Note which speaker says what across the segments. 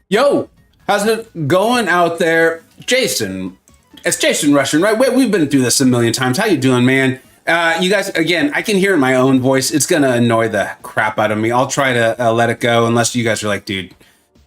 Speaker 1: Yo, how's it going out there? Jason, it's Jason Russian, right? We've been through this a million times. How you doing, man? You guys, again, I can hear in my own voice. It's going to annoy the crap out of me. I'll try to let it go unless you guys are like, dude,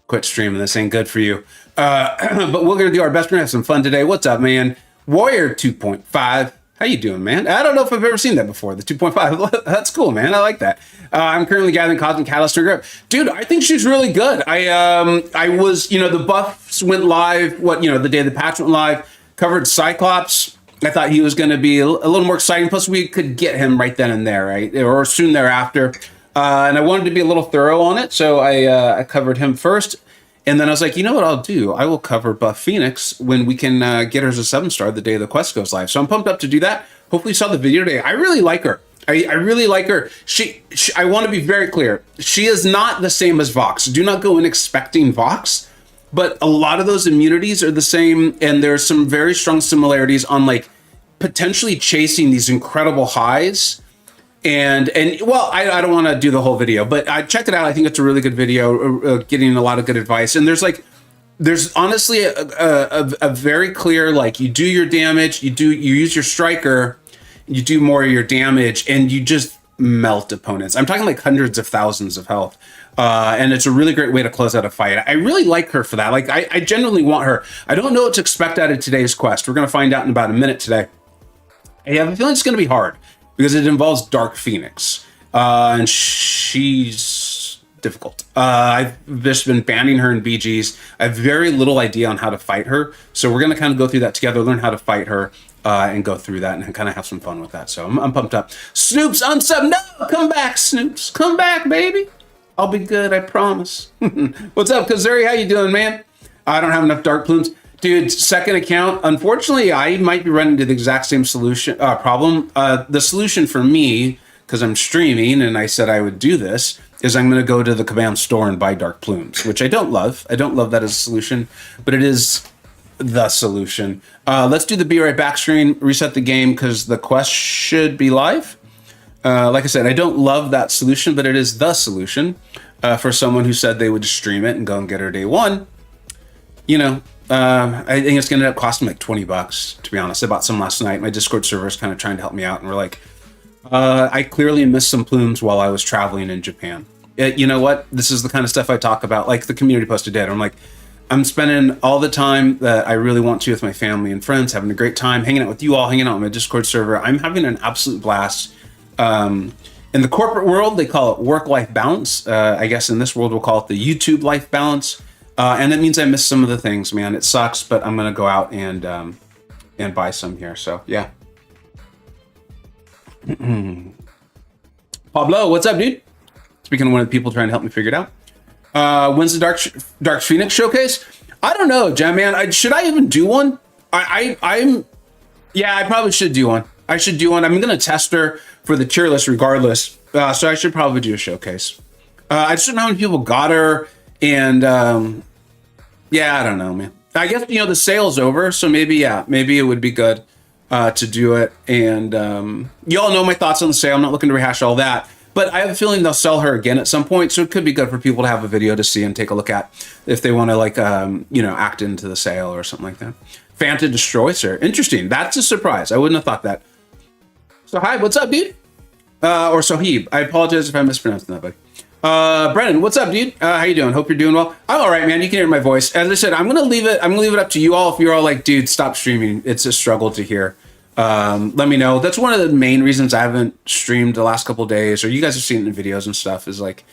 Speaker 1: quit streaming. This ain't good for you. But we're going to do our best. We're going to have some fun today. What's up, man? Warrior 2.5. How you doing, man? I don't know if I've ever seen that before. The 2.5. That's cool, man. I like that. I'm currently gathering Cosmic Catalyst to grip. Dude, I think she's really good. I was, the buffs went live, the day the patch went live, covered Cyclops. I thought he was going to be a little more exciting. Plus, we could get him right then and there, right? Or soon thereafter. And I wanted to be a little thorough on it, so I covered him first. And then I was like, you know what I'll do? I will cover Buff Phoenix when we can get her as a 7-star the day the quest goes live. So I'm pumped up to do that. Hopefully you saw the video today. I really like her. I really like her. She I want to be very clear. She is not the same as Vox. Do not go in expecting Vox. But a lot of those immunities are the same. And there's some very strong similarities on like potentially chasing these incredible highs. And well, I don't want to do the whole video, but I checked it out. I think it's a really good video, getting a lot of good advice. And there's honestly a very clear, like, you do your damage, you use your striker, you do more of your damage, and you just melt opponents. I'm talking like hundreds of thousands of health. And it's a really great way to close out a fight. I really like her for that. Like, I genuinely want her. I don't know what to expect out of today's quest. We're going to find out in about a minute today. I have a feeling it's going to be hard, because it involves Dark Phoenix, and she's difficult. I've just been banning her in BGs. I have very little idea on how to fight her, so we're going to kind of go through that together, learn how to fight her, and go through that, and kind of have some fun with that. So I'm pumped up. Snoops, unsub. No, come back, Snoops. Come back, baby. I'll be good, I promise. What's up, Kazuri? How you doing, man? I don't have enough dark plumes. Dude, second account, unfortunately, I might be running into the exact same problem. The solution for me, because I'm streaming and I said I would do this, is I'm going to go to the Kabam store and buy dark plumes, which I don't love. I don't love that as a solution, but it is the solution. Let's do the be right back screen, reset the game, because the quest should be live. Like I said, I don't love that solution, but it is the solution for someone who said they would stream it and go and get her day one. I think it's going to end up costing like $20, to be honest. I bought some last night. My Discord server is kind of trying to help me out. And we're like, I clearly missed some plumes while I was traveling in Japan. You know what? This is the kind of stuff I talk about, like the community posted today. I'm like, I'm spending all the time that I really want to with my family and friends, having a great time, hanging out with you all, hanging out on my Discord server. I'm having an absolute blast. In the corporate world, they call it work-life balance. I guess in this world, we'll call it the YouTube life balance. And that means I missed some of the things, man. It sucks, but I'm gonna go out and buy some here. So yeah. Pablo, what's up, dude? Speaking of one of the people trying to help me figure it out. When's the Dark Phoenix showcase? I don't know, Jam Man. Should I even do one? I probably should do one. I should do one. I'm gonna test her for the tier list regardless. So I should probably do a showcase. I just don't know how many people got her, and yeah, I don't know, man. I guess, the sale's over, so maybe it would be good to do it. And you all know my thoughts on the sale. I'm not looking to rehash all that, but I have a feeling they'll sell her again at some point, so it could be good for people to have a video to see and take a look at if they want to, like, act into the sale or something like that. Fanta destroys her. Interesting. That's a surprise. I wouldn't have thought that. So, hi, what's up, dude? Or Soheeb. I apologize if I'm mispronouncing that, buddy. Brennan, what's up, dude? How you doing? Hope you're doing well. I'm all right, man. You can hear my voice. As I said, I'm gonna leave it up to you all. If you're all like, dude, stop streaming, it's a struggle to hear. Let me know. That's one of the main reasons I haven't streamed the last couple of days, or you guys have seen it in videos and stuff, is like,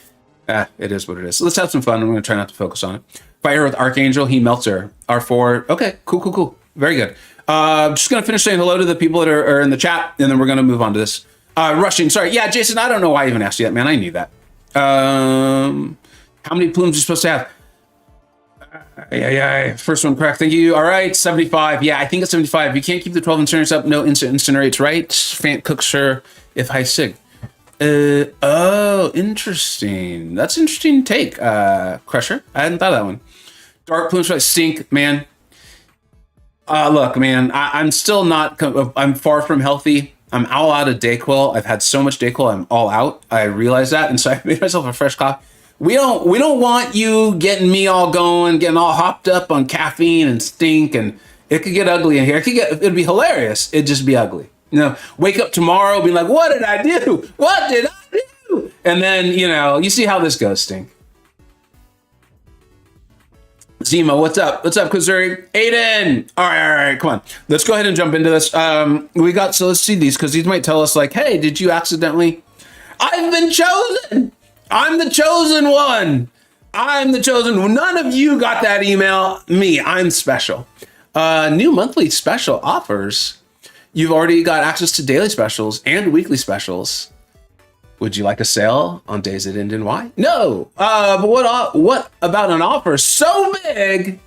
Speaker 1: it is what it is. So let's have some fun. I'm gonna try not to focus on it. Fight her with Archangel, he melts her. R4. Okay, cool. Very good. Just gonna finish saying hello to the people that are in the chat, and then we're gonna move on to this. Rushing, sorry. Yeah, Jason, I don't know why I even asked you that, man. I knew that. How many plumes are you supposed to have? Yeah. First one correct. Thank you. All right, 75. Yeah, I think it's 75. You can't keep the 12 incinerators up. No incinerates, right? Fant cooks her if high sig. Oh, interesting. That's an interesting take, Crusher. I hadn't thought of that one. Dark plumes, right? Sink, man. Look, man, I'm still not, I'm far from healthy. I'm all out of Dayquil. I've had so much Dayquil, I'm all out. I realize that. And so I made myself a fresh coffee. We don't want you getting me all going, getting all hopped up on caffeine and stink, and it could get ugly in here. It'd be hilarious. It'd just be ugly. Wake up tomorrow, be like, what did I do? What did I do? And then, you see how this goes, stink. Zima, what's up? What's up, Kazuri? Aiden! All right, come on. Let's go ahead and jump into this. So let's see these, because these might tell us, like, hey, did you accidentally... I've been chosen! I'm the chosen one! I'm the chosen one. None of you got that email. Me, I'm special. New monthly special offers. You've already got access to daily specials and weekly specials. Would you like a sale on days that end in Y? No. But what about an offer so big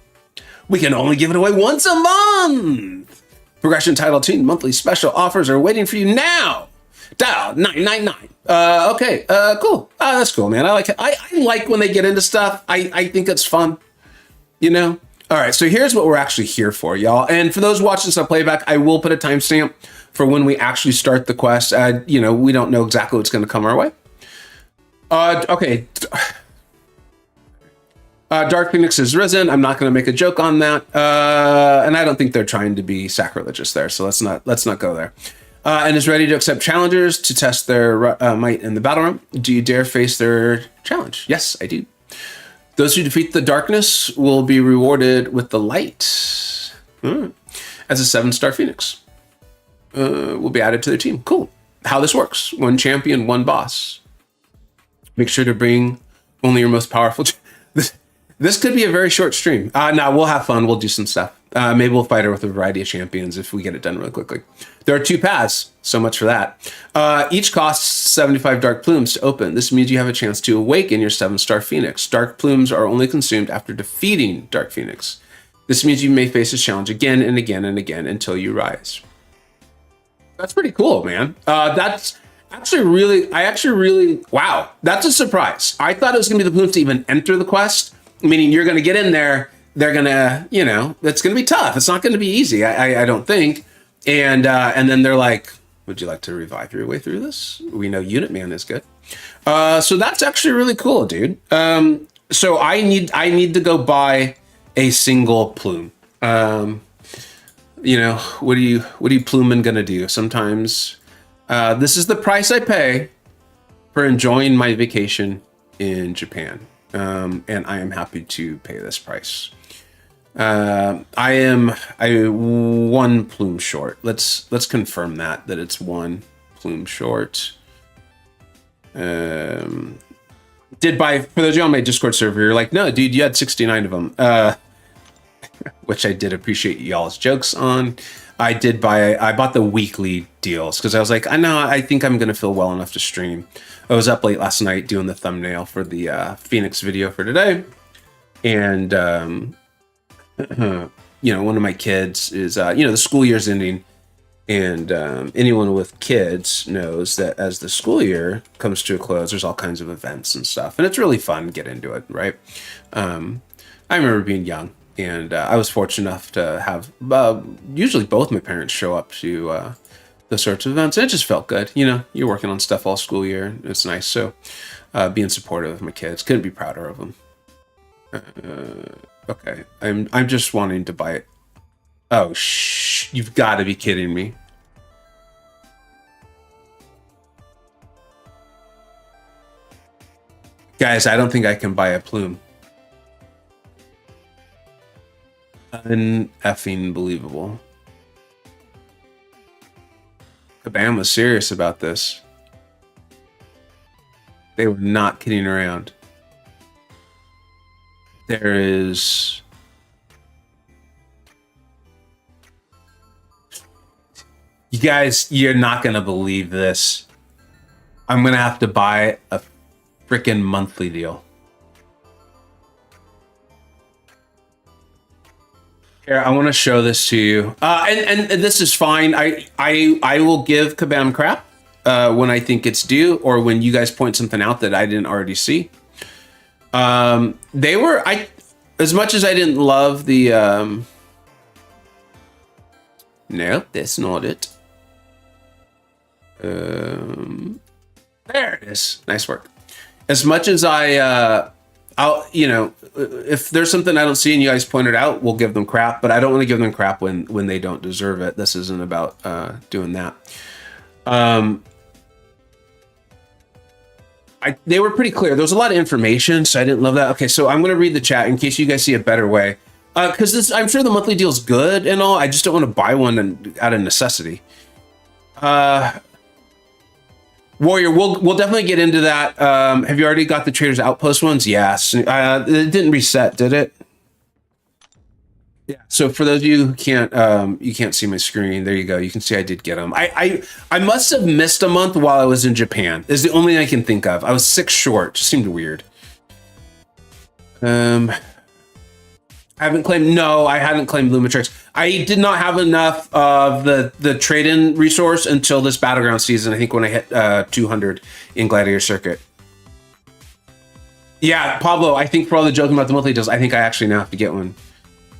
Speaker 1: we can only give it away once a month? Progression Title Team monthly special offers are waiting for you now. Dial 999. Okay. Cool. That's cool, man. I like it. I like when they get into stuff. I think it's fun. All right, so here's what we're actually here for, y'all. And for those watching this on playback, I will put a timestamp for when we actually start the quest. We don't know exactly what's going to come our way. Okay. Dark Phoenix has risen. I'm not going to make a joke on that. And I don't think they're trying to be sacrilegious there, so let's not go there. And is ready to accept challengers to test their might in the battle room. Do you dare face their challenge? Yes, I do. Those who defeat the darkness will be rewarded with the light. As a 7-star Phoenix. Will be added to their team. Cool. How this works. 1 champion, 1 boss. Make sure to bring only your most powerful... This could be a very short stream. No, we'll have fun. We'll do some stuff. Maybe we'll fight her with a variety of champions if we get it done really quickly. There are 2 paths. So much for that. Each costs 75 dark plumes to open. This means you have a chance to awaken your 7-star Phoenix. Dark plumes are only consumed after defeating Dark Phoenix. This means you may face this challenge again and again and again until you rise. That's pretty cool, man. That's actually really, wow. That's a surprise. I thought it was gonna be the plumes to even enter the quest, meaning you're gonna get in there, they're gonna, it's gonna be tough. It's not gonna be easy, I don't think. And then they're like, would you like to revive your way through this? We know Unit Man is good. So that's actually really cool, dude. So I need to go buy a single plume. What are you plumen gonna do? Sometimes this is the price I pay for enjoying my vacation in Japan. And I am happy to pay this price. I 1 plume short. Let's confirm that it's 1 plume short. Did buy, for those of you on my Discord server, you're like, no, dude, you had 69 of them. Which I did appreciate y'all's jokes on. I bought the weekly deals because I was like, I think I'm going to feel well enough to stream. I was up late last night doing the thumbnail for the Phoenix video for today. And, one of my kids is, the school year's ending. And anyone with kids knows that as the school year comes to a close, there's all kinds of events and stuff. And it's really fun to get into it, right? I remember being young. And I was fortunate enough to have usually both my parents show up to those sorts of events. And it just felt good. You're working on stuff all school year. It's nice. So being supportive of my kids, couldn't be prouder of them. Okay, I'm just wanting to buy it. Oh, you've got to be kidding me. Guys, I don't think I can buy a plume. Uneffing believable. Kabam was serious about this. They were not kidding around. There is... You guys, you're not going to believe this. I'm going to have to buy a freaking monthly deal. Here, I want to show this to you. And this is fine. I will give Kabam crap when I think it's due, or when you guys point something out that I didn't already see. They were, as much as I didn't love the, no, that's not it. There it is. Nice work. as much as I'll, you know, if there's something I don't see and you guys point it out, we'll give them crap, but I don't want to give them crap when they don't deserve it. This isn't about doing that. They were pretty clear. There was a lot of information, so I didn't love that. Okay, so I'm going to read the chat in case you guys see a better way. Because I'm sure the monthly deal is good and all. I just don't want to buy one out of necessity. Warrior, we'll definitely get into that. Have you already got the Trader's Outpost ones? Yes. It didn't reset, did it? Yeah. So for those of you who you can't see my screen. There you go. You can see I did get them. I must have missed a month while I was in Japan. Is the only thing I can think of. I was 6 short. Just seemed weird. I haven't claimed. No, I hadn't claimed Lumitrix. I did not have enough of the trade-in resource until this Battleground season. I think when I hit 200 in Gladiator Circuit. Yeah, Pablo. I think for all the joking about the monthly deals, I think I actually now have to get one.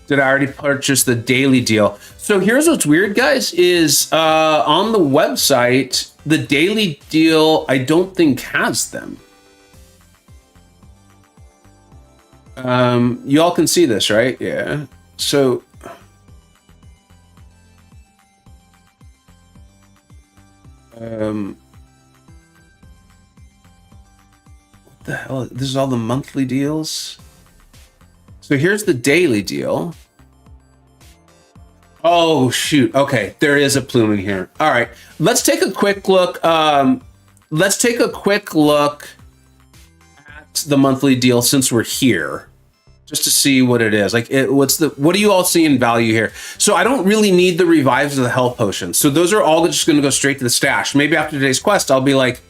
Speaker 1: Did I already purchase the daily deal? So here's what's weird, guys, is on the website, the daily deal, I don't think has them. You all can see this, right? Yeah. So what the hell? This is all the monthly deals. So here's the daily deal. Oh, shoot. Okay, there is a plume in here. All right, let's take a quick look. Let's take a quick look at the monthly deal since we're here, just to see what it is. Like, what do you all see in value here? So I don't really need the revives or the health potions. So those are all just going to go straight to the stash. Maybe after today's quest, I'll be like,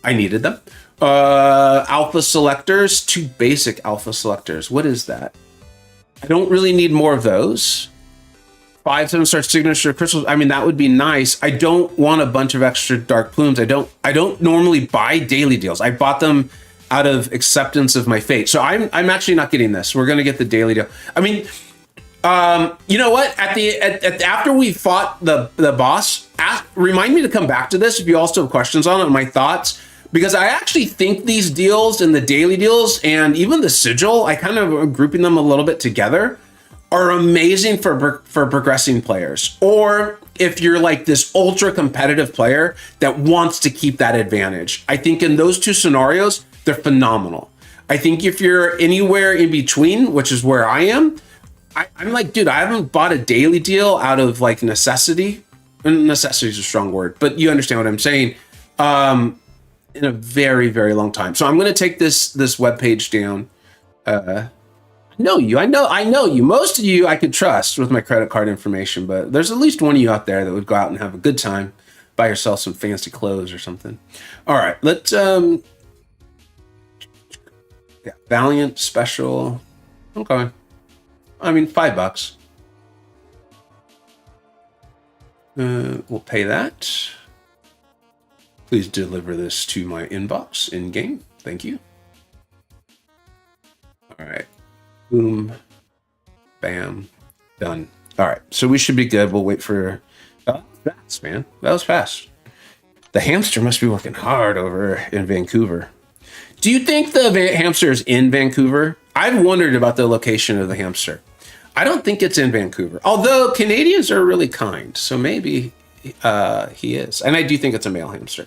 Speaker 1: I needed them. Alpha selectors, 2 basic alpha selectors. What is that? I don't really need more of those. 5 7-star signature crystals. I mean, that would be nice. I don't want a bunch of extra dark plumes. I don't normally buy daily deals. I bought them out of acceptance of my fate. So I'm actually not getting this. We're gonna get the daily deal. I mean, you know what? After we fought the boss, remind me to come back to this if you all still have questions on it, my thoughts. Because I actually think these deals and the daily deals and even the sigil, I kind of am grouping them a little bit together, are amazing for progressing players. Or if you're like this ultra competitive player that wants to keep that advantage. I think in those 2 scenarios, they're phenomenal. I think if you're anywhere in between, which is where I am, I'm like, dude, I haven't bought a daily deal out of like necessity. And necessity is a strong word, but you understand what I'm saying. In a very, very long time. So I'm going to take this webpage down. I know you. Most of you I could trust with my credit card information, but there's at least one of you out there that would go out and have a good time, buy yourself some fancy clothes or something. All right, let's Valiant special. Okay. I mean, $5. We'll pay that. Please deliver this to my inbox in game. Thank you. All right. Boom. Bam. Done. All right. So we should be good. We'll wait for... Oh, fast, man. That was fast. The hamster must be working hard over in Vancouver. Do you think the hamster is in Vancouver? I've wondered about the location of the hamster. I don't think it's in Vancouver. Although Canadians are really kind. So maybe he is. And I do think it's a male hamster.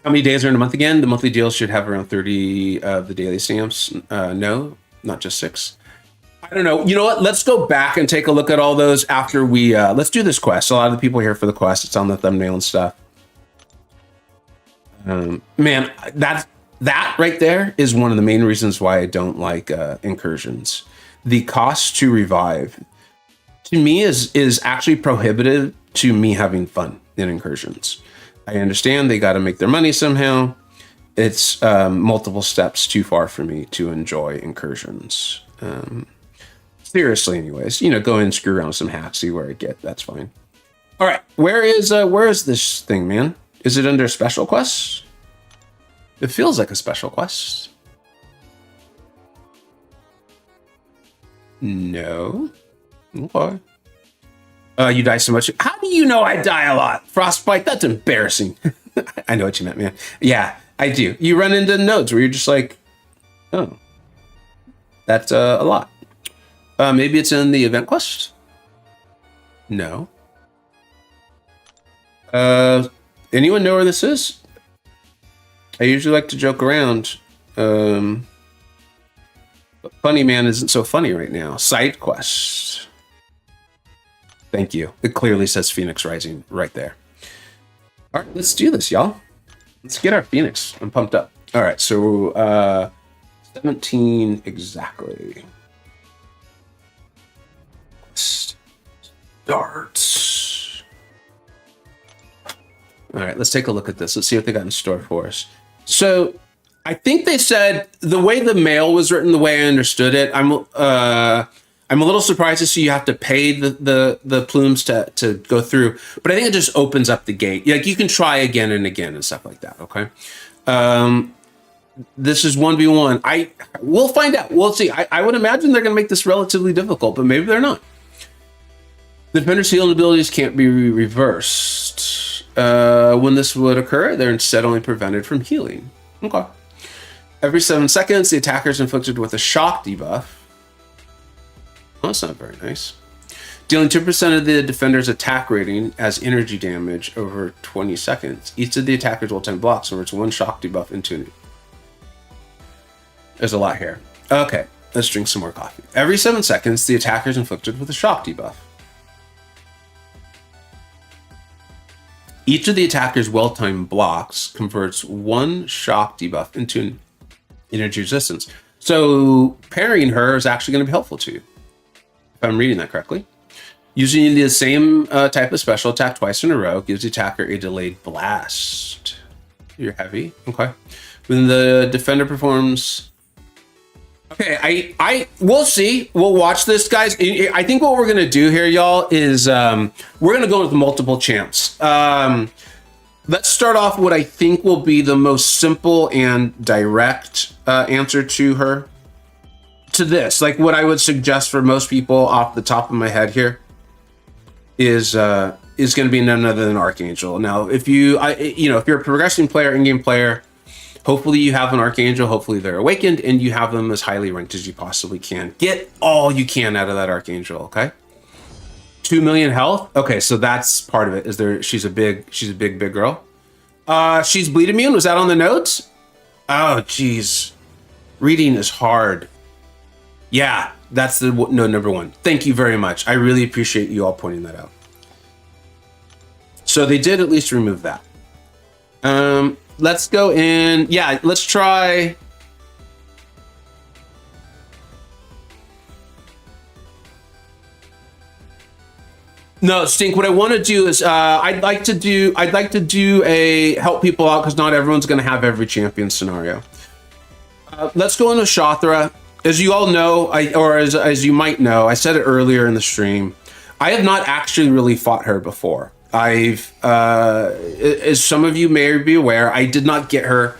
Speaker 1: How many days are in a month again? The monthly deals should have around 30 of the daily stamps. No, not just 6. I don't know. You know what? Let's go back and take a look at all those after we... let's do this quest. A lot of the people here for the quest. It's on the thumbnail and stuff. Man, that right there is one of the main reasons why I don't like incursions. The cost to revive, to me, is actually prohibitive to me having fun in incursions. I understand they got to make their money somehow. It's multiple steps too far for me to enjoy incursions. Seriously, anyways, you know, go in and screw around with some hacks, see where I get. That's fine. All right, where is this thing, man? Is it under special quests? It feels like a special quest. No. Okay. You die so much. How do you know I die a lot? Frostbite, that's embarrassing. I know what you meant, man. Yeah, I do. You run into nodes where you're just like, oh, that's a lot. Maybe it's in the event quest? No. Anyone know where this is? I usually like to joke around. But Funny Man isn't so funny right now. Side quest. Thank you. It clearly says Phoenix Rising right there. All right, let's do this, y'all. Let's get our Phoenix. I'm pumped up. All right, so 17 exactly. Starts. All right, let's take a look at this. Let's see what they got in store for us. So I think they said the way the mail was written, the way I understood it, I'm a little surprised to see you have to pay the plumes to go through, but I think it just opens up the gate. Like you can try again and again and stuff like that. Okay. This is 1v1. We'll find out. We'll see. I would imagine they're going to make this relatively difficult, but maybe they're not. The defender's healing abilities can't be reversed. When this would occur, they're instead only prevented from healing. Okay. Every 7 seconds, the attacker is inflicted with a shock debuff. Well, that's not very nice. Dealing 2% of the defender's attack rating as energy damage over 20 seconds. Each of the attacker's all-time blocks converts 1 shock debuff into an... There's a lot here. Okay, let's drink some more coffee. Every 7 seconds, the attacker is inflicted with a shock debuff. Each of the attacker's well-timed blocks converts 1 shock debuff into an energy resistance. So parrying her is actually going to be helpful to you, if I'm reading that correctly. Using the same type of special attack twice in a row gives the attacker a delayed blast. You're heavy. Okay. When the defender performs... Okay, we'll see. We'll watch this, guys. I think what we're going to do here, y'all, is we're going to go with multiple champs. Let's start off what I think will be the most simple and direct answer to her. To this, like what I would suggest for most people off the top of my head here is going to be none other than Archangel. Now, if you're a progressing player, in-game player, hopefully you have an Archangel, hopefully they're awakened, and you have them as highly ranked as you possibly can. Get all you can out of that Archangel, okay? 2 million health. Okay, so that's part of it. She's a big girl. She's bleed immune. Was that on the notes? Oh, geez. Reading is hard. Yeah, that's the number one. Thank you very much. I really appreciate you all pointing that out. So they did at least remove that. Let's go in. Yeah, let's try. No, Stink, what I want to do is I'd like to do a help people out because not everyone's going to have every champion scenario. Let's go into Shothra. As you all know, as you might know, I said it earlier in the stream, I have not actually really fought her before. As some of you may be aware, I did not get her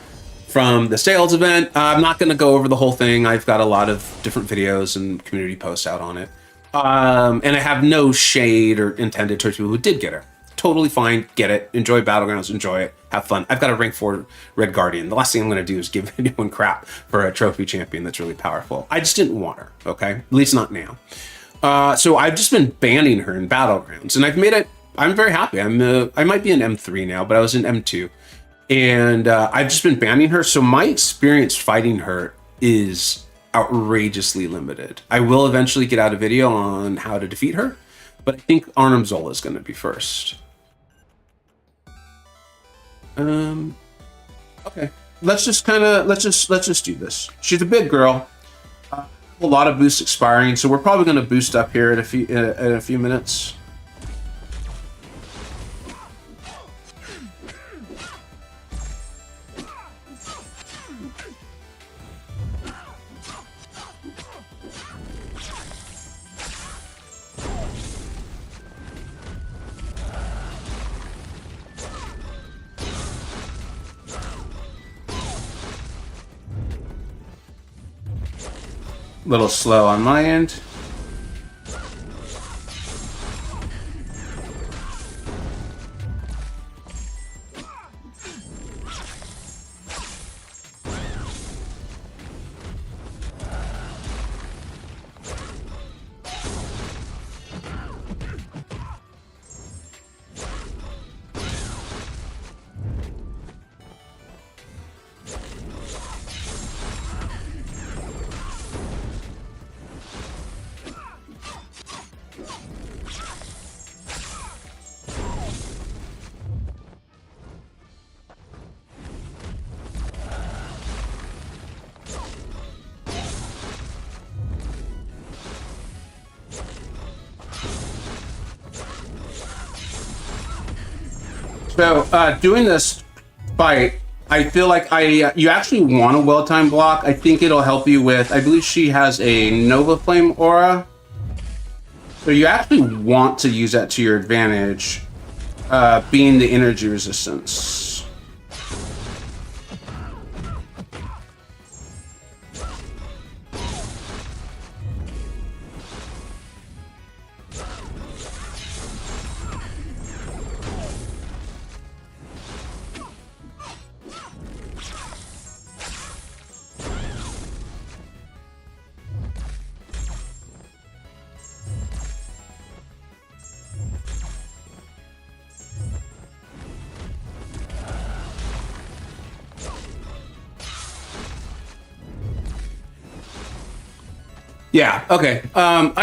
Speaker 1: from the sales event. I'm not going to go over the whole thing. I've got a lot of different videos and community posts out on it. And I have no shade or intended towards people who did get her. Totally fine. Get it. Enjoy Battlegrounds. Enjoy it. Have fun. I've got a rank 4 Red Guardian. The last thing I'm going to do is give anyone crap for a trophy champion that's really powerful. I just didn't want her. Okay. At least not now. So I've just been banning her in Battlegrounds, and I've made it. I'm very happy. I might be in M3 now, but I was in M2, and I've just been banning her. So my experience fighting her is outrageously limited. I will eventually get out a video on how to defeat her, but I think Arnim Zola is going to be first. Okay, let's just do this. She's a big girl. A lot of boosts expiring, so we're probably going to boost up here in a few minutes. Little slow on my end. So doing this fight, I feel like you actually want a well-timed block. I think it'll help you with, I believe she has a Nova Flame aura. So you actually want to use that to your advantage, being the energy resistance. Yeah. Okay. I'll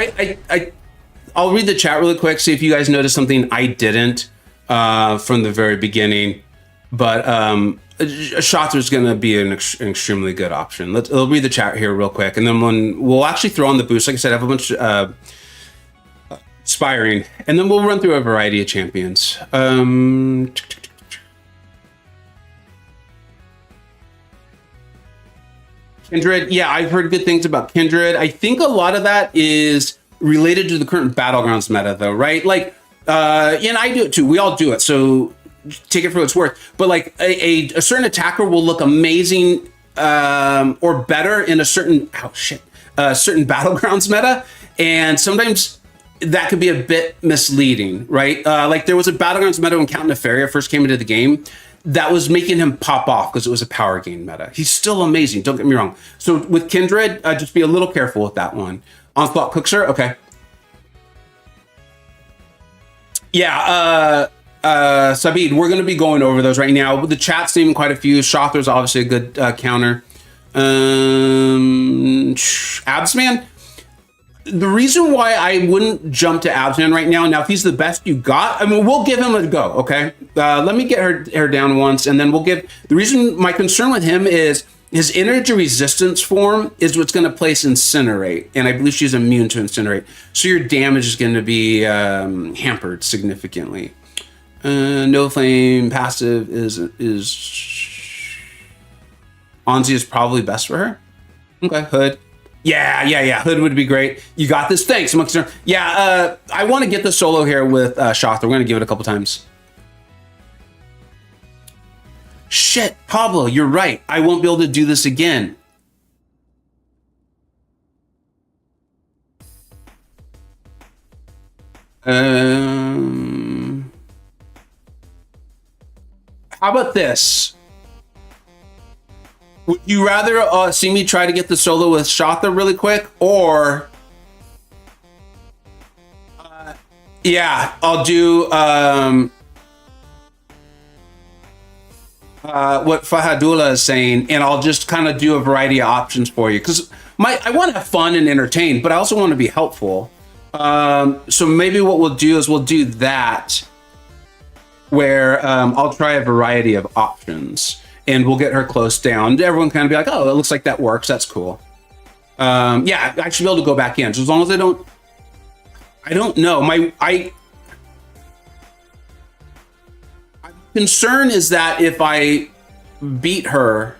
Speaker 1: read the chat really quick. See if you guys noticed something I didn't from the very beginning. But Shotter's going to be an extremely good option. I'll read the chat here real quick, and then we'll actually throw on the boost. Like I said, I have a bunch of Inspiring, and then we'll run through a variety of champions. Kindred, yeah, I've heard good things about Kindred. I think a lot of that is related to the current Battlegrounds meta, though, right? Like, and I do it too. We all do it, so take it for what it's worth. But like, a certain attacker will look amazing or better in a certain certain Battlegrounds meta, and sometimes that could be a bit misleading, right? Like there was a Battlegrounds meta when Count Nefaria first came into the game that was making him pop off because it was a power gain meta. He's still amazing, don't get me wrong. So with Kindred, just be a little careful with that one. Onslaught Cookser, okay. Yeah, Sabid, we're going to be going over those right now. The chat's naming quite a few. Shother's obviously a good counter. Absman, the reason why I wouldn't jump to Absman right now, if he's the best you got, I mean, we'll give him a go, okay? Let me get her down once, and then we'll give... The reason, my concern with him is his energy resistance form is what's going to place Incinerate, and I believe she's immune to Incinerate. So your damage is going to be hampered significantly. No Flame passive is Onzi is probably best for her. Okay, Hood. Yeah. Hood would be great. You got this. Thanks. Yeah, I want to get the solo here with Shother. We're going to give it a couple times. Shit, Pablo, you're right. I won't be able to do this again. How about this? Would you rather see me try to get the solo with Shotha really quick, or yeah, I'll do what Fahadullah is saying, and I'll just kind of do a variety of options for you, because I want to have fun and entertain, but I also want to be helpful. So maybe what we'll do is we'll do that, where I'll try a variety of options. And we'll get her close down. Everyone kind of be like, oh, it looks like that works. That's cool. Yeah, I should be able to go back in. So as long as I don't know. My concern is that if I beat her,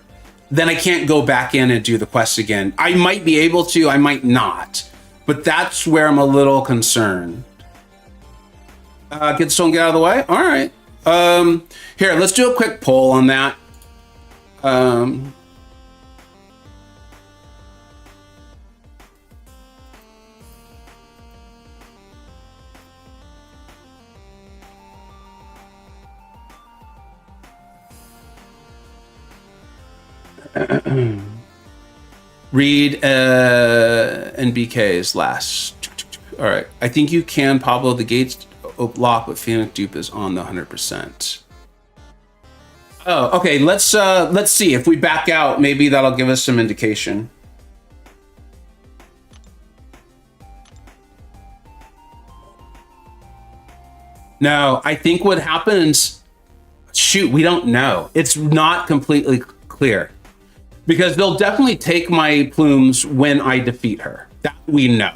Speaker 1: then I can't go back in and do the quest again. I might be able to, I might not. But that's where I'm a little concerned. Get the stone, get out of the way. All right. Here, let's do a quick poll on that. Read NBK's last. All right. I think you can, Pablo. The gates lock, but Phoenix dupe is on the 100%. Oh, okay. Let's see if we back out. Maybe that'll give us some indication. No, I think what happens. Shoot, we don't know. It's not completely clear, because they'll definitely take my plumes when I defeat her. That we know.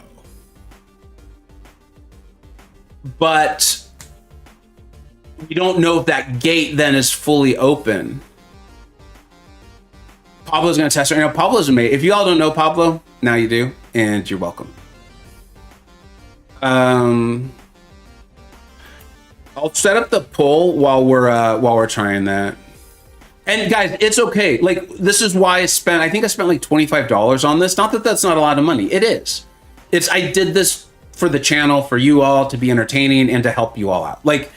Speaker 1: But You don't know if that gate then is fully open. Pablo's gonna test right now. Pablo's amazing. If you all don't know Pablo, now you do, and you're welcome. I'll set up the poll while we're trying that. And guys, it's okay. Like, this is why I think I spent like $25 on this. Not that that's not a lot of money. It is. I did this for the channel, for you all, to be entertaining and to help you all out. Like,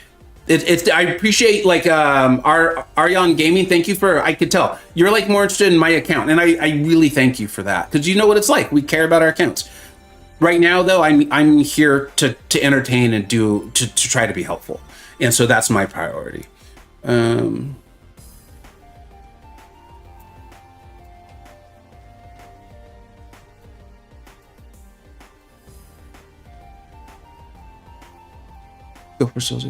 Speaker 1: I appreciate, like, Aryan Gaming. Thank you for, I could tell you're like more interested in my account, and I really thank you for that, because you know what it's like. We care about our accounts. Right now, though, I'm here to entertain and to try to be helpful, and so that's my priority. Go for Souls.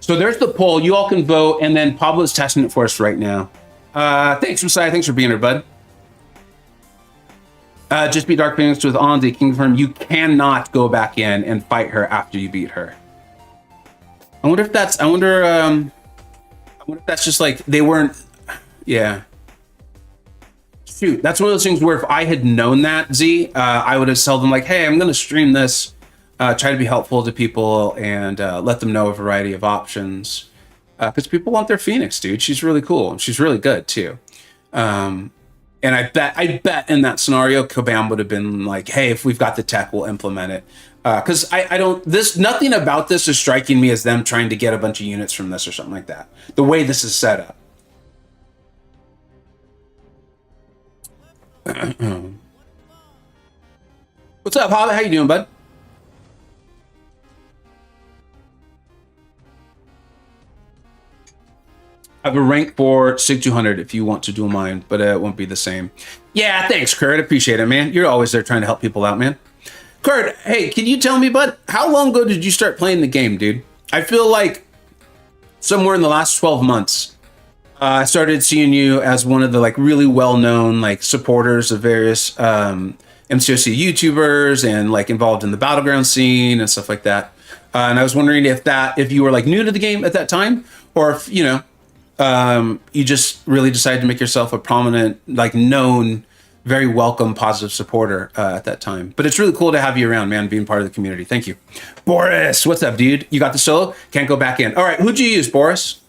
Speaker 1: So there's the poll. You all can vote, and then Pablo's testing it for us right now. Thanks, Messiah. Thanks for being here, bud. Just be Dark Phoenix with Anzi. Confirm you cannot go back in and fight her after you beat her. I wonder if that's. I wonder if that's just like they weren't. Yeah. Shoot, that's one of those things where if I had known that, Z, I would have told them like, hey, I'm going to stream this. Try to be helpful to people and let them know a variety of options, because people want their Phoenix, dude. She's really cool and she's really good too. And I bet in that scenario, Kabam would have been like, "Hey, if we've got the tech, we'll implement it." Because nothing about this is striking me as them trying to get a bunch of units from this or something like that. The way this is set up. What's up, Hobbit? How you doing, bud? I have a rank for SIG 200 if you want to dual mine, but it won't be the same. Yeah, thanks, Kurt. Appreciate it, man. You're always there trying to help people out, man. Kurt, hey, can you tell me, bud, how long ago did you start playing the game, dude? I feel like somewhere in the last 12 months, I started seeing you as one of the like really well-known like supporters of various MCoC YouTubers and like involved in the battleground scene and stuff like that. And I was wondering if you were like new to the game at that time, or if, you know, you just really decided to make yourself a prominent, like known, very welcome, positive supporter at that time. But it's really cool to have you around, man, being part of the community. Thank you. Boris, what's up, dude? You got the solo? Can't go back in. All right, who'd you use, Boris?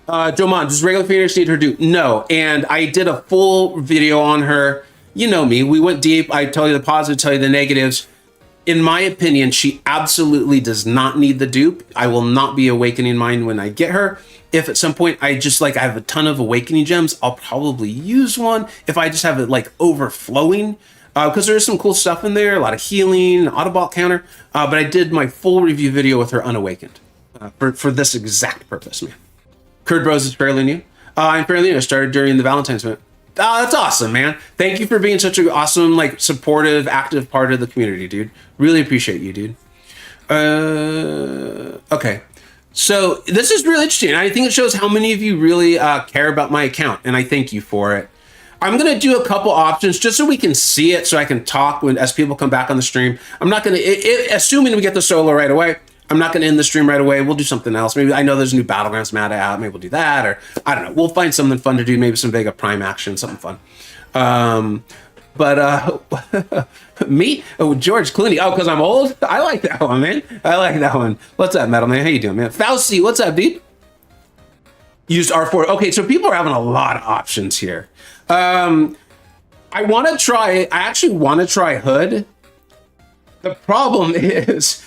Speaker 1: Jomon, does regular Phoenix need her dupe? No, and I did a full video on her. You know me. We went deep. I tell you the positives, tell you the negatives. In my opinion, she absolutely does not need the dupe. I will not be awakening mine when I get her. If at some point I have a ton of awakening gems, I'll probably use one. If I just have it like overflowing, because there's some cool stuff in there, a lot of healing, Autobot counter. But I did my full review video with her unawakened for this exact purpose, man. HeatlyBros is fairly new. I'm fairly new. I started during the Valentine's event. Oh, that's awesome, man. Thank you for being such an awesome, like, supportive, active part of the community, dude. Really appreciate you, dude. Okay. So this is really interesting. I think it shows how many of you really care about my account, and I thank you for it. I'm going to do a couple options just so we can see it, so I can talk as people come back on the stream. I'm not going to, assuming we get the solo right away, I'm not going to end the stream right away. We'll do something else. Maybe I know there's new Battlegrounds meta out. Maybe we'll do that, or I don't know. We'll find something fun to do. Maybe some Vega Prime action, something fun. Me? Oh, George Clooney. Oh, because I'm old? I like that one, man. I like that one. What's up, Metal Man? How you doing, man? Fauci, what's up, dude? Used R4. Okay, so people are having a lot of options here. I actually want to try Hood. The problem is,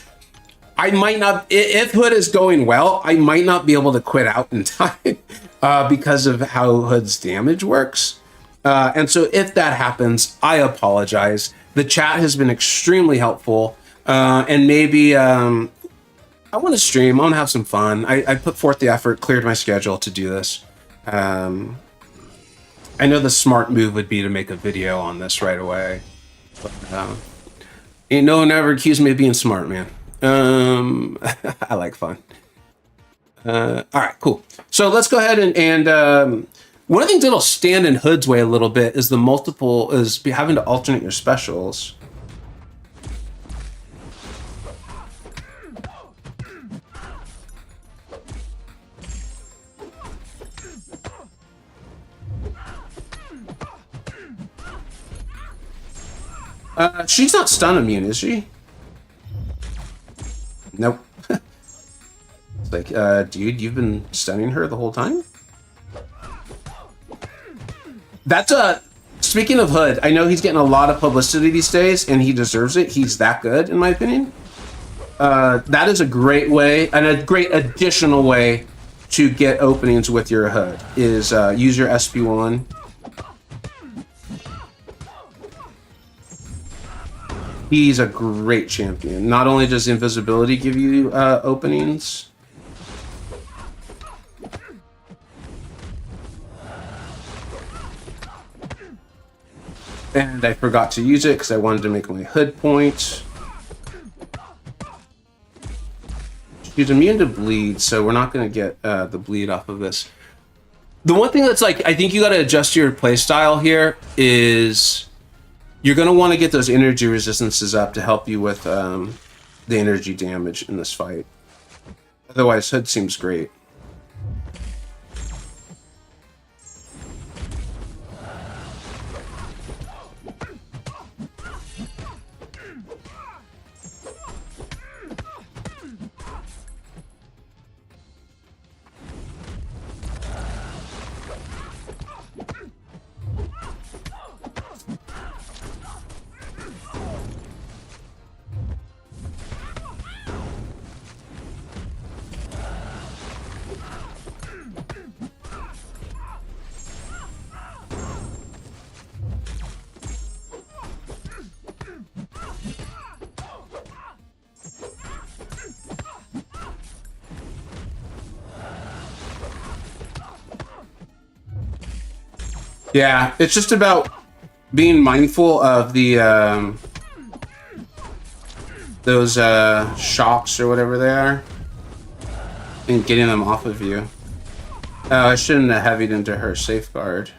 Speaker 1: I might not, if Hood is going well, I might not be able to quit out in time because of how Hood's damage works. And so if that happens, I apologize. The chat has been extremely helpful. And maybe I want to stream. I want to have some fun. I put forth the effort, cleared my schedule to do this. I know the smart move would be to make a video on this right away. But ain't no one ever accused me of being smart, man. I like fun. All right, cool. So let's go ahead and one of the things that'll stand in Hood's way a little bit is having to alternate your specials. She's not stun immune, is she? Nope. It's like, dude, you've been stunning her the whole time? That's speaking of Hood, I know he's getting a lot of publicity these days, and he deserves it. He's that good, in my opinion. That is a great way, and a great additional way to get openings with your Hood, is use your SP1. He's a great champion. Not only does invisibility give you openings, and I forgot to use it because I wanted to make my Hood point. She's immune to bleed, so we're not going to get the bleed off of this. The one thing that's like, I think you got to adjust your playstyle here is you're going to want to get those energy resistances up to help you with the energy damage in this fight. Otherwise, Hood seems great. Yeah, it's just about being mindful of the those shocks or whatever they are, and getting them off of you. I shouldn't have heavied into her safeguard.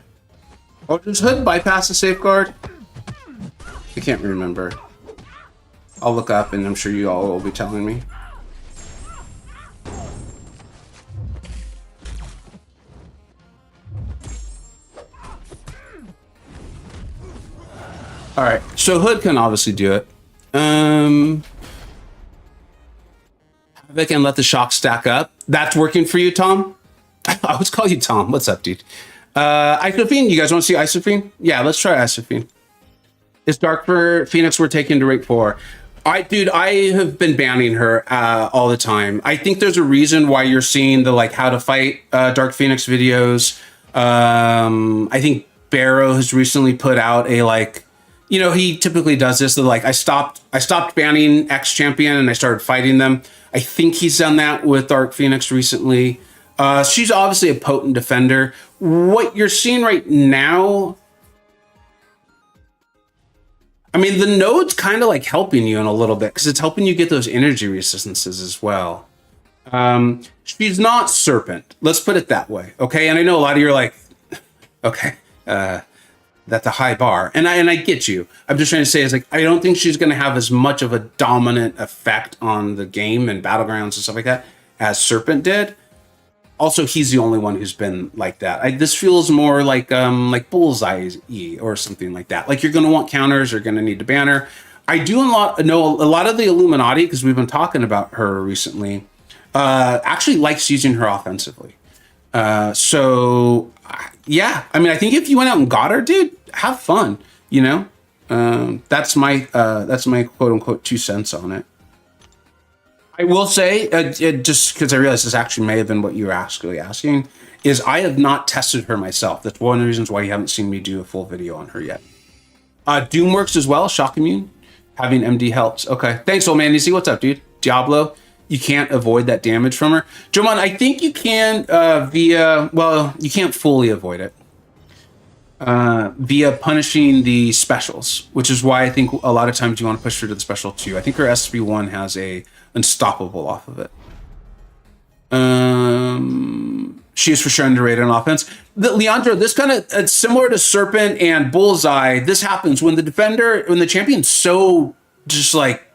Speaker 1: Oh, does Hood bypass the safeguard? I can't remember. I'll look up, and I'm sure you all will be telling me. All right, so Hood can obviously do it. They can let the shock stack up. That's working for you, Tom? I always call you Tom. What's up, dude? Isophene, you guys want to see Isophene? Yeah, let's try Isophene. It's Dark for Phoenix we're taking to rank 4. Dude, I have been banning her all the time. I think there's a reason why you're seeing the like how to fight Dark Phoenix videos. I think Barrow has recently put out a like, you know, he typically does this. Like I stopped banning X champion and I started fighting them. I think he's done that with Dark Phoenix recently. She's obviously a potent defender. What you're seeing right now, I mean, the node's kind of like helping you in a little bit because it's helping you get those energy resistances as well. She's not Serpent. Let's put it that way. Okay. And I know a lot of you are like, okay, that's a high bar. And I get you. I'm just trying to say is like, I don't think she's going to have as much of a dominant effect on the game and battlegrounds and stuff like that as Serpent did. Also, he's the only one who's been like that. This feels more like Bullseye or something like that. Like you're going to want counters, you're going to need to ban her. I do know a lot of the Illuminati, because we've been talking about her recently, actually likes using her offensively. So yeah, I mean, I think if you went out and got her, dude, have fun, you know? That's my quote unquote 2 cents on it. I will say, just because I realized this actually may have been what you were actually asking, is I have not tested her myself. That's one of the reasons why you haven't seen me do a full video on her yet. Doom works as well, shock immune. Having MD helps. Okay, thanks, old man. You see what's up, dude? Diablo, you can't avoid that damage from her. Jomon, I think you can you can't fully avoid it via punishing the specials, which is why I think a lot of times you want to push her to the special 2. I think her SB1 has a unstoppable off of it. She is for sure underrated on offense. Leandro, this kind of, it's similar to Serpent and Bullseye. This happens when the champion's so just like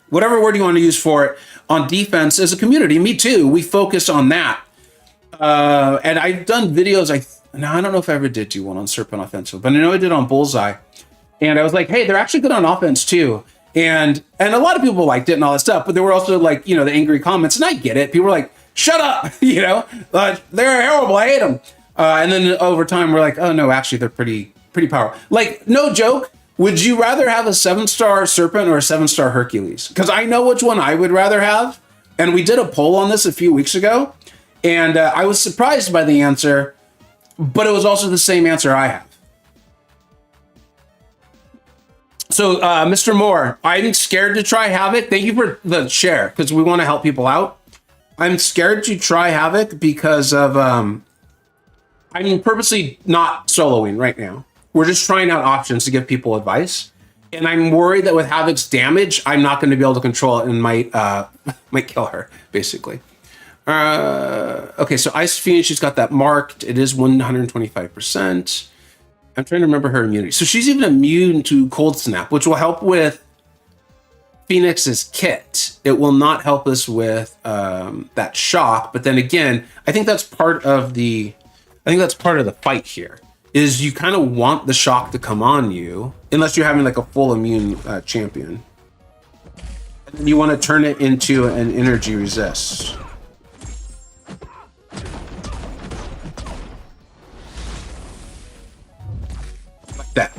Speaker 1: whatever word you want to use for it on defense as a community. Me too. We focus on that. And I've done videos. I don't know if I ever did do one on Serpent offensive, but I know I did on Bullseye. And I was like, hey, they're actually good on offense too. And a lot of people liked it and all that stuff, but there were also like, you know, the angry comments, and I get it. People were like, shut up, you know, they're horrible, I hate them. And then over time, we're like, oh no, actually they're pretty powerful. Like, no joke, would you rather have a 7-star Serpent or a 7-star Hercules? Because I know which one I would rather have. And we did a poll on this a few weeks ago, and I was surprised by the answer, but it was also the same answer I have. So, Mr. Moore, I'm scared to try Havoc. Thank you for the share, because we want to help people out. I'm scared to try Havoc because of, I'm purposely not soloing right now. We're just trying out options to give people advice. And I'm worried that with Havoc's damage, I'm not going to be able to control it and might kill her, basically. Okay, so Ice Fiend, she's got that marked. It is 125%. I'm trying to remember her immunity. So she's even immune to Cold Snap, which will help with Phoenix's kit. It will not help us with that shock. But then again, I think that's part of the fight here. Is you kind of want the shock to come on you, unless you're having like a full immune champion. And then you want to turn it into an energy resist. Like that.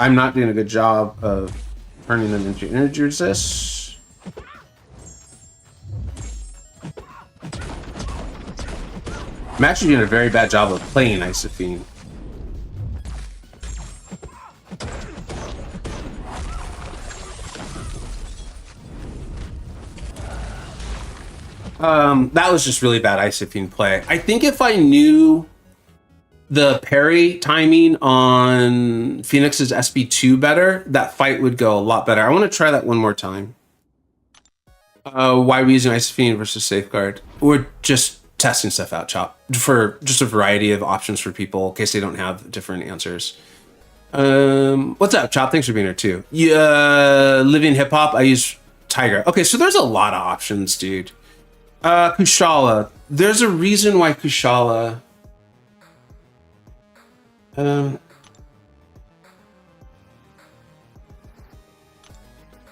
Speaker 1: I'm not doing a good job of turning them into energy resists. I'm actually doing a very bad job of playing Isophene. That was just really bad Isophene play. I think if I knew the parry timing on Phoenix's SB2 better, that fight would go a lot better. I want to try that one more time. Why are we using Isophene versus Safeguard? We're just testing stuff out, Chop, for just a variety of options for people in case they don't have different answers. What's up, Chop? Thanks for being here too. Living Hip Hop, I use Tiger. Okay, so there's a lot of options, dude. Kushala. There's a reason why Kushala...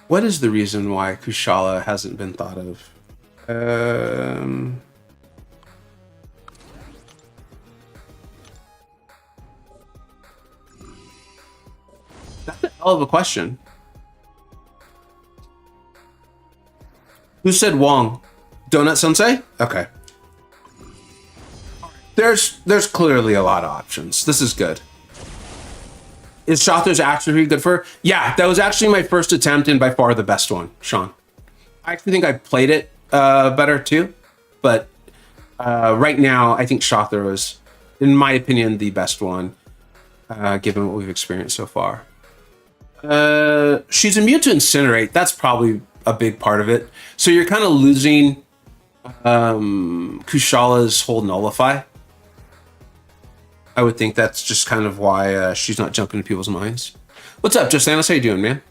Speaker 1: what is the reason why Kushala hasn't been thought of? That's a hell of a question. Who said Wong? Donut Sensei? Okay. There's clearly a lot of options. This is good. Is Shothers actually good for her? Yeah, that was actually my first attempt and by far the best one, Sean. I actually think I played it better too, but right now I think Shother was, in my opinion, the best one, given what we've experienced so far. She's immune to Incinerate. That's probably a big part of it. So you're kind of losing Kushala's whole Nullify. I would think that's just kind of why she's not jumping into people's minds. What's up, Josanis? How you doing, man?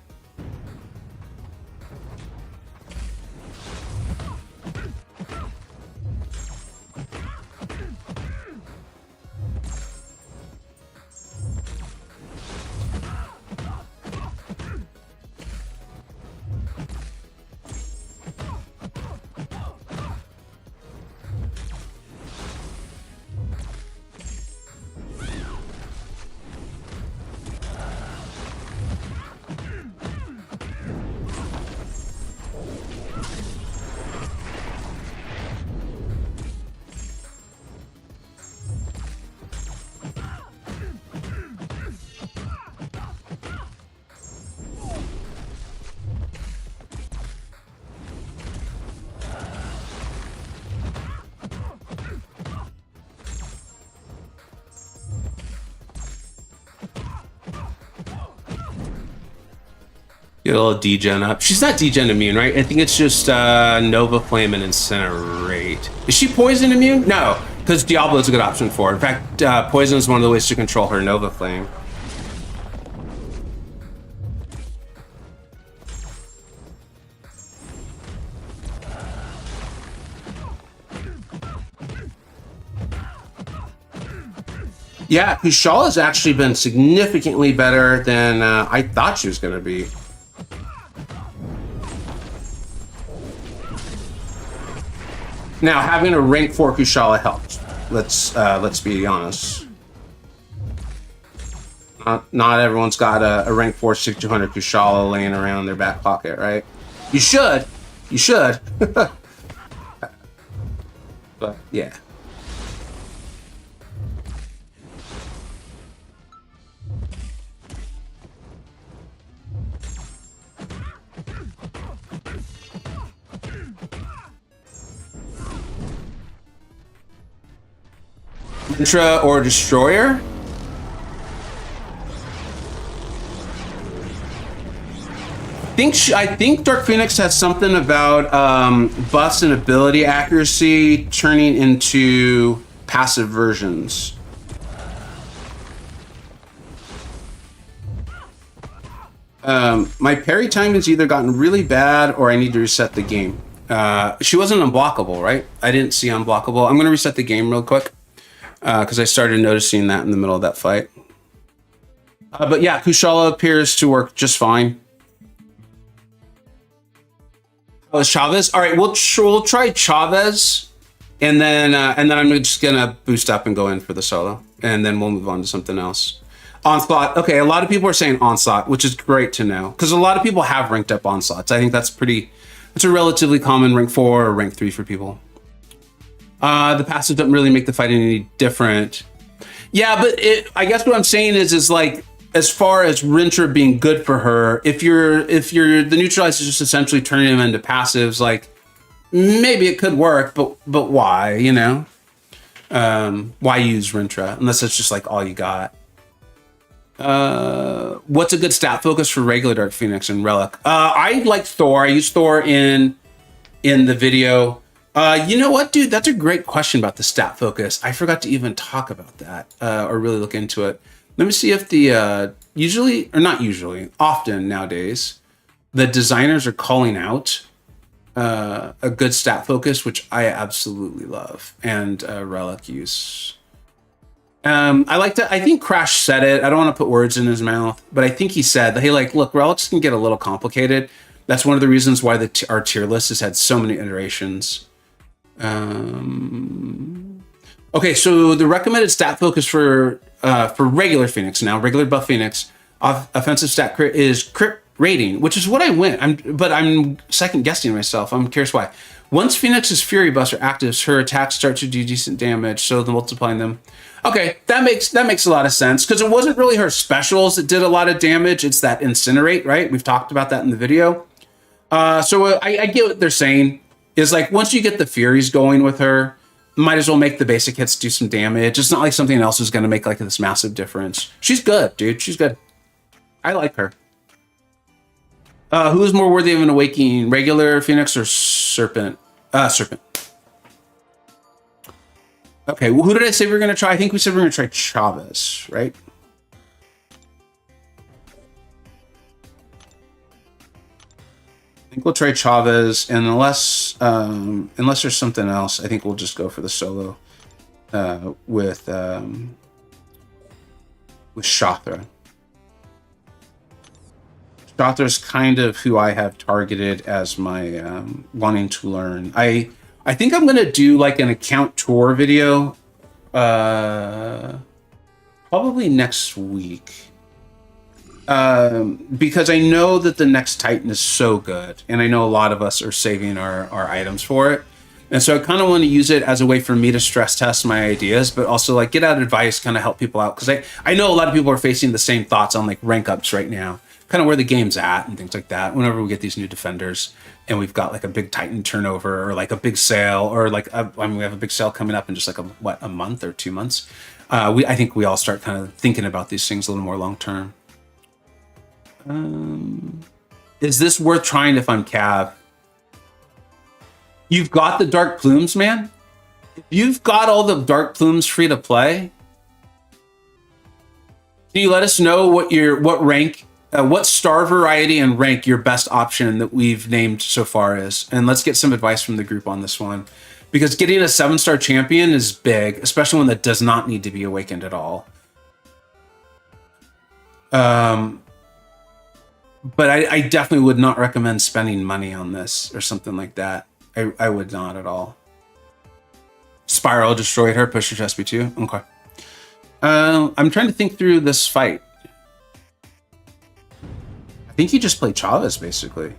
Speaker 1: Get a little degen up. She's not degen immune, right? I think it's just Nova Flame and Incinerate. Is she poison immune? No. Because Diablo is a good option for it. In fact, Poison is one of the ways to control her Nova Flame. Yeah, Kushala has actually been significantly better than I thought she was going to be. Now, having a rank 4 Kushala helps. Let's be honest. Not everyone's got a rank 4 6200 Kushala laying around in their back pocket, right? You should. You should. But, yeah. Intra or Destroyer? I think Dark Phoenix has something about buffs and ability accuracy turning into passive versions. My parry time has either gotten really bad or I need to reset the game. She wasn't unblockable, right? I didn't see unblockable. I'm going to reset the game real quick because I started noticing that in the middle of that fight. But yeah, Kushala appears to work just fine. Oh, Chavez. All right, we'll try Chavez, and then I'm just gonna boost up and go in for the solo, and then we'll move on to something else. Onslaught. Okay, a lot of people are saying Onslaught, which is great to know because a lot of people have ranked up Onslaughts. I think that's a relatively common rank 4 or rank 3 for people. The passive doesn't really make the fight any different. Yeah, but I guess what I'm saying is like, as far as Rintra being good for her, if you're the neutralizer is just essentially turning them into passives, like maybe it could work, but why, you know? Why use Rintra unless it's just like all you got? What's a good stat focus for regular Dark Phoenix and Relic? I like Thor. I use Thor in the video. You know what, dude? That's a great question about the stat focus. I forgot to even talk about that or really look into it. Let me see if often nowadays, the designers are calling out a good stat focus, which I absolutely love, and Relic use. I think Crash said it. I don't want to put words in his mouth, but I think he said that, hey, like, look, Relics can get a little complicated. That's one of the reasons why our tier list has had so many iterations. Okay, so the recommended stat focus for regular Phoenix now, regular buff Phoenix, offensive stat crit is crit rating, which is what I went. I'm second guessing myself. I'm curious why. Once Phoenix's Fury buffs are active, her attacks start to do decent damage, so the multiplying them. Okay, that makes a lot of sense because it wasn't really her specials that did a lot of damage. It's that Incinerate, right? We've talked about that in the video. So I get what they're saying. Is like once you get the Furies going with her, might as well make the basic hits do some damage. It's not like something else is going to make like this massive difference. She's good, dude. She's good. I like her. Who is more worthy of an awakening, regular Phoenix or Serpent? Serpent. Okay, well, who did I say we were going to try? I think we said we were going to try Chavez, right? I think we'll try Chavez, and unless there's something else, I think we'll just go for the solo with Shathra. Shathra's kind of who I have targeted as my wanting to learn. I think I'm gonna do like an account tour video, probably next week. Because I know that the next Titan is so good, and I know a lot of us are saving our items for it, and so I kind of want to use it as a way for me to stress test my ideas, but also like get out advice, kind of help people out, because I know a lot of people are facing the same thoughts on like rank ups right now, kind of where the game's at and things like that. Whenever we get these new defenders and we've got like a big Titan turnover or like a big sale or like we have a big sale coming up in just like a month or 2 months, I think we all start kind of thinking about these things a little more long term. Is this worth trying if I'm Cav? You've got the Dark Plumes, man? You've got all the dark plumes free to play. Can you let us know what rank, what star variety and rank your best option that we've named so far is? And let's get some advice from the group on this one. Because getting a 7-star champion is big, especially one that does not need to be awakened at all. But I definitely would not recommend spending money on this or something like that. I would not at all. Spiral destroyed her, pushed her to SB2. Okay. I'm trying to think through this fight. I think he just played Chavez, basically.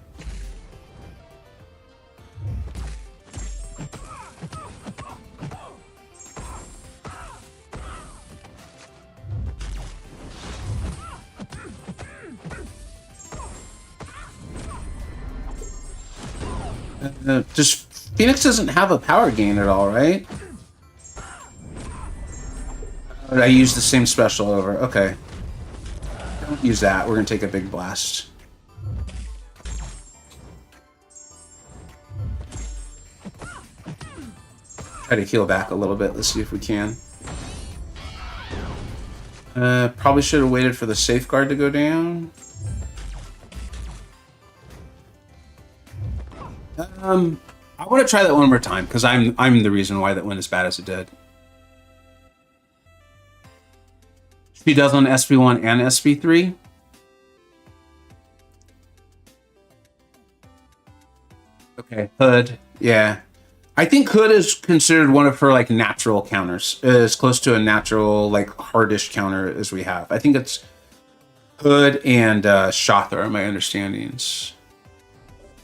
Speaker 1: Just Phoenix doesn't have a power gain at all, right? I use the same special over. Okay. Don't use that. We're gonna take a big blast. Try to heal back a little bit. Let's see if we can. Probably should have waited for the safeguard to go down. I want to try that one more time because I'm the reason why that went as bad as it did. She does on SB1 and SB3. Okay, Hood. Yeah. I think Hood is considered one of her like natural counters. As close to a natural like hardish counter as we have. I think it's Hood and Shother are my understandings.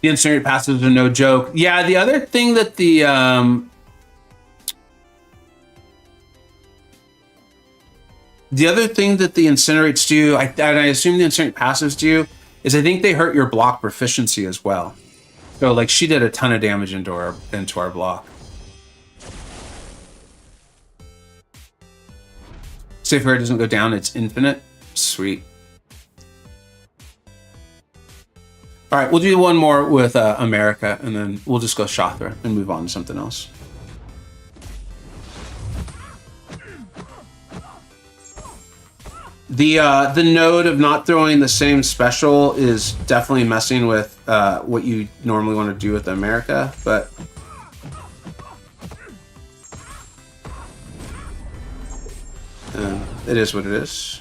Speaker 1: The incinerate passives are no joke. Yeah, the other thing that the incinerates do, and I assume the incinerate passives do, is I think they hurt your block proficiency as well. So like she did a ton of damage into our block. Safeguard doesn't go down, it's infinite. Sweet. All right, we'll do one more with America, and then we'll just go Shathra and move on to something else. The node of not throwing the same special is definitely messing with what you normally want to do with America, but it is what it is.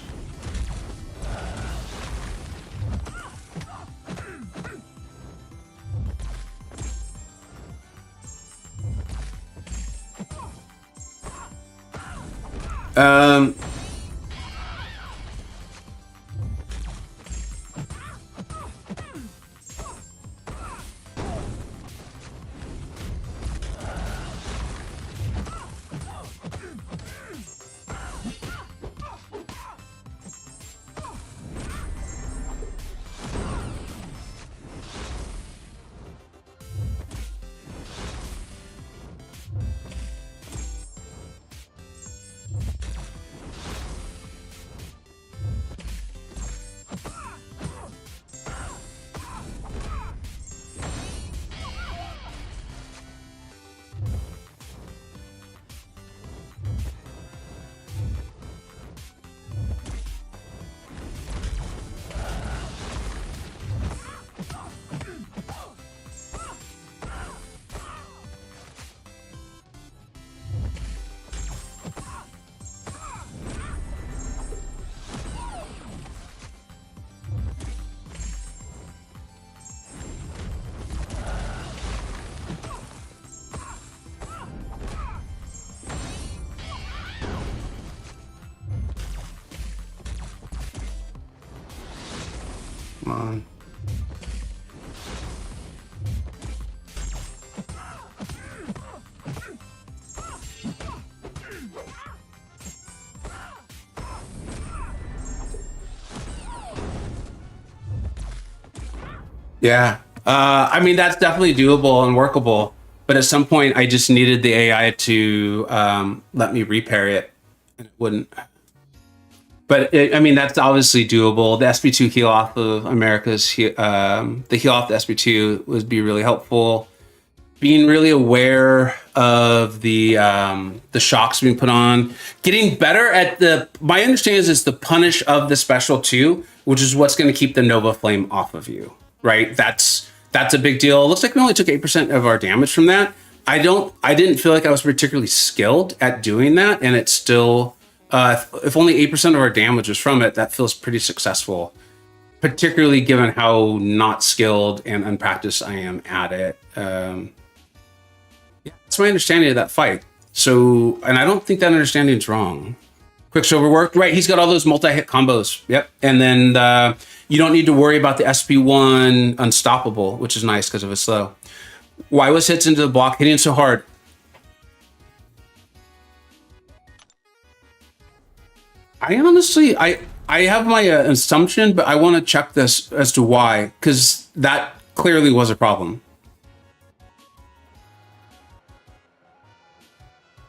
Speaker 1: Come on. Yeah. I mean, that's definitely doable and workable. But at some point, I just needed the AI to let me repair it. And it wouldn't. But I mean, that's obviously doable. The SB2 heal off of America's, the heal off the SB2 would be really helpful. being really aware of the shocks being put on, getting better at my understanding is it's the punish of the special too, which is what's going to keep the Nova Flame off of you, right? That's a big deal. It looks like we only took 8% of our damage from that. I didn't feel like I was particularly skilled at doing that, and it's still, if only 8% of our damage was from it, that feels pretty successful, particularly given how not skilled and unpracticed I am at it. Yeah, that's my understanding of that fight. So, and I don't think that understanding is wrong. Quicksilver worked, right? He's got all those multi-hit combos. Yep. And then you don't need to worry about the SP1 unstoppable, which is nice because of his slow. Why was hits into the block hitting so hard? I honestly, I have my assumption, but I want to check this as to why, because that clearly was a problem.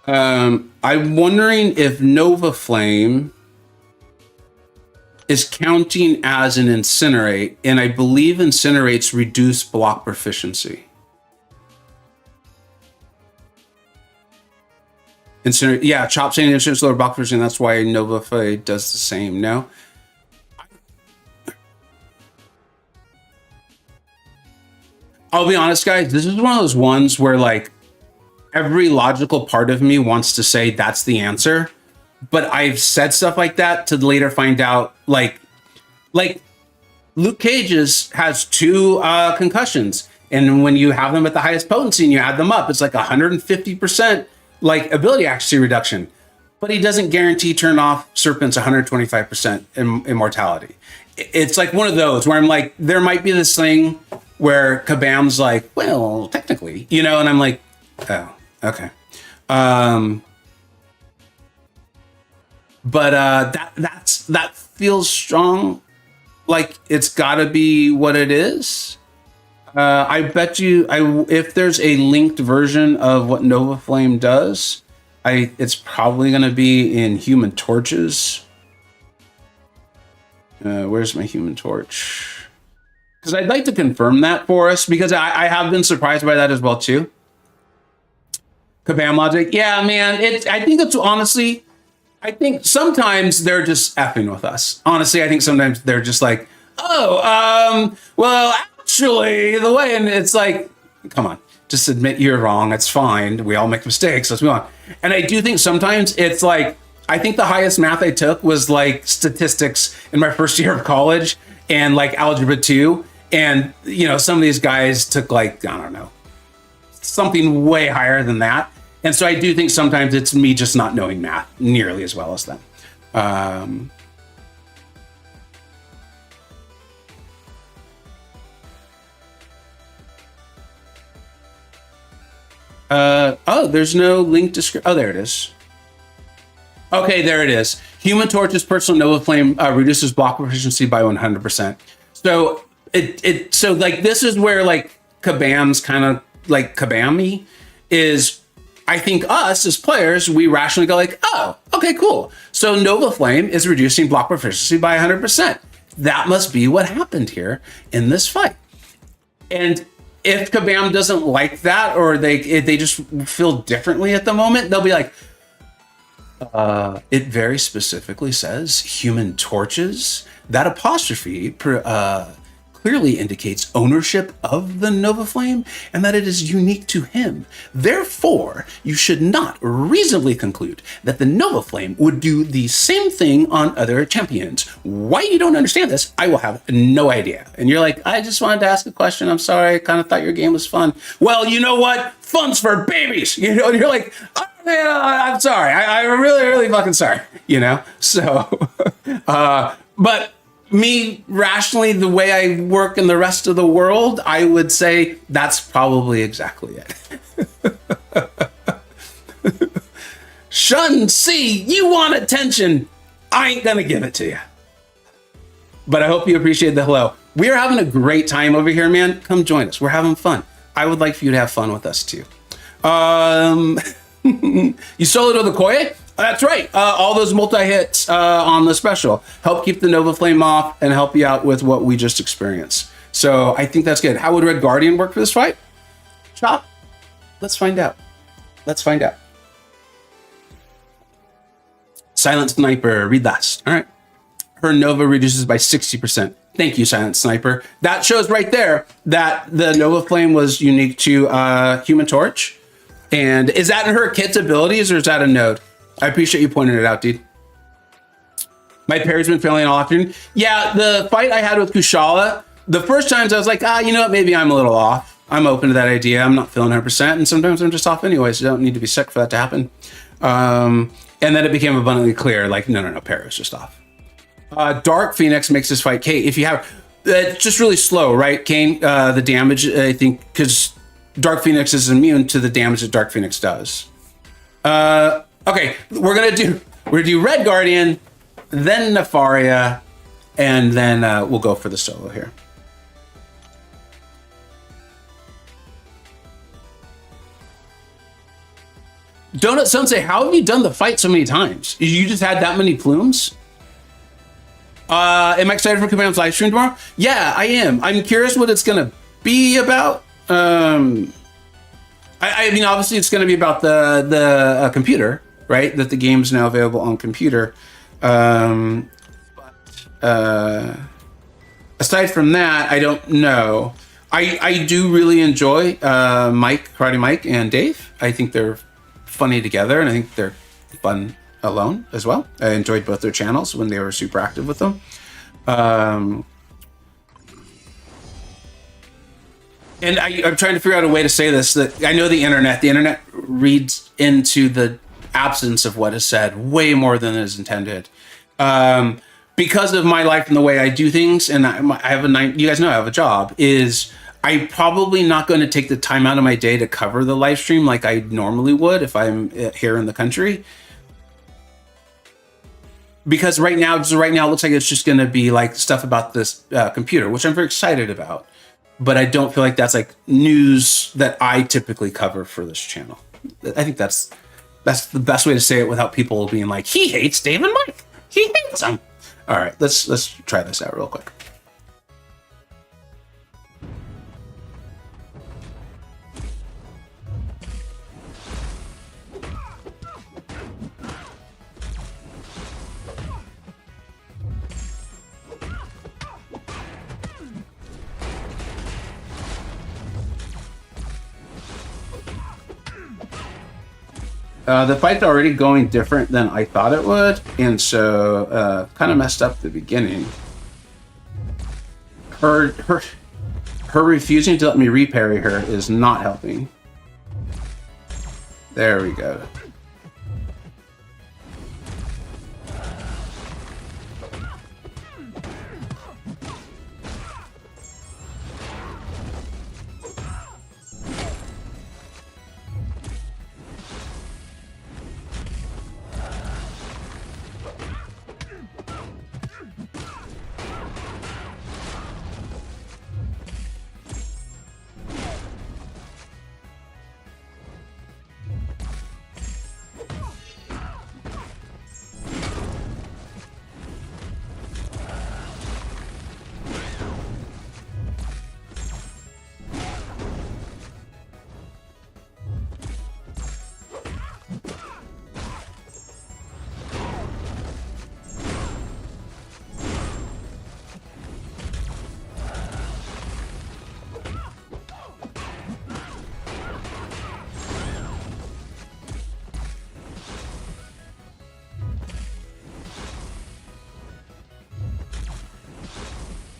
Speaker 1: I'm wondering if Nova Flame is counting as an Incinerate, and I believe Incinerates reduce block proficiency. Yeah, Chop saying insurance lower block proficiency, and that's why Nova Flame does the same. No? I'll be honest, guys, this is one of those ones where, like, every logical part of me wants to say that's the answer, but I've said stuff like that to later find out, like Luke Cage's has 2 concussions, and when you have them at the highest potency and you add them up, it's like 150% like ability accuracy reduction, but he doesn't guarantee turn off Serpent's 125% immortality. It's like one of those where I'm like, there might be this thing where Kabam's like, well, technically, you know, and I'm like, oh, okay. But that feels strong. Like it's gotta be what it is. I bet you, if there's a linked version of what Nova Flame does, it's probably gonna be in Human Torches. Where's my Human Torch? Because I'd like to confirm that for us, because I have been surprised by that as well too. Kabam logic, yeah, man. I think it's honestly, I think sometimes they're just effing with us. Honestly, I think sometimes they're just like, oh, well, actually, the way, and it's like, come on, just admit you're wrong. It's fine. We all make mistakes. Let's move on. And I do think sometimes it's like, I think the highest math I took was like statistics in my first year of college and like algebra 2. And, you know, some of these guys took like, I don't know, something way higher than that. And so I do think sometimes it's me just not knowing math nearly as well as them. Oh, there's no link description. Oh, there it is. Okay, there it is. Human Torch's personal Nova Flame reduces block proficiency by 100%. So so like this is where like Kabam's kind of like Kabami is. I think us as players, we rationally go like, oh, okay, cool. So Nova Flame is reducing block proficiency by 100%. That must be what happened here in this fight. And if Kabam doesn't like that, or they just feel differently at the moment, they'll be like, it very specifically says Human Torches. That apostrophe clearly indicates ownership of the Nova Flame and that it is unique to him. Therefore, you should not reasonably conclude that the Nova Flame would do the same thing on other champions. Why you don't understand this, I will have no idea. And you're like, I just wanted to ask a question. I'm sorry. I kind of thought your game was fun. Well, you know what? Fun's for babies. You know, and you're like, oh, man, I'm sorry. I'm really, really fucking sorry. You know? So, but me rationally, the way I work in the rest of the world, I would say that's probably exactly it. Shun C, you want attention. I ain't gonna give it to you. But I hope you appreciate the hello. We're having a great time over here, man. Come join us. We're having fun. I would like for you to have fun with us too. You soloed the Koye? That's right. All those multi-hits on the special help keep the Nova Flame off and help you out with what we just experienced. So I think that's good. How would Red Guardian work for this fight? Chop? Let's find out. Let's find out. Silent Sniper, read last. All right. Her Nova reduces by 60%. Thank you, Silent Sniper. That shows right there that the Nova Flame was unique to Human Torch. And is that in her kit's abilities or is that a node? I appreciate you pointing it out, dude. My parry's been failing all afternoon. Yeah, the fight I had with Kushala, the first times I was like, you know what, maybe I'm a little off. I'm open to that idea. I'm not feeling 100%. And sometimes I'm just off anyway, so you don't need to be sick for that to happen. And then it became abundantly clear, like, no, parry was just off. Dark Phoenix makes this fight, Kate, if you have, it's just really slow, right, Kane? The damage, I think, because Dark Phoenix is immune to the damage that Dark Phoenix does. Okay, we're gonna do Red Guardian, then Nefaria, and then we'll go for the solo here. Donut Sensei, how have you done the fight so many times? You just had that many plumes? Am I excited for Command's live stream tomorrow? Yeah, I am. I'm curious what it's gonna be about. I mean, obviously it's gonna be about the computer, right? That the game's now available on computer. Aside from that, I don't know. I do really enjoy Karate Mike and Dave. I think they're funny together, and I think they're fun alone as well. I enjoyed both their channels when they were super active with them. And I'm trying to figure out a way to say this, that I know the internet reads into the absence of what is said way more than is intended. Because of my life and the way I do things, and I have you guys know I have a job, is I'm probably not going to take the time out of my day to cover the live stream like I normally would if I'm here in the country. Because right now it looks like it's just going to be like stuff about this computer, which I'm very excited about. But I don't feel like that's like news that I typically cover for this channel. I think that's the best way to say it without people being like, he hates Dave and Mike. He hates them. All right, let's try this out real quick. The fight's already going different than I thought it would, and so kind of messed up the beginning. Her refusing to let me reparry her is not helping. There we go.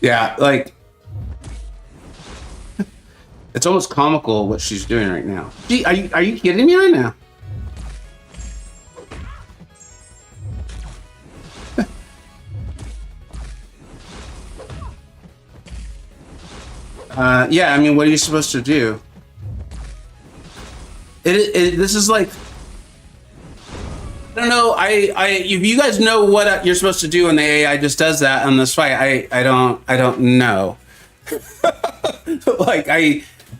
Speaker 1: Yeah, like, it's almost comical what she's doing right now. Gee, are you kidding me right now? Yeah, I mean, what are you supposed to do? This is like, I don't know. If you guys know what you're supposed to do, and the AI just does that on this fight, I don't know.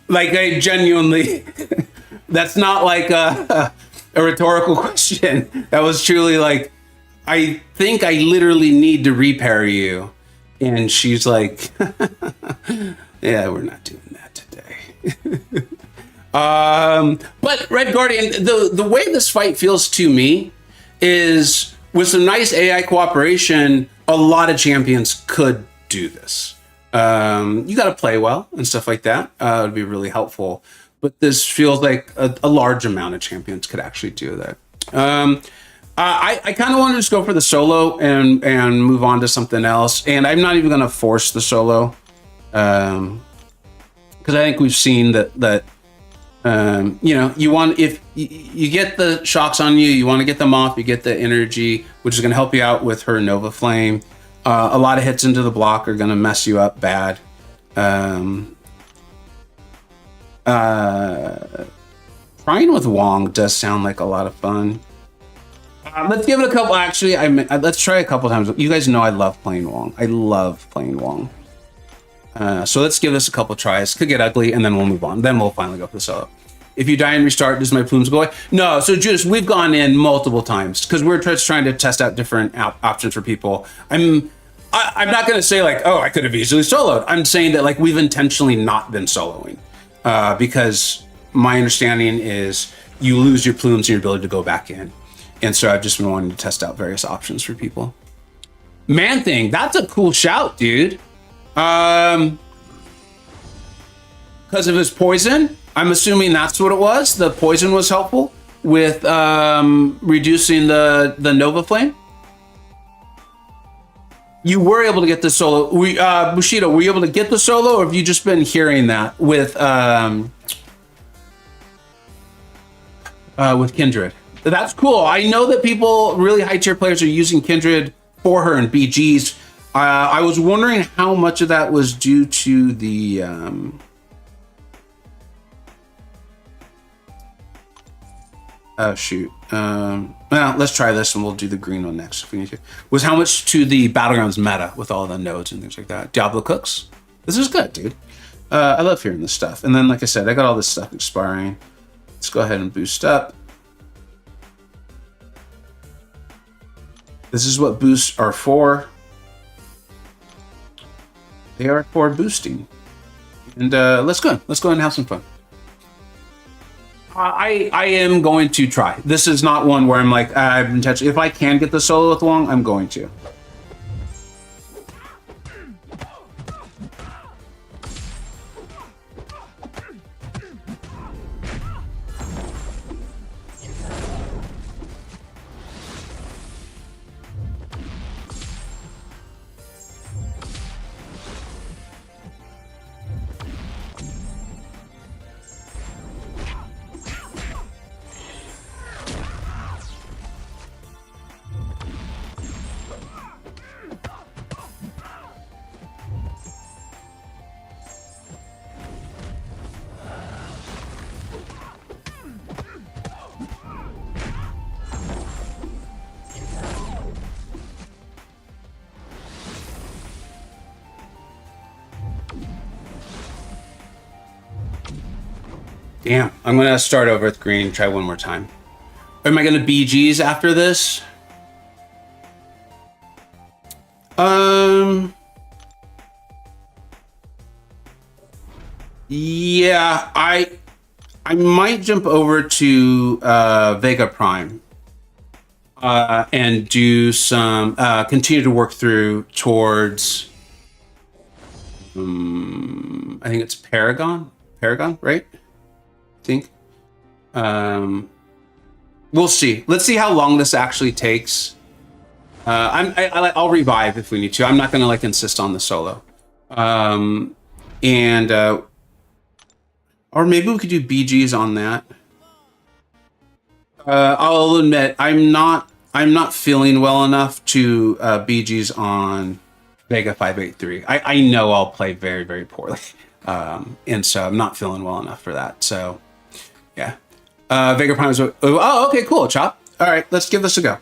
Speaker 1: I genuinely, that's not like a rhetorical question. That was truly like, I think I literally need to reparry you, and she's like, yeah, we're not doing that today. But Red Guardian, the way this fight feels to me is with some nice AI cooperation, a lot of champions could do this. You got to play well and stuff like that. It would be really helpful. But this feels like a large amount of champions could actually do that. I kind of want to just go for the solo and move on to something else. And I'm not even going to force the solo. Because I think we've seen that you know, you want, if you get the shocks on you, you want to get them off, you get the energy, which is going to help you out with her Nova Flame. A lot of hits into the block are going to mess you up bad. Trying with Wong does sound like a lot of fun. Let's give it a couple. Actually, let's try a couple times. You guys know I love playing Wong. I love playing Wong. So let's give this a couple tries. Could get ugly, and then we'll move on. Then we'll finally go for the solo. If you die and restart, does my plumes go away? No. So Judas, we've gone in multiple times because we're just trying to test out different options for people. I'm not going to say like, oh, I could have easily soloed. I'm saying that like we've intentionally not been soloing because my understanding is you lose your plumes and your ability to go back in. And so I've just been wanting to test out various options for people. Man Thing, that's a cool shout, dude. Because of his poison, I'm assuming that's what it was. The poison was helpful with reducing the Nova Flame. You were able to get the solo. Bushido, were you able to get the solo, or have you just been hearing that with Kindred? That's cool. I know that people, really high tier players, are using Kindred for her in BGs. I was wondering how much of that was due to the oh shoot. Well, let's try this and we'll do the green one next if we need to. Was how much to the Battlegrounds meta with all the nodes and things like that. Diablo Cooks. This is good, dude. I love hearing this stuff. And then, like I said, I got all this stuff expiring. Let's go ahead and boost up. This is what boosts are for. They are for boosting. And let's go ahead and have some fun. I am going to try. This is not one where I'm like, I've been touching. If I can get the solo with Wong, I'm going to. Damn, I'm gonna start over with green, try one more time. Am I gonna BGs after this? Yeah, I might jump over to Vega Prime and do some continue to work through towards I think it's Paragon, right? I think. We'll see. Let's see how long this actually takes. I'll revive if we need to. I'm not gonna like insist on the solo. Or maybe we could do BGs on that. I'll admit I'm not feeling well enough to BGs on Vega 583. I know I'll play very, very poorly. And so I'm not feeling well enough for that. So yeah. Vega Prime is, oh, okay, cool, Chop. All right, let's give this a go.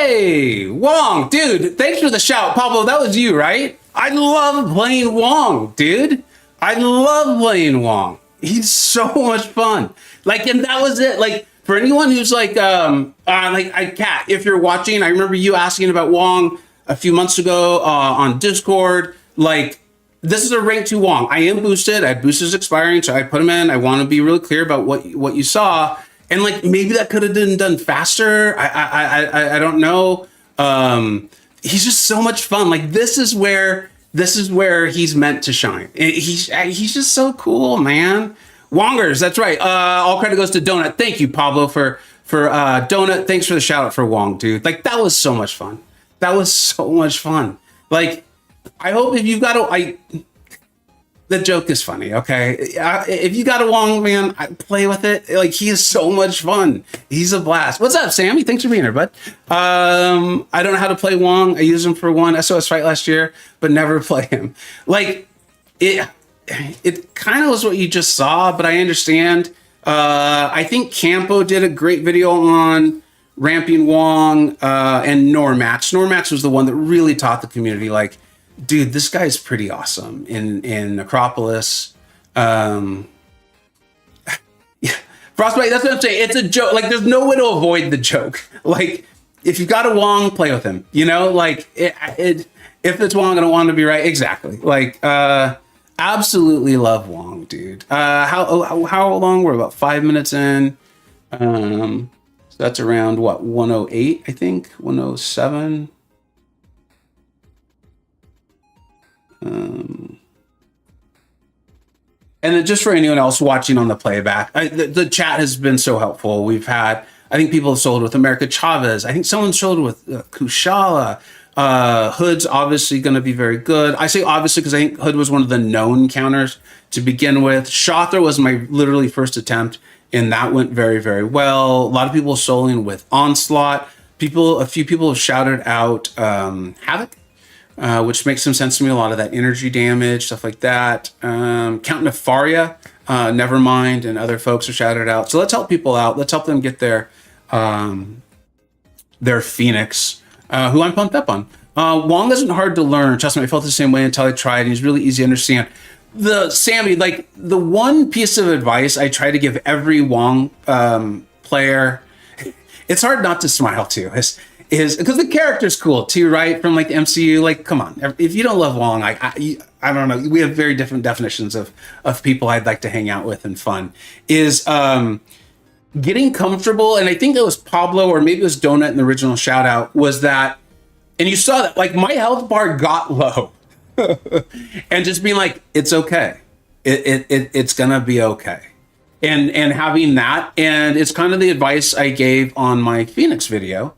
Speaker 1: Hey, Wong, dude, thanks for the shout. Pablo, that was you, right? I love playing Wong, dude. I love playing Wong. He's so much fun. Like, and that was it. Like, for anyone who's like Kat, if you're watching, I remember you asking about Wong a few months ago on Discord. Like, this is a rank 2 Wong. I am boosted. I had boosters expiring, so I put him in. I want to be really clear about what you saw. And like, maybe that could have been done faster. I don't know. He's just so much fun. Like, this is where he's meant to shine. He's just so cool, man. Wongers, that's right. All credit goes to Donut. Thank you, Pablo, for Donut. Thanks for the shout out for Wong, dude. Like, that was so much fun. That was so much fun. Like, I hope if you've got the joke is funny, okay? If you got a Wong, man, play with it. Like, he is so much fun. He's a blast. What's up, Sammy? Thanks for being here, bud. I don't know how to play Wong. I used him for one SOS fight last year, but never play him. Like, it kind of was what you just saw, but I understand. I think Campo did a great video on ramping Wong and Normatch. Normatch was the one that really taught the community, like, dude, this guy's pretty awesome in Acropolis. Yeah, Frostbite, that's what I'm saying. It's a joke. Like, there's no way to avoid the joke. Like, if you've got a Wong, play with him. You know, like, if it's Wong, I don't want to be right. Exactly. Like, absolutely love Wong, dude. How long? We're about 5 minutes in. So that's around, what, 108, I think? 107. And then just for anyone else watching on the playback, the chat has been so helpful. We've had, I think people have sold with America Chavez. I think someone sold with Kushala. Hood's obviously going to be very good. I say obviously because I think Hood was one of the known counters to begin with. Shothra was my literally first attempt, and that went very, very well. A lot of people soling with Onslaught. A few people have shouted out Havoc. Which makes some sense to me. A lot of that energy damage, stuff like that. Count Nefaria, Nevermind, and other folks are shouted out. So let's help people out. Let's help them get their Phoenix, who I'm pumped up on. Wong isn't hard to learn. Trust me, I felt the same way until I tried. He's really easy to understand. Sammy, like, the one piece of advice I try to give every Wong player, it's hard not to smile too. Is because the character's cool too, right? From like the MCU, like, come on. If you don't love Wong, I don't know. We have very different definitions of people I'd like to hang out with and fun. Is getting comfortable, and I think it was Pablo or maybe it was Donut in the original shout out, was that, and you saw that, like, my health bar got low. And just being like, it's okay. It's gonna be okay. And having that, and it's kind of the advice I gave on my Phoenix video.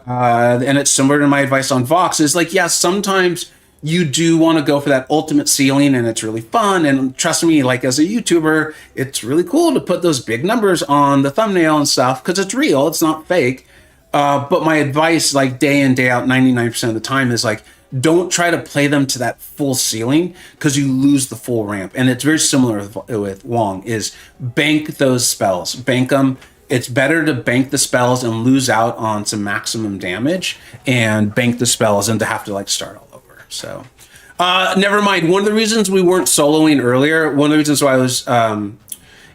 Speaker 1: And it's similar to my advice on Vox, is like, yeah, sometimes you do want to go for that ultimate ceiling and it's really fun. And trust me, like, as a YouTuber, it's really cool to put those big numbers on the thumbnail and stuff because it's real, it's not fake. But my advice, like, day in, day out, 99% of the time is like, don't try to play them to that full ceiling because you lose the full ramp. And it's very similar with Wong, is bank those spells, bank them. It's better to bank the spells and lose out on some maximum damage and bank the spells and to have to, like, start all over. So, never mind. One of the reasons we weren't soloing earlier, one of the reasons why I was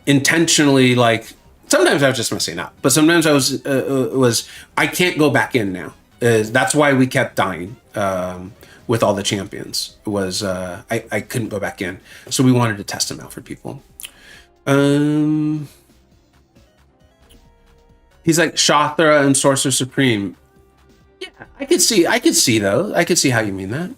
Speaker 1: intentionally, like, sometimes I was just messing up, but sometimes I was I can't go back in now. That's why we kept dying with all the champions. Was I couldn't go back in, so we wanted to test them out for people. He's like Shothra and Sorcerer Supreme. Yeah, I could see though. I could see how you mean that.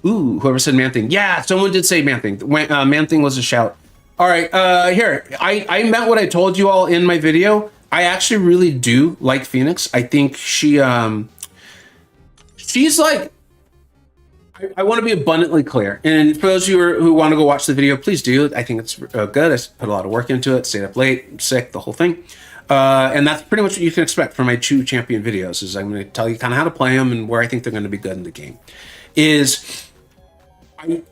Speaker 1: Ooh, whoever said Man Thing. Yeah, someone did say Man Thing. Man Thing was a shout. All right, here. I meant what I told you all in my video. I actually really do like Phoenix. I think she's like, I want to be abundantly clear. And for those of you who want to go watch the video, please do. I think it's good. I put a lot of work into it, stayed up late, sick, the whole thing. And that's pretty much what you can expect from my 2 champion videos, is I'm going to tell you kind of how to play them and where I think they're going to be good in the game.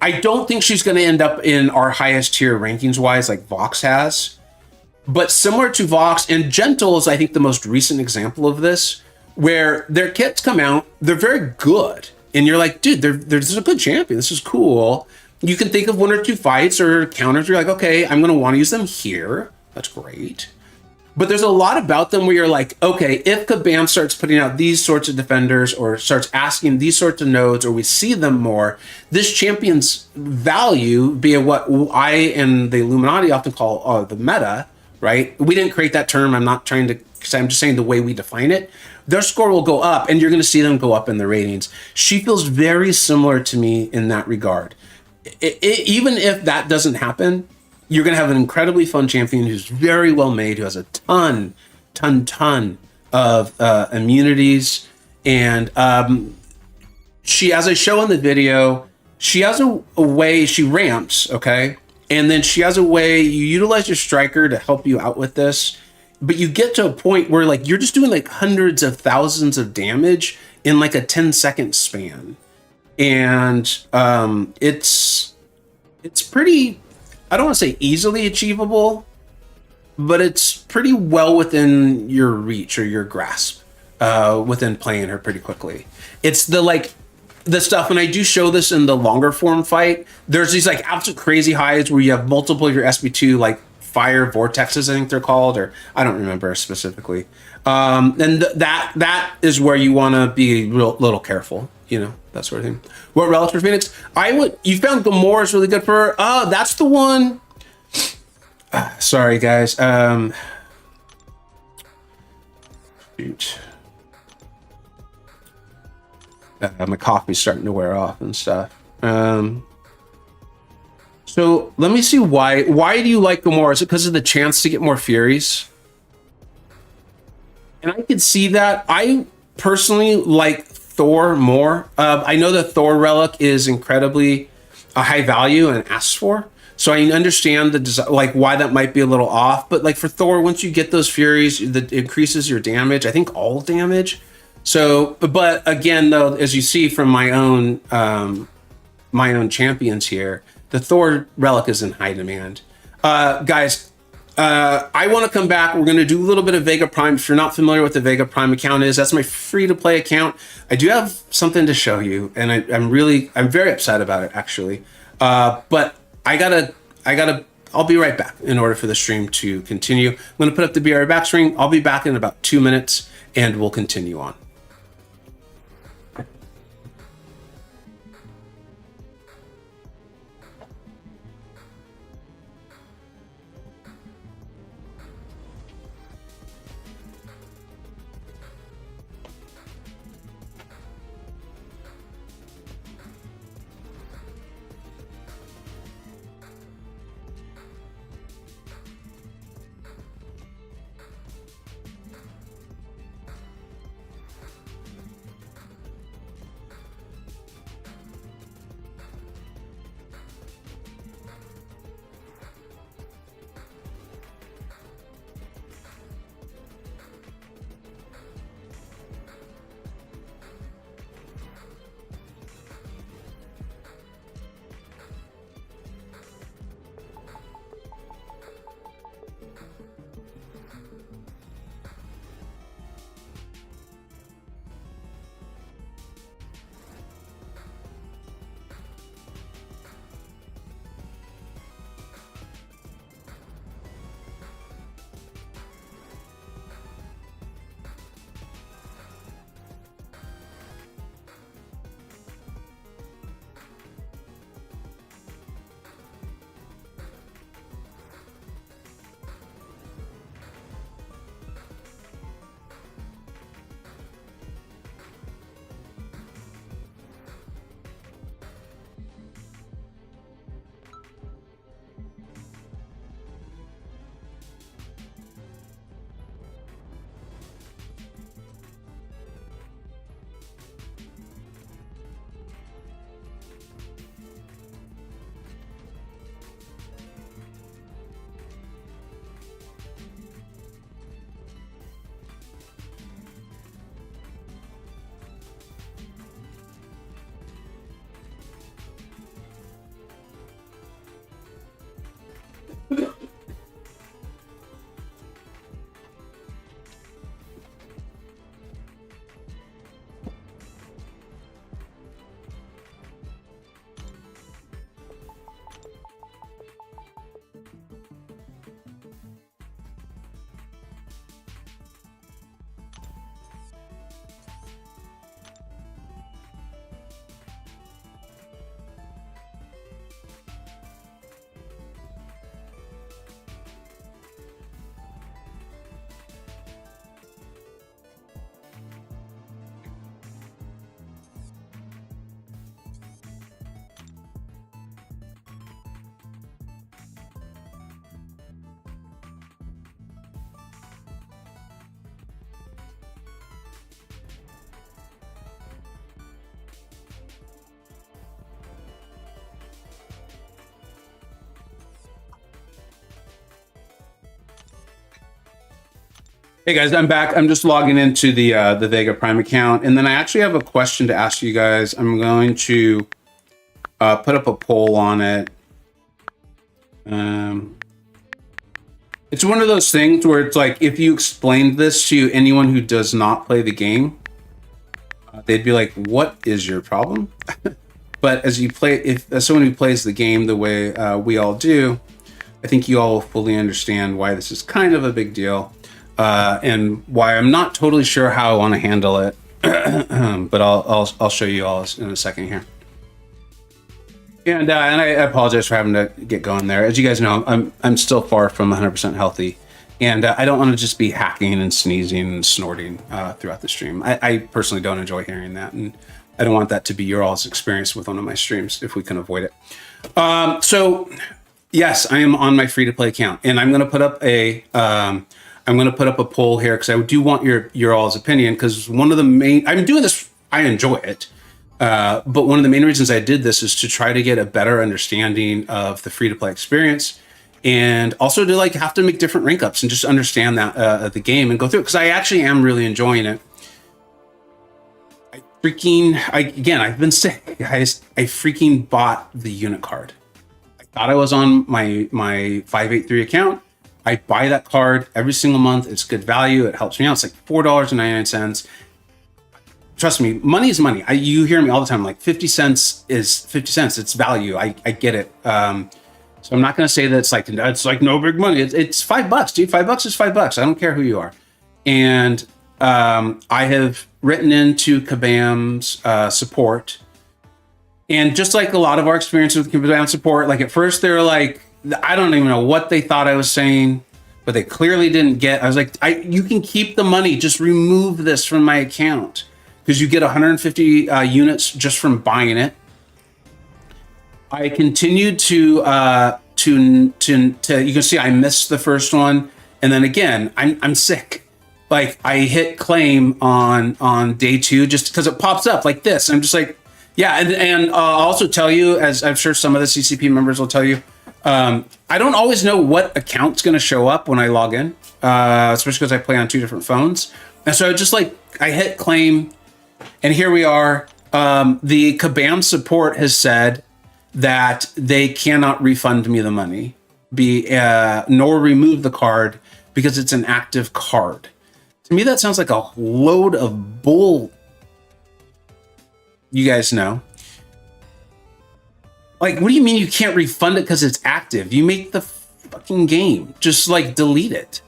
Speaker 1: I don't think she's going to end up in our highest tier rankings wise, like Vox has. But similar to Vox, and Gentle is, I think, the most recent example of this, where their kits come out, they're very good. And you're like, dude, this is a good champion. This is cool. You can think of one or two fights or counters. You're like, okay, I'm going to want to use them here. That's great. But there's a lot about them where you're like, okay, if Kabam starts putting out these sorts of defenders or starts asking these sorts of nodes, or we see them more, this champion's value, be it what I and the Illuminati often call the meta, right? We didn't create that term. I'm not trying to, because I'm just saying the way we define it. Their score will go up, and you're going to see them go up in the ratings. She feels very similar to me in that regard. Even if that doesn't happen, you're going to have an incredibly fun champion who's very well made, who has a ton of immunities. And she, as I show in the video, she has a way, she ramps, okay? And then she has a way, you utilize your striker to help you out with this, but you get to a point where like you're just doing like hundreds of thousands of damage in like a 10-second span. And it's pretty, I don't want to say easily achievable, but it's pretty well within your reach or your grasp within playing her pretty quickly. It's the stuff, when I do show this in the longer form fight, there's these like absolute crazy highs where you have multiple of your SB2 like fire vortexes, I think they're called, or I don't remember specifically. And that is where you want to be little careful, you know, that sort of thing. What relic for Phoenix? You found Gamora's really good for her. Oh, that's the one. Sorry, guys. Shoot. My coffee's starting to wear off and stuff. So let me see why. Why do you like Gamora? Is it because of the chance to get more Furies? And I could see that. I personally like Thor more. I know the Thor relic is incredibly high value and asked for, so I understand like why that might be a little off. But like for Thor, once you get those Furies, that increases your damage. I think all damage. So, but again, though, as you see from my own champions here, the Thor relic is in high demand. Guys, I want to come back. We're going to do a little bit of Vega Prime. If you're not familiar with the Vega Prime account is, that's my free-to-play account. I do have something to show you, and I'm very upset about it, actually. But I'll be right back in order for the stream to continue. I'm going to put up the Be Right Back screen. I'll be back in about 2 minutes, and we'll continue on. Hey guys, I'm back. I'm just logging into the Vega Prime account, and then I actually have a question to ask you guys. I'm going to put up a poll on it. It's one of those things where it's like, if you explained this to anyone who does not play the game, they'd be like, "What is your problem?" But as you play, if as someone who plays the game the way we all do, I think you all fully understand why this is kind of a big deal, and why I'm not totally sure how I want to handle it. But I'll show you all in a second here. And I apologize for having to get going there. As you guys know, I'm still far from 100% healthy, and I don't want to just be hacking and sneezing and snorting throughout the stream. I personally don't enjoy hearing that, and I don't want that to be your all's experience with one of my streams if we can avoid it. So yes, I am on my free to play account, and I'm going to put up a poll here because I do want your all's opinion. Because one of the main, I'm doing this, I enjoy it, but one of the main reasons I did this is to try to get a better understanding of the free to play experience, and also to like have to make different rank ups and just understand that the game and go through it, because I actually am really enjoying it. I've been sick, guys. I freaking bought the unit card. I thought I was on my 583 account. I buy that card every single month. It's good value. It helps me out. It's like $4.99. Trust me, money is money. You hear me all the time. Like 50 cents is 50 cents. It's value. I get it. So I'm not going to say that it's like no big money. It's $5, dude. $5 is $5. I don't care who you are. And I have written into Kabam's support, and just like a lot of our experience with Kabam support, like at first they were like, I don't even know what they thought I was saying, but they clearly didn't get. I was like, you can keep the money, just remove this from my account, because you get 150 units just from buying it. I continued to you can see I missed the first one, and then again I'm sick. Like I hit claim on day 2 just because it pops up like this. I'm just like, yeah, and I'll also tell you, as I'm sure some of the CCP members will tell you, I don't always know what account's going to show up when I log in, especially because I play on 2 different phones. And so I hit claim, and here we are. The Kabam support has said that they cannot refund me the money, nor remove the card, because it's an active card. To me, that sounds like a load of bull. You guys know. Like, what do you mean you can't refund it because it's active? You make the fucking game. Just like delete it.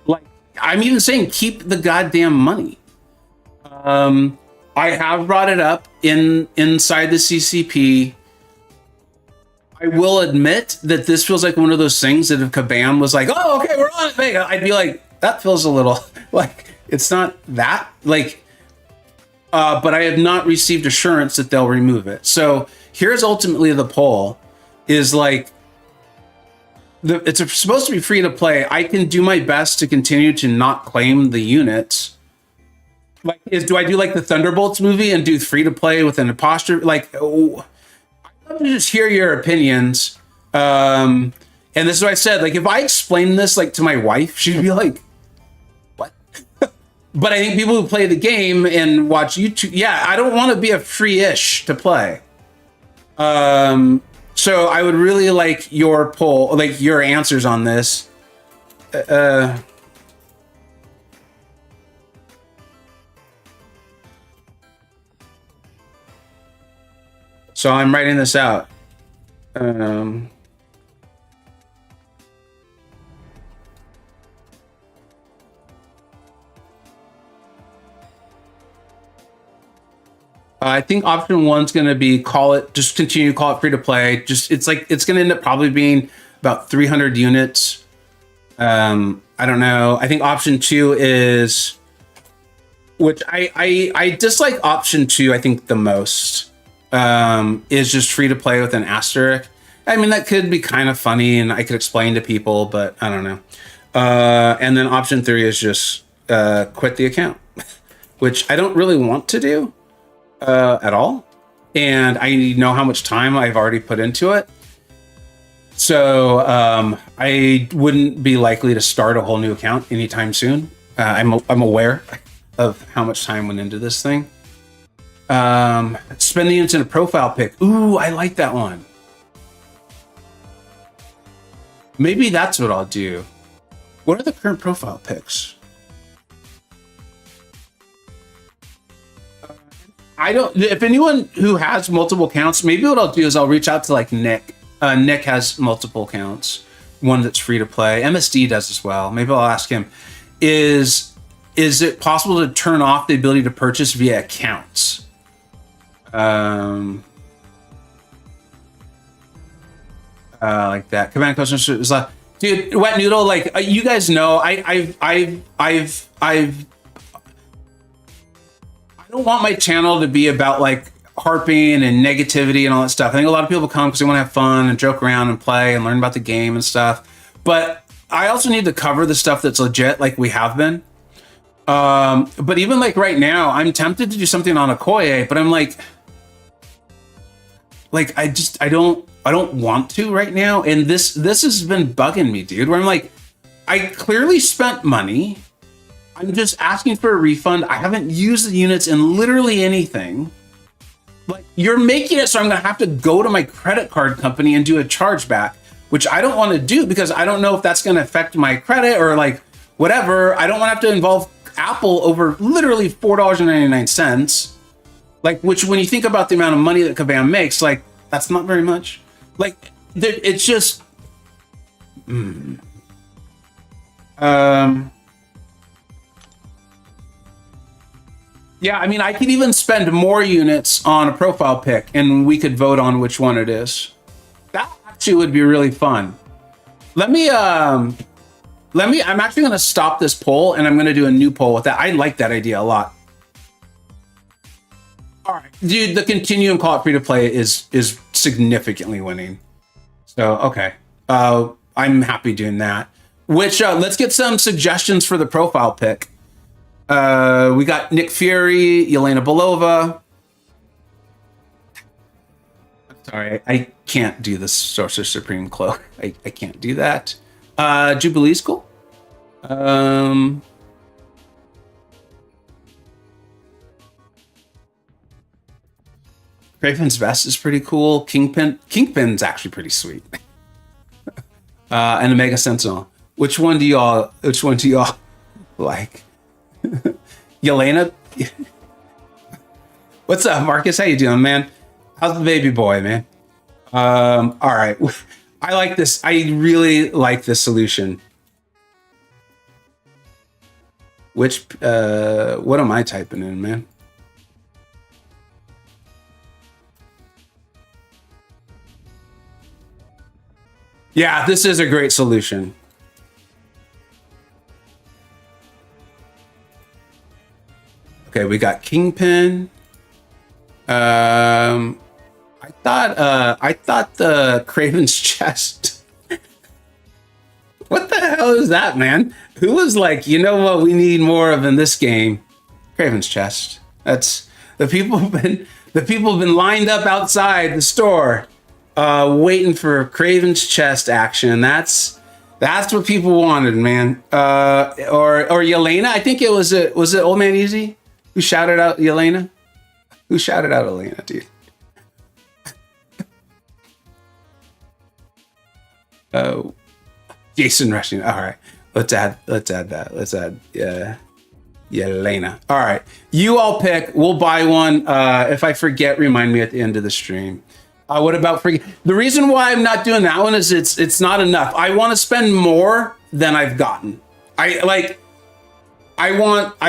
Speaker 1: Like, I'm even saying keep the goddamn money. I have brought it up inside the CCP. I will admit that this feels like one of those things that if Kabam was like, "Oh, okay, we're on it, Vega," I'd be like, that feels a little like it's not that like. But I have not received assurance that they'll remove it. So here's ultimately the poll: is like it's supposed to be free to play. I can do my best to continue to not claim the units. Like, do I do like the Thunderbolts movie and do free to play with an imposter? Like, I'd love to just hear your opinions. And this is what I said. Like, if I explained this like to my wife, she'd be like, "What?" But I think people who play the game and watch YouTube, yeah, I don't want to be a free-ish to play. So I would really like your poll, like your answers on this. So I'm writing this out. I think option 1's going to be just continue to call it free to play. It's going to end up probably being about 300 units. I don't know. I think option 2 is, which I dislike option 2, I think the most, is just free to play with an asterisk. I mean, that could be kind of funny and I could explain to people, but I don't know. And then option 3 is just quit the account, which I don't really want to do at all. And I know how much time I've already put into it. So I wouldn't be likely to start a whole new account anytime soon. I'm aware of how much time went into this thing. Spend the units in a profile pick. Ooh, I like that one. Maybe that's what I'll do. What are the current profile picks? I don't. If anyone who has multiple accounts, maybe what I'll do is I'll reach out to like Nick. Nick has multiple accounts. One that's free to play. MSD does as well. Maybe I'll ask him. Is it possible to turn off the ability to purchase via accounts? Like that. Command question is like, dude, Wet Noodle. Like you guys know, I don't want my channel to be about like harping and negativity and all that stuff. I think a lot of people come because they want to have fun and joke around and play and learn about the game and stuff. But I also need to cover the stuff that's legit, like we have been. But even like right now, I'm tempted to do something on Okoye, but I'm like I don't want to right now. And this has been bugging me, dude, where I'm like, I clearly spent money. I'm just asking for a refund. I haven't used the units in literally anything. Like, you're making it so I'm gonna have to go to my credit card company and do a chargeback, which I don't want to do because I don't know if that's gonna affect my credit or like whatever. I don't want to have to involve Apple over literally $4.99. Like, which when you think about the amount of money that Kabam makes, like that's not very much. Like, it's just, yeah, I mean, I could even spend more units on a profile pick and we could vote on which one it is. That actually would be really fun. I'm actually going to stop this poll and I'm going to do a new poll with that. I like that idea a lot. All right, dude, the continue and call it free to play is significantly winning. So, okay. I'm happy doing that. Which, let's get some suggestions for the profile pick. We got Nick Fury, Yelena Belova. Sorry, I can't do the Sorcerer Supreme Cloak. I can't do that. Jubilee's cool. Craven's Vest is pretty cool. Kingpin's actually pretty sweet. And Omega Sentinel. Which one do y'all like? Yelena? What's up, Marcus? How you doing, man? How's the baby boy, man? All right. I like this. I really like this solution. Which, what am I typing in, man? Yeah, this is a great solution. Okay, we got Kingpin. I thought the Craven's Chest. What the hell is that, man? Who was like, you know what we need more of in this game? Craven's Chest. That's the people have been lined up outside the store, waiting for Craven's Chest action. That's what people wanted, man. Or Yelena. I think was it Old Man Easy who shouted out Yelena? Who shouted out Elena, dude? Oh, Jason rushing. All right, let's add that. Let's add Yelena. All right, you all pick. We'll buy one. If I forget, remind me at the end of the stream. What about the reason why I'm not doing that one is it's not enough. I want to spend more than I've gotten. I don't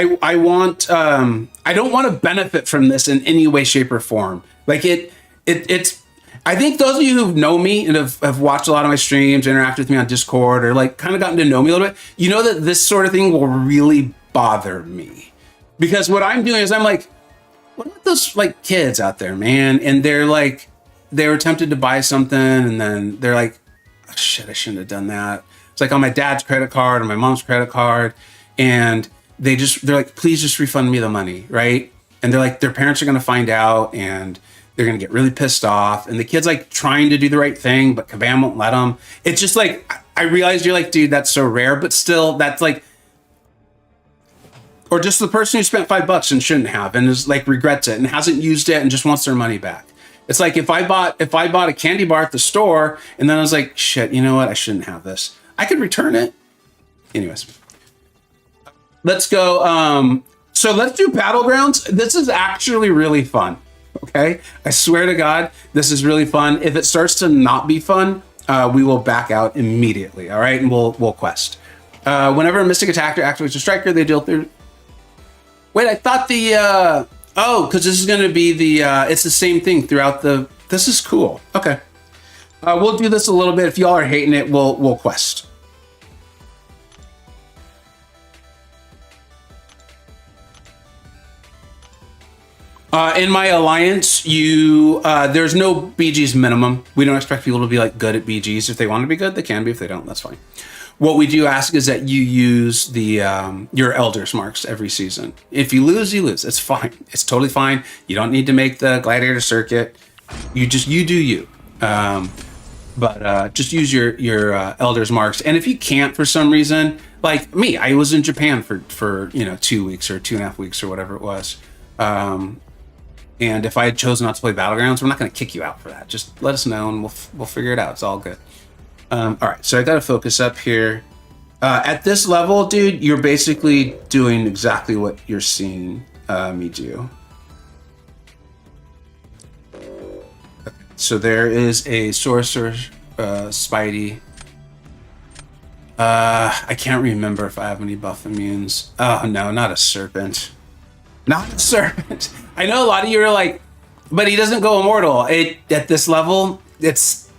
Speaker 1: want to benefit from this in any way, shape, or form. Like it's. I think those of you who know me and have watched a lot of my streams, interacted with me on Discord, or like kind of gotten to know me a little bit, you know that this sort of thing will really bother me. Because what I'm doing is I'm like, what about those like kids out there, man? And they're like, they were tempted to buy something and then they're like, oh, shit, I shouldn't have done that. It's like on my dad's credit card or my mom's credit card. And they're like, please just refund me the money, right? And they're like, their parents are going to find out and they're going to get really pissed off. And the kid's like trying to do the right thing, but Kabam won't let them. It's just like, I realized you're like, dude, that's so rare, but still that's like, or just the person who spent $5 and shouldn't have, and is like regrets it and hasn't used it and just wants their money back. It's like if I bought a candy bar at the store and then I was like, shit, you know what? I shouldn't have this. I could return it. Anyways, let's go. So let's do Battlegrounds. This is actually really fun. Okay, I swear to God, this is really fun. If it starts to not be fun, we will back out immediately. All right, and we'll quest. Whenever a mystic attacker activates a striker, they deal through. Wait, I thought the because this is going to be the it's the same thing throughout the. This is cool. Okay, we'll do this a little bit. If y'all are hating it, we'll quest. In my alliance, there's no BGs minimum. We don't expect people to be like good at BGs. If they want to be good, they can be. If they don't, that's fine. What we do ask is that you use your Elders marks every season. If you lose, you lose. It's fine. It's totally fine. You don't need to make the Gladiator circuit. You do you. But just use your Elders marks. And if you can't for some reason, like me, I was in Japan for 2 weeks or 2.5 weeks or whatever it was. And if I had chosen not to play Battlegrounds, we're not going to kick you out for that. Just let us know and we'll figure it out. It's all good. All right, so I got to focus up here. At this level, dude, you're basically doing exactly what you're seeing me do. Okay, so there is a Sorcerer Spidey. I can't remember if I have any buff immunes. Oh, no, not a Serpent. Not a Serpent. I know a lot of you are like, but he doesn't go immortal. At this level, it's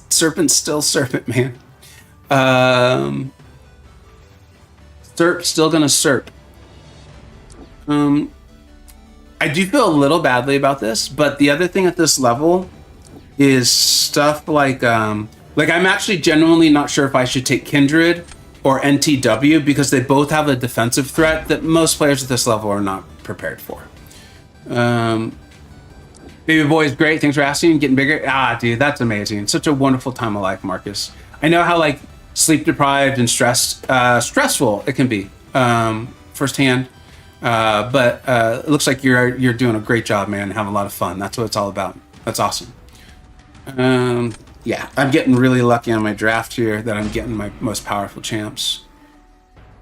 Speaker 1: Serpent's still Serpent, man. Serp still gonna Serp. I do feel a little badly about this, but the other thing at this level is stuff like I'm actually genuinely not sure if I should take Kindred or NTW because they both have a defensive threat that most players at this level are not prepared for. Baby boy is great. Thanks for asking. Getting bigger. Dude, that's amazing. Such a wonderful time of life, Marcus. I know how like sleep deprived and stressful it can be firsthand. But it looks like you're doing a great job, man. Having a lot of fun. That's what it's all about. That's awesome. Yeah, I'm getting really lucky on my draft here that I'm getting my most powerful champs.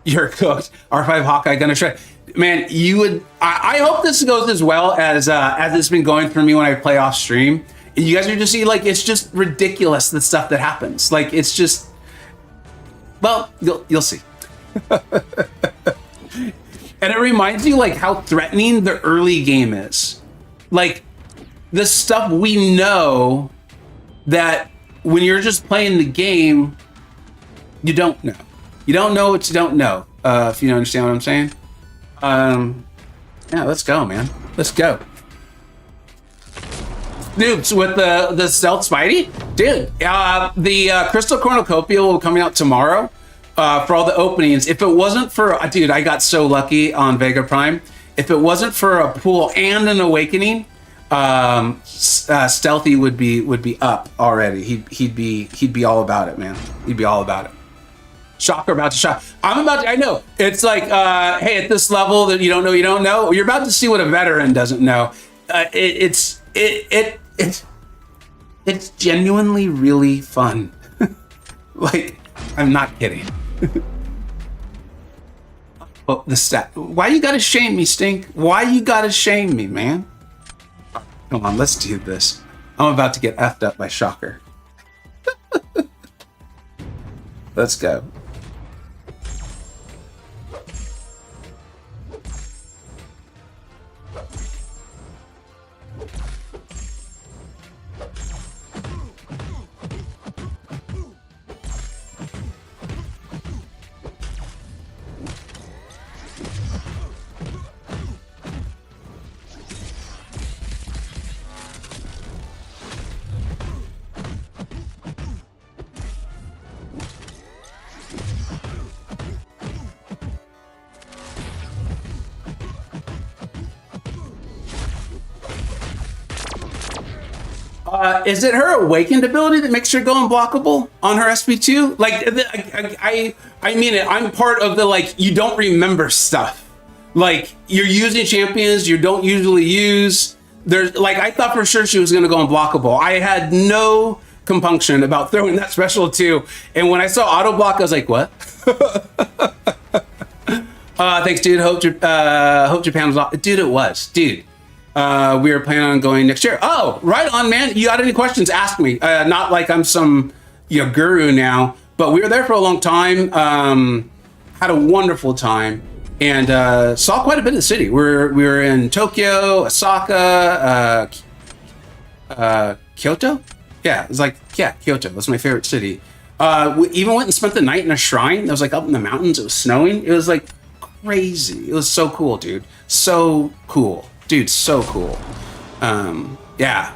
Speaker 1: You're cooked. R5 Hawkeye gonna try. Man, you would. I hope this goes as well as it's been going for me when I play off stream. And you guys are just see like it's just ridiculous the stuff that happens. Like it's just. Well, you'll see. And it reminds you like how threatening the early game is. Like the stuff we know that when you're just playing the game, you don't know. You don't know what you don't know. If you understand what I'm saying. Yeah, let's go, man. Let's go. Dude, so with the Stealth Spidey, dude, the Crystal Cornucopia will be coming out tomorrow for all the openings. If it wasn't for, dude, I got so lucky on Vega Prime. If it wasn't for a pool and an awakening, Stealthy would be up already. He'd be all about it, man. He'd be all about it. Shocker about to shock. I know. It's like, hey, at this level that you don't know. You're about to see what a veteran doesn't know. It's genuinely really fun. Like, I'm not kidding. Oh, the stat. Why you gotta shame me, Stink? Why you gotta shame me, man? Come on, let's do this. I'm about to get effed up by Shocker. Let's go. Is it her awakened ability that makes her go unblockable on her SP2? Like, I mean it. I'm part of the like you don't remember stuff. Like, you're using champions you don't usually use. There's like, I thought for sure she was going to go unblockable. I had no compunction about throwing that special too. And when I saw auto block, I was like, what? Thanks, dude. Hope Japan was off. Dude, it was. Dude, we were planning on going next year. Oh, right on, man. You got any questions? Ask me. Not like I'm some guru now, but we were there for a long time. Had a wonderful time. And saw quite a bit of the city. We were in Tokyo, Osaka, Kyoto. Yeah, it was like, yeah, Kyoto. That's my favorite city. We even went and spent the night in a shrine that was like up in the mountains. It was snowing. It was like crazy. It was so cool, dude. So cool, dude. So cool. Yeah,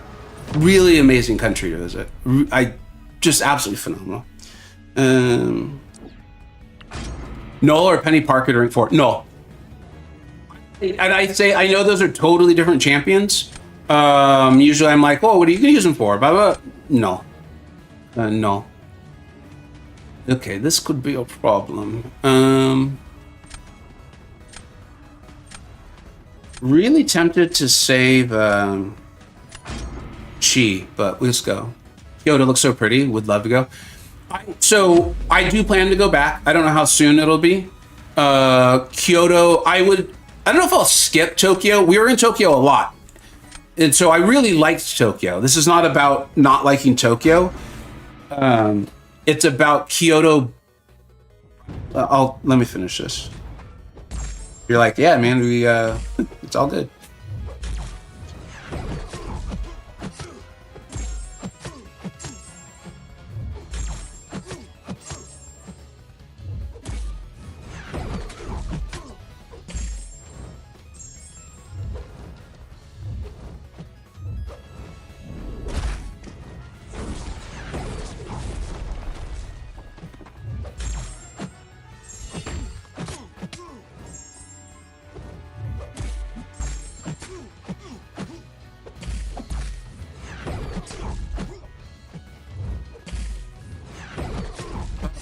Speaker 1: really amazing country to visit. Just absolutely phenomenal. Null or Penny Parker to rank 4? Null. And I say, I know those are totally different champions. Usually I'm like, oh, what are you going to use them for? Blah, blah. No. No. Okay, this could be a problem. Really tempted to save Chi, but let's go. Kyoto looks so pretty. Would love to go. So I do plan to go back. I don't know how soon it'll be. Kyoto, I don't know if I'll skip Tokyo. We were in Tokyo a lot. And so I really liked Tokyo. This is not about not liking Tokyo. It's about Kyoto. Let me finish this. You're like, yeah, man, it's all good.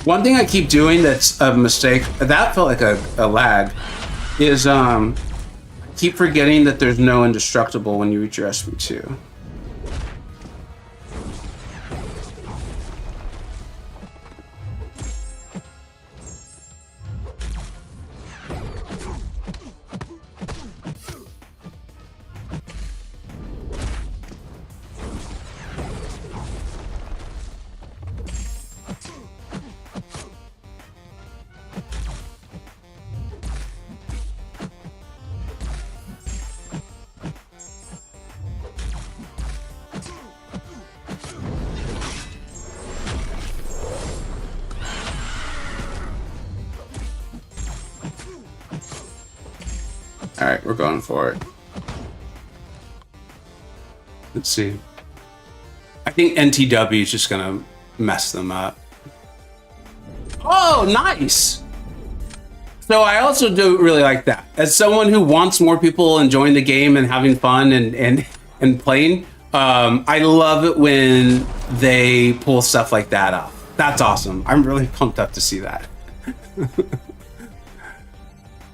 Speaker 1: One thing I keep doing that's a mistake, that felt like a lag, is keep forgetting that there's no indestructible when you reach your SP2. All right, we're going for it. Let's see. I think NTW is just gonna mess them up. Oh, nice. So I also do really like that. As someone who wants more people enjoying the game and having fun and playing, I love it when they pull stuff like that off. That's awesome. I'm really pumped up to see that.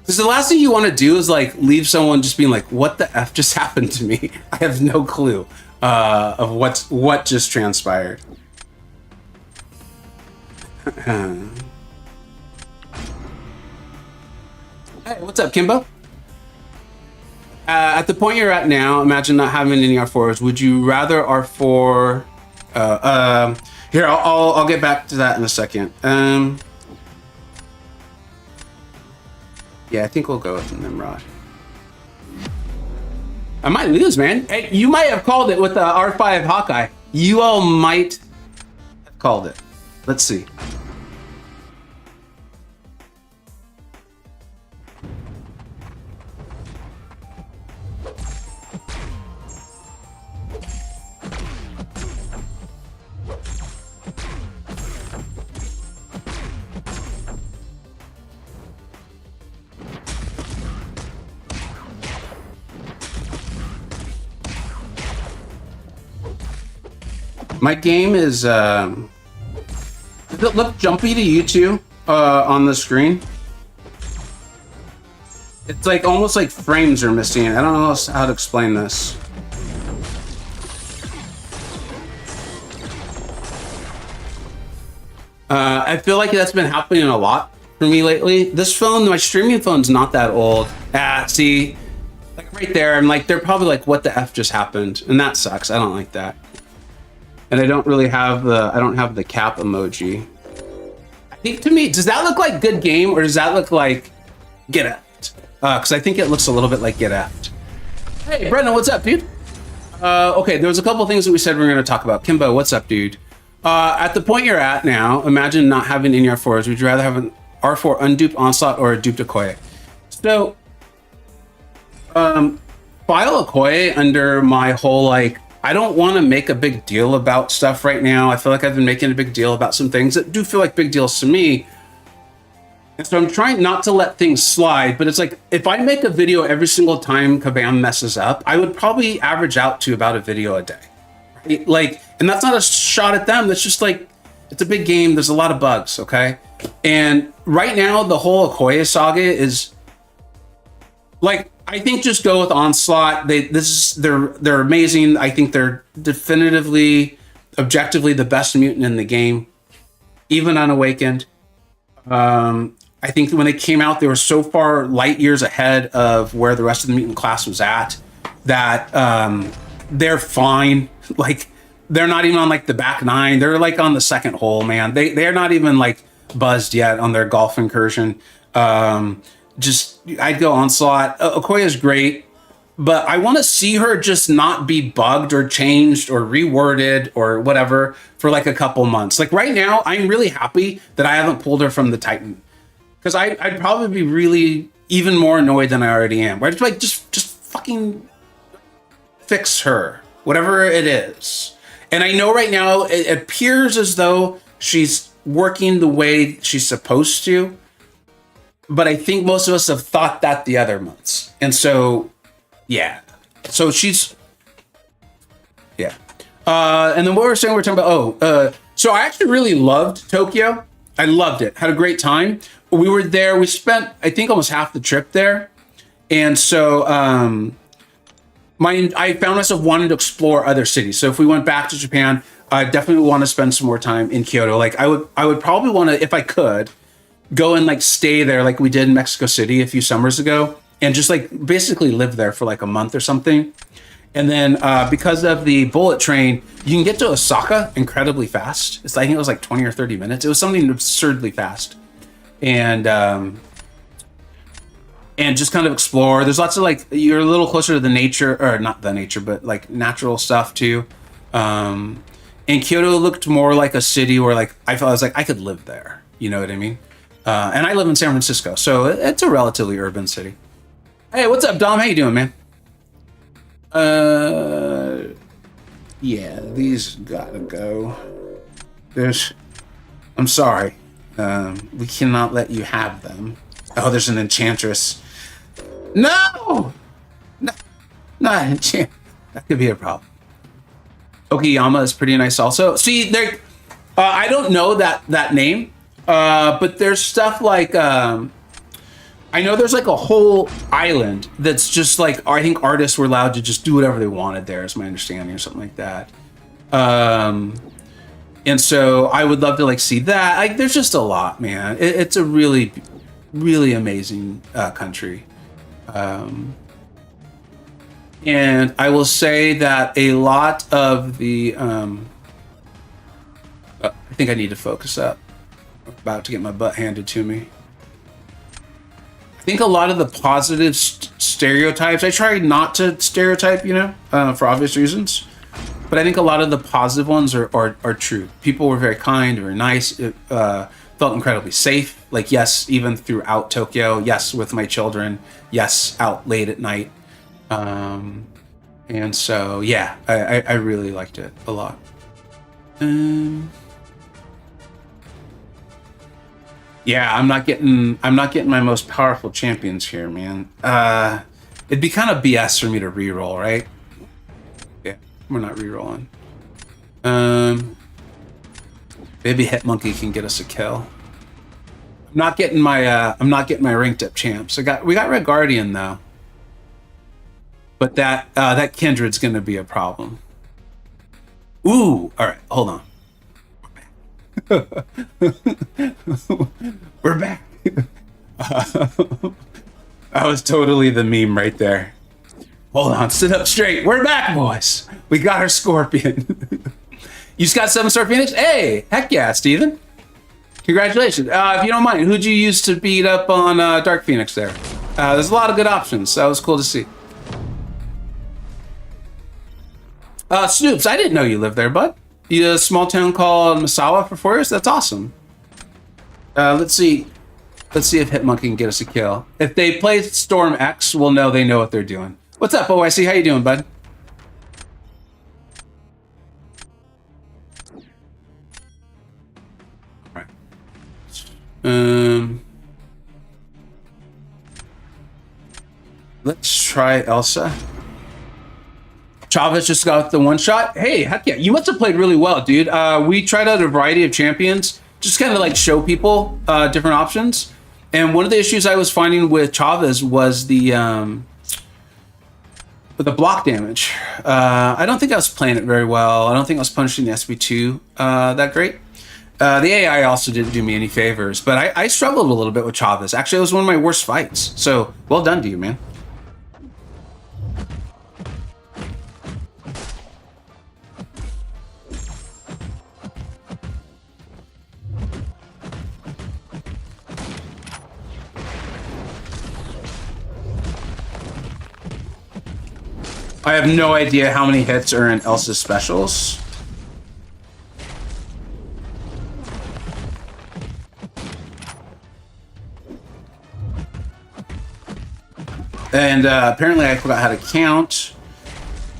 Speaker 1: Because the last thing you want to do is like leave someone just being like, what the F just happened to me? I have no clue of what just transpired. Hey, what's up, Kimbo? At the point you're at now, imagine not having any R4s. Would you rather R4? Here, I'll get back to that in a second. Yeah, I think we'll go with Nimrod. I might lose, man. Hey, you might have called it with the R5 Hawkeye. You all might have called it. Let's see. My game is, does it look jumpy to you too, on the screen? It's like almost like frames are missing. I don't know how to explain this. I feel like that's been happening a lot for me lately. This phone, my streaming phone's not that old. See, like right there, I'm like, they're probably like, what the F just happened? And that sucks. I don't like that. And I don't really have I don't have the cap emoji. I think to me, does that look like good game or does that look like get effed? Because I think it looks a little bit like get effed. Hey, Brendan, what's up, dude? Okay, there was a couple things that we said we were going to talk about. Kimbo, what's up, dude? At the point you're at now, imagine not having any R4s. Would you rather have an R4 unduped Onslaught or a duped Okoye? So, file Okoye under my whole, like, I don't want to make a big deal about stuff right now. I feel like I've been making a big deal about some things that do feel like big deals to me. And so I'm trying not to let things slide, but it's like, if I make a video every single time Kabam messes up, I would probably average out to about a video a day. Right? Like, and that's not a shot at them. That's just like, it's a big game. There's a lot of bugs, okay? And right now, the whole Okoye saga is like, I think just go with Onslaught. They're amazing. I think they're definitively, objectively the best mutant in the game, even unawakened. I think when they came out, they were so far light years ahead of where the rest of the mutant class was at that they're fine. Like, they're not even on like the back nine. They're like on the second hole, man. They're not even like buzzed yet on their golf incursion. I'd go Onslaught. Okoye is great, but I want to see her just not be bugged or changed or reworded or whatever for like a couple months. Like right now, I'm really happy that I haven't pulled her from the Titan, because I'd probably be really even more annoyed than I already am. Right? Like just fucking fix her, whatever it is. And I know right now it appears as though she's working the way she's supposed to, but I think most of us have thought that the other months. And so, yeah. So she's, yeah. And then what we're saying, we're talking about, so I actually really loved Tokyo. I loved it. Had a great time. We were there. We spent, I think, almost half the trip there. And so I found myself wanting to explore other cities. So if we went back to Japan, I definitely want to spend some more time in Kyoto. Like I would probably want to, if I could, go and like stay there like we did in Mexico City a few summers ago and just like basically live there for like a month or something. And then because of the bullet train, you can get to Osaka incredibly fast. I think it was like 20 or 30 minutes. It was something absurdly fast. And just kind of explore. There's lots of like, you're a little closer to the nature, or not the nature, but like natural stuff too. And Kyoto looked more like a city where like, I was like, I could live there. You know what I mean? And I live in San Francisco, so it's a relatively urban city. Hey, what's up, Dom? How you doing, man? Yeah, these gotta go. I'm sorry. We cannot let you have them. Oh, there's an enchantress. No! Not an enchant. That could be a problem. Okayama is pretty nice also. See, there. I don't know that name. But there's stuff like, I know there's like a whole island that's just like, I think artists were allowed to just do whatever they wanted there, is my understanding, or something like that. And so I would love to like see that. Like, there's just a lot, man. It's a really, really amazing country. And I will say that a lot of the, I think I need to focus up. About to get my butt handed to me. I think a lot of the positive stereotypes, I try not to stereotype, you know, for obvious reasons, but I think a lot of the positive ones are true. People were very kind, very nice. It felt incredibly safe. Like, yes, even throughout Tokyo, yes, with my children, yes, out late at night. And so, yeah, I really liked it a lot. Yeah, I'm not getting my most powerful champions here, man. It'd be kind of BS for me to reroll, right? Yeah, we're not rerolling. Maybe Hit Monkey can get us a kill. I'm not getting my ranked up champs. We got Red Guardian though. But that Kindred's gonna be a problem. Ooh, all right, hold on. We're back. That was totally the meme right there. Hold on, sit up straight. We're back, boys. We got our Scorpion. You just got 7-star Phoenix? Hey, heck yeah, Steven. Congratulations. If you don't mind, who'd you use to beat up on Dark Phoenix there? There's a lot of good options. That was cool to see. Snoops, I didn't know you lived there, bud. You a small town called Misawa for 4 years? That's awesome. Let's see if Hitmonkey can get us a kill. If they play Storm X, we'll know they know what they're doing. What's up, OIC? How you doing, bud? All right. Let's try Elsa. Chavez just got the one shot. Hey, heck yeah. You must have played really well, dude. We tried out a variety of champions, just kind of like show people different options. And one of the issues I was finding with Chavez was the block damage. I don't think I was playing it very well. I don't think I was punishing the SB2 that great. The AI also didn't do me any favors, but I struggled a little bit with Chavez. Actually, it was one of my worst fights. So well done to you, man. I have no idea how many hits are in Elsa's specials. And apparently I forgot how to count.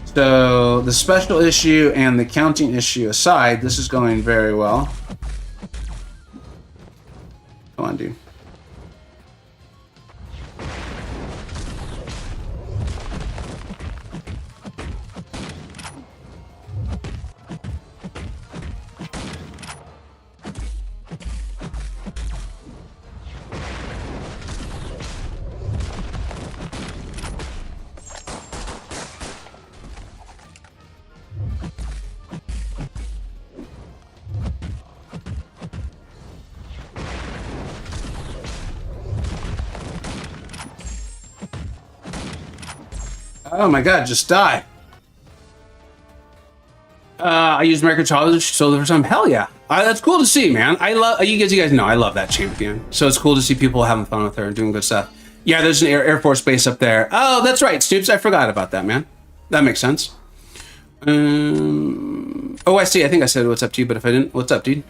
Speaker 1: So the special issue and the counting issue aside, this is going very well. Come on, dude. Oh my god, just die. I used microchallenge so the first time. Hell yeah. That's cool to see, man. I love you guys know I love that champion. So it's cool to see people having fun with her and doing good stuff. Yeah, there's an Air Force base up there. Oh, that's right, Stoops. I forgot about that, man. That makes sense. Oh, I see. I think I said what's up to you, but if I didn't, what's up, dude?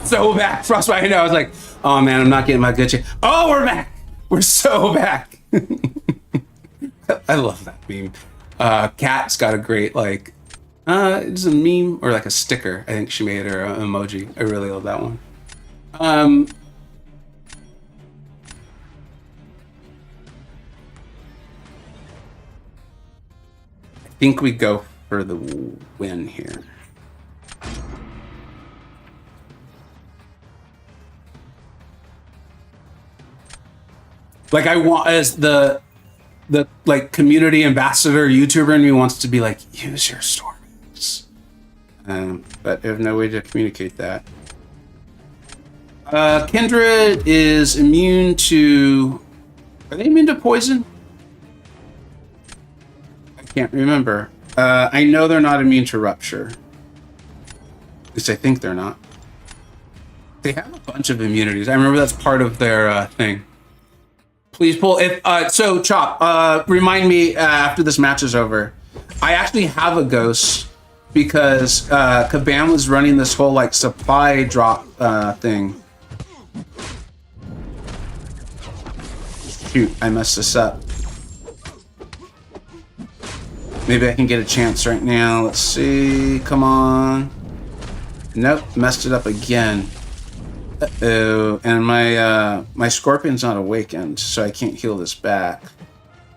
Speaker 1: So back. Frostbite, I know. I was like, oh man, I'm not getting my good shit. Oh, we're back. We're so back. I love that meme. Kat's got a great, like, it's a meme or like a sticker. I think she made her emoji. I really love that one. I think we go for the win here. Like I want as the like community ambassador YouTuber in me wants to be like, use your storms. But I have no way to communicate that. Kindred is immune to, are they immune to poison? I can't remember. I know they're not immune to rupture. At least I think they're not. They have a bunch of immunities. I remember that's part of their thing. Please pull if so Chop, remind me after this match is over. I actually have a ghost because Kabam was running this whole like supply drop thing. Shoot, I messed this up. Maybe I can get a chance right now. Let's see. Come on. Nope, messed it up again. Uh-oh, and my Scorpion's not awakened, so I can't heal this back.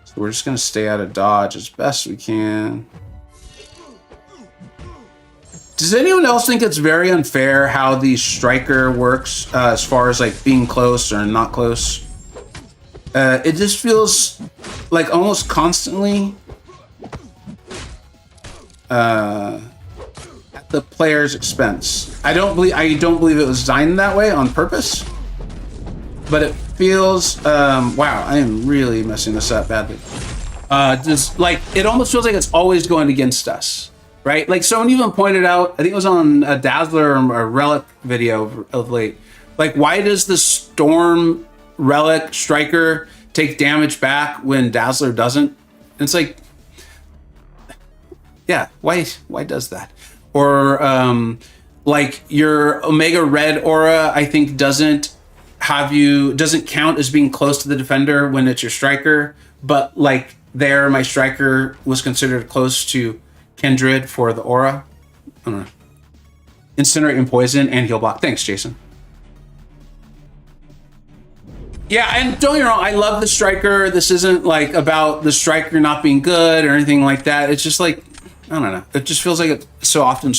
Speaker 1: So we're just gonna stay out of dodge as best we can. Does anyone else think it's very unfair how the striker works as far as like being close or not close? It just feels like almost constantly at the player's expense. I don't believe it was designed that way on purpose, but it feels wow, I am really messing this up badly. Just like it almost feels like it's always going against us. Right? Like someone even pointed out, I think it was on a Dazzler or a Relic video of late, like why does the Storm Relic Striker take damage back when Dazzler doesn't? And it's like, yeah, why does that? Or like your Omega Red aura, I think doesn't count as being close to the defender when it's your striker, but like there my striker was considered close to Kindred for the aura. I don't know. Incinerate and poison and heal block. Thanks, Jason. Yeah, and don't get me wrong, I love the striker. This isn't like about the striker not being good or anything like that. It's just like, I don't know. It just feels like it so often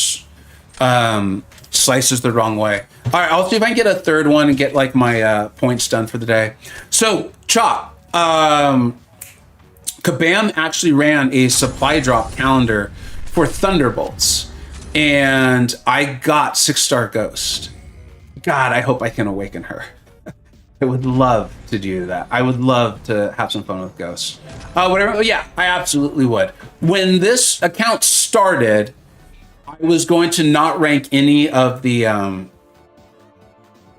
Speaker 1: slices the wrong way. All right, I'll see if I can get a third one and get like my points done for the day. So, Chop, Kabam actually ran a supply drop calendar for Thunderbolts, and I got 6-star Ghost. God, I hope I can awaken her. I would love to do that. I would love to have some fun with Ghost. Whatever. Yeah, I absolutely would. When this account started, I was going to not rank any of the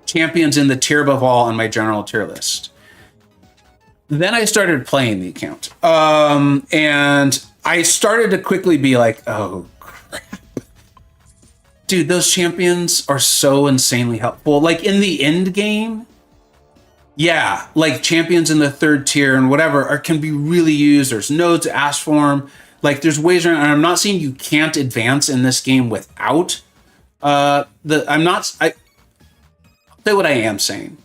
Speaker 1: champions in the tier above all on my general tier list. Then I started playing the account, and I started to quickly be like, oh, crap. Dude, those champions are so insanely helpful. Like, in the end game, yeah, like, champions in the third tier and whatever can be really used. There's nodes to ask for them. Like, there's ways around, and I'm not saying you can't advance in this game without I'll say what I am saying.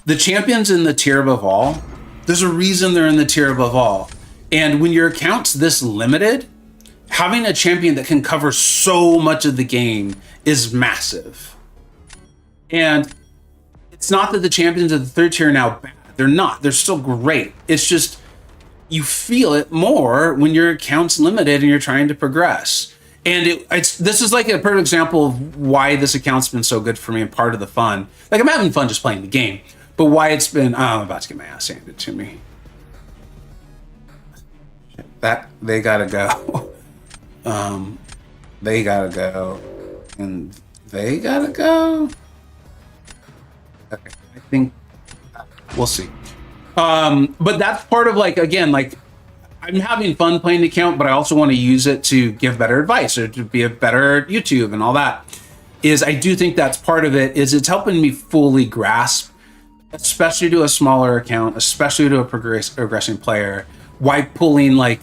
Speaker 1: The champions in the tier above all, there's a reason they're in the tier above all. And when your account's this limited, having a champion that can cover so much of the game is massive. And it's not that the champions of the third tier are now bad. They're not. They're still great. It's just you feel it more when your account's limited and you're trying to progress. And this is like a perfect example of why this account's been so good for me and part of the fun. Like, I'm having fun just playing the game. But why it's been, I'm about to get my ass handed to me. They gotta go. They gotta go. And they gotta go. Okay, I think we'll see. But that's part of like, again, like I'm having fun playing the account, but I also want to use it to give better advice or to be a better YouTube and all that. I do think that's part of it, it's helping me fully grasp, especially to a smaller account, especially to a progressing player, why pulling, like,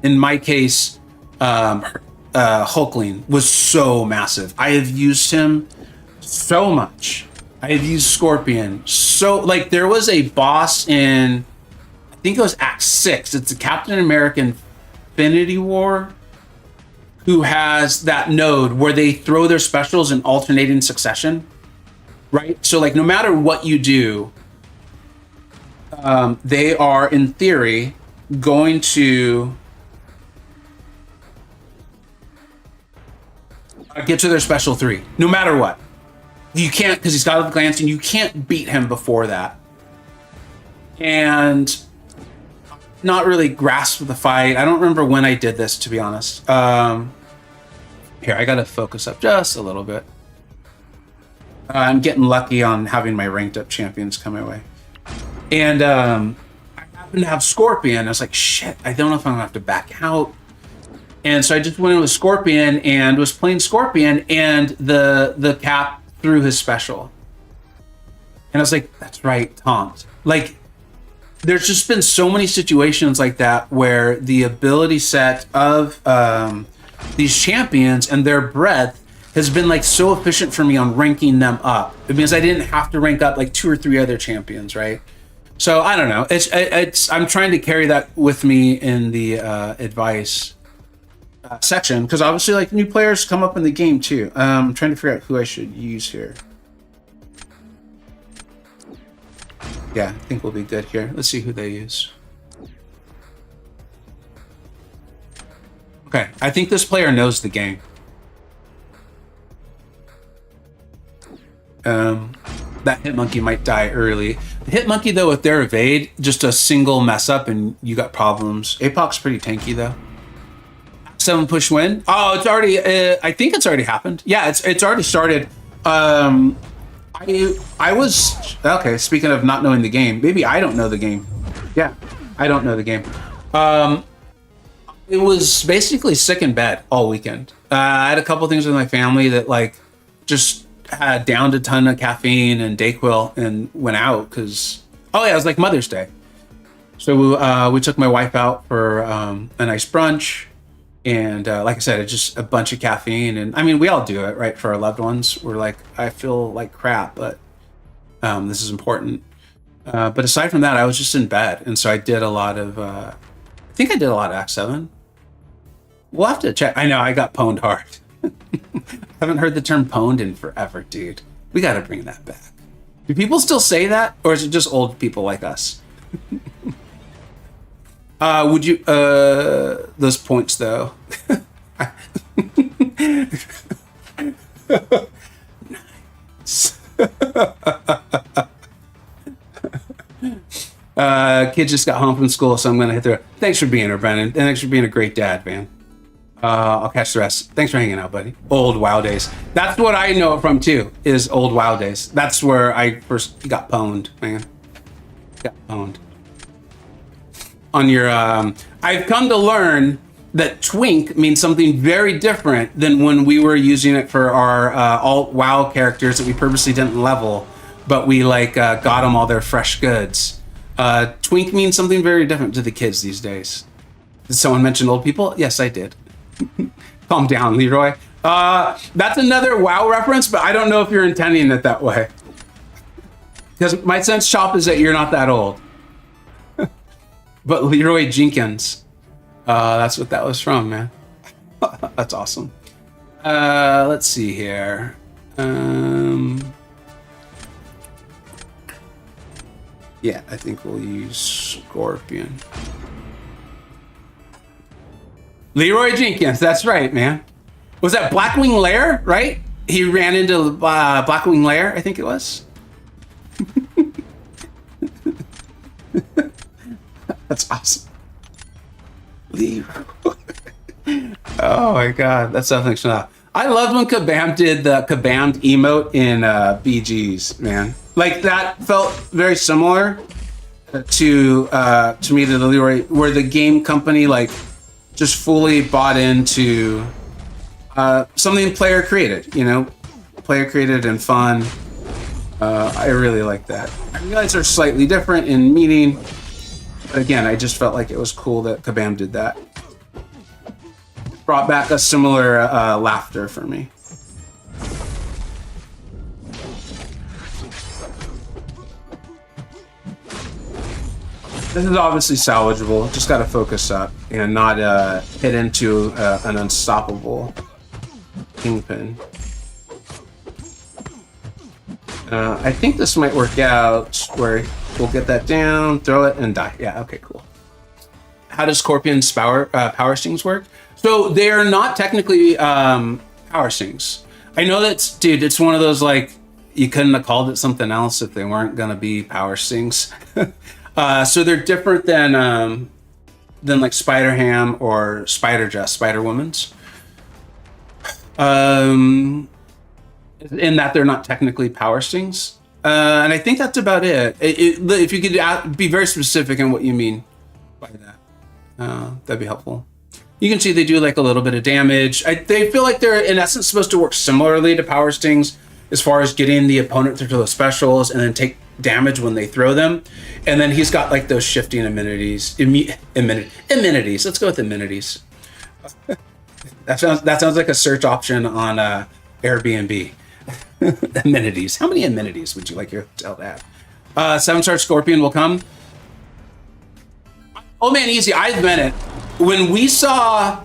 Speaker 1: in my case, Hulkling was so massive. I have used him so much. I have used Scorpion so, like, there was a boss in, I think it was Act 6. It's the Captain America Infinity War, who has that node where they throw their specials in alternating succession. Right? So, like, no matter what you do, they are, in theory, going to get to their special 3. No matter what. You can't, because he's got a glance, and you can't beat him before that. And not really grasp the fight. I don't remember when I did this, to be honest. Here, I gotta focus up just a little bit. I'm getting lucky on having my ranked up champions come my way. And I happen to have Scorpion. I was like, shit, I don't know if I'm gonna have to back out. And so I just went in with Scorpion and was playing Scorpion, and the Cap threw his special. And I was like, that's right, taunt. Like, there's just been so many situations like that where the ability set of these champions and their breadth has been like so efficient for me on ranking them up. It means I didn't have to rank up like 2 or 3 other champions, right? So I don't know. It's I'm trying to carry that with me in the advice. section, because obviously like new players come up in the game too. I'm trying to figure out who I should use here. Yeah, I think we'll be good here. Let's see who they use. Okay, I think this player knows the game. That Hitmonkey might die early. The Hitmonkey, though, with their evade, just a single mess up and you got problems. APOC's pretty tanky, though. 7 push win. Oh, it's already, I think it's already happened. Yeah, it's already started. I was, okay, speaking of not knowing the game, maybe I don't know the game. Yeah, I don't know the game. It was basically sick in bed all weekend. I had a couple things with my family that like just had downed a ton of caffeine and Dayquil and went out because, oh yeah, it was like Mother's Day. So we took my wife out for a nice brunch. And like I said, it's just a bunch of caffeine. And I mean, we all do it, right? For our loved ones. We're like, I feel like crap, but this is important. But aside from that, I was just in bed. And so I did a lot of, I think I did a lot of Act 7. We'll have to check. I know, I got pwned hard. Haven't heard the term pwned in forever, dude. We got to bring that back. Do people still say that? Or is it just old people like us? Would you, those points though. Nice. Kid just got home from school, so I'm going to hit the, thanks for being here, Brennan. And thanks for being a great dad, man. I'll catch the rest. Thanks for hanging out, buddy. Old WoW days. That's what I know it from too, is old WoW days. That's where I first got pwned, man. Got pwned. On your, I've come to learn that twink means something very different than when we were using it for our alt WoW characters that we purposely didn't level, but we like got them all their fresh goods. Twink means something very different to the kids these days. Did someone mention old people? Yes, I did. Calm down, Leroy. That's another WoW reference, but I don't know if you're intending it that way. Because my sense, Chop, is that you're not that old. But Leroy Jenkins, that's what that was from, man. That's awesome. Let's see here. Yeah, I think we'll use Scorpion. Leroy Jenkins, that's right, man. Was that Blackwing Lair, right? He ran into Blackwing Lair, I think it was. That's awesome. Leroy. Oh my god, that's something. I loved when Kabam did the Kabam emote in BGs, man. Like that felt very similar to me to the Leroy, where the game company like just fully bought into something player created, you know, player created and fun. I really like that. I realize they're slightly different in meaning, but again, I just felt like it was cool that Kabam did that. Brought back a similar laughter for me. This is obviously salvageable. Just got to focus up and not hit into an unstoppable kingpin. I think this might work out where we'll get that down, throw it, and die. Yeah, okay, cool. How does Scorpion's power stings work? So they are not technically power stings. I know that's, dude, it's one of those like, you couldn't have called it something else if they weren't gonna be power stings. So they're different than like Spider Ham or Spider Jess, Spider Woman's. In that they're not technically power stings. And I think that's about it. If you could be very specific in what you mean by that, that'd be helpful. You can see they do like a little bit of damage. They feel like they're in essence supposed to work similarly to power stings as far as getting the opponent through those specials and then take damage when they throw them. And then he's got like those shifting amenities. Amenities. Let's go with amenities. That sounds like a search option on Airbnb. Amenities. How many amenities would you like your hotel to have? 7-star Scorpion will come. Oh man, easy. I've been it. When we saw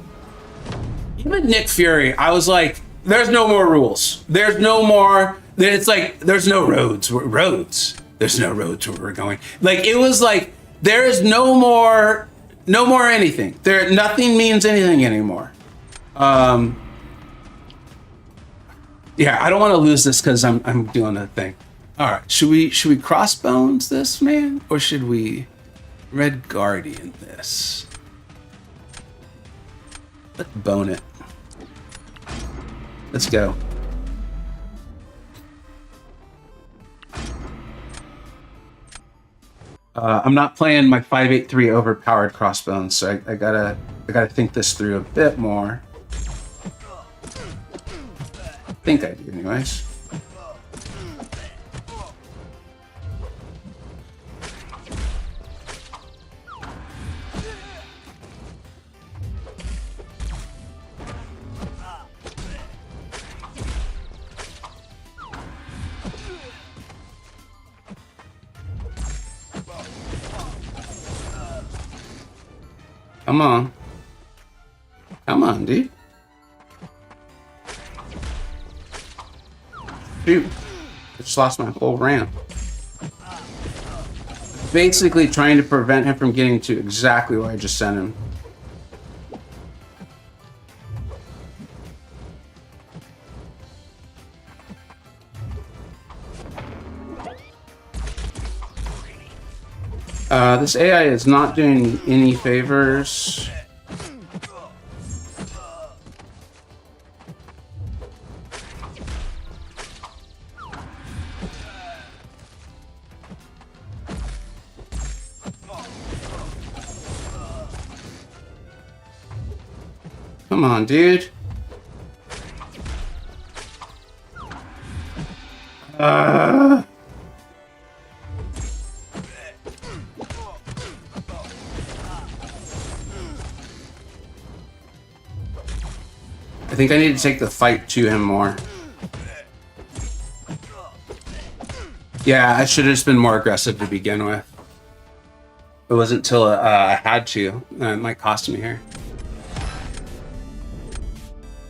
Speaker 1: Even Nick Fury, I was like, there's no more rules. There's no more. It's like there's no roads. There's no roads where we're going. Like it was like there is no more anything. Nothing means anything anymore. Yeah, I don't want to lose this because I'm doing a thing. All right, should we crossbones this, man, or should we Red Guardian this? Let's bone it. Let's go. I'm not playing my 583 overpowered crossbones, so I gotta think this through a bit more. I think I do, anyways. Come on. Come on, dude. Shoot. I just lost my whole ramp. Basically trying to prevent him from getting to exactly where I just sent him. This AI is not doing any favors. Come on, dude. I think I need to take the fight to him more. Yeah, I should have just been more aggressive to begin with. It wasn't until I had to. It might cost me here.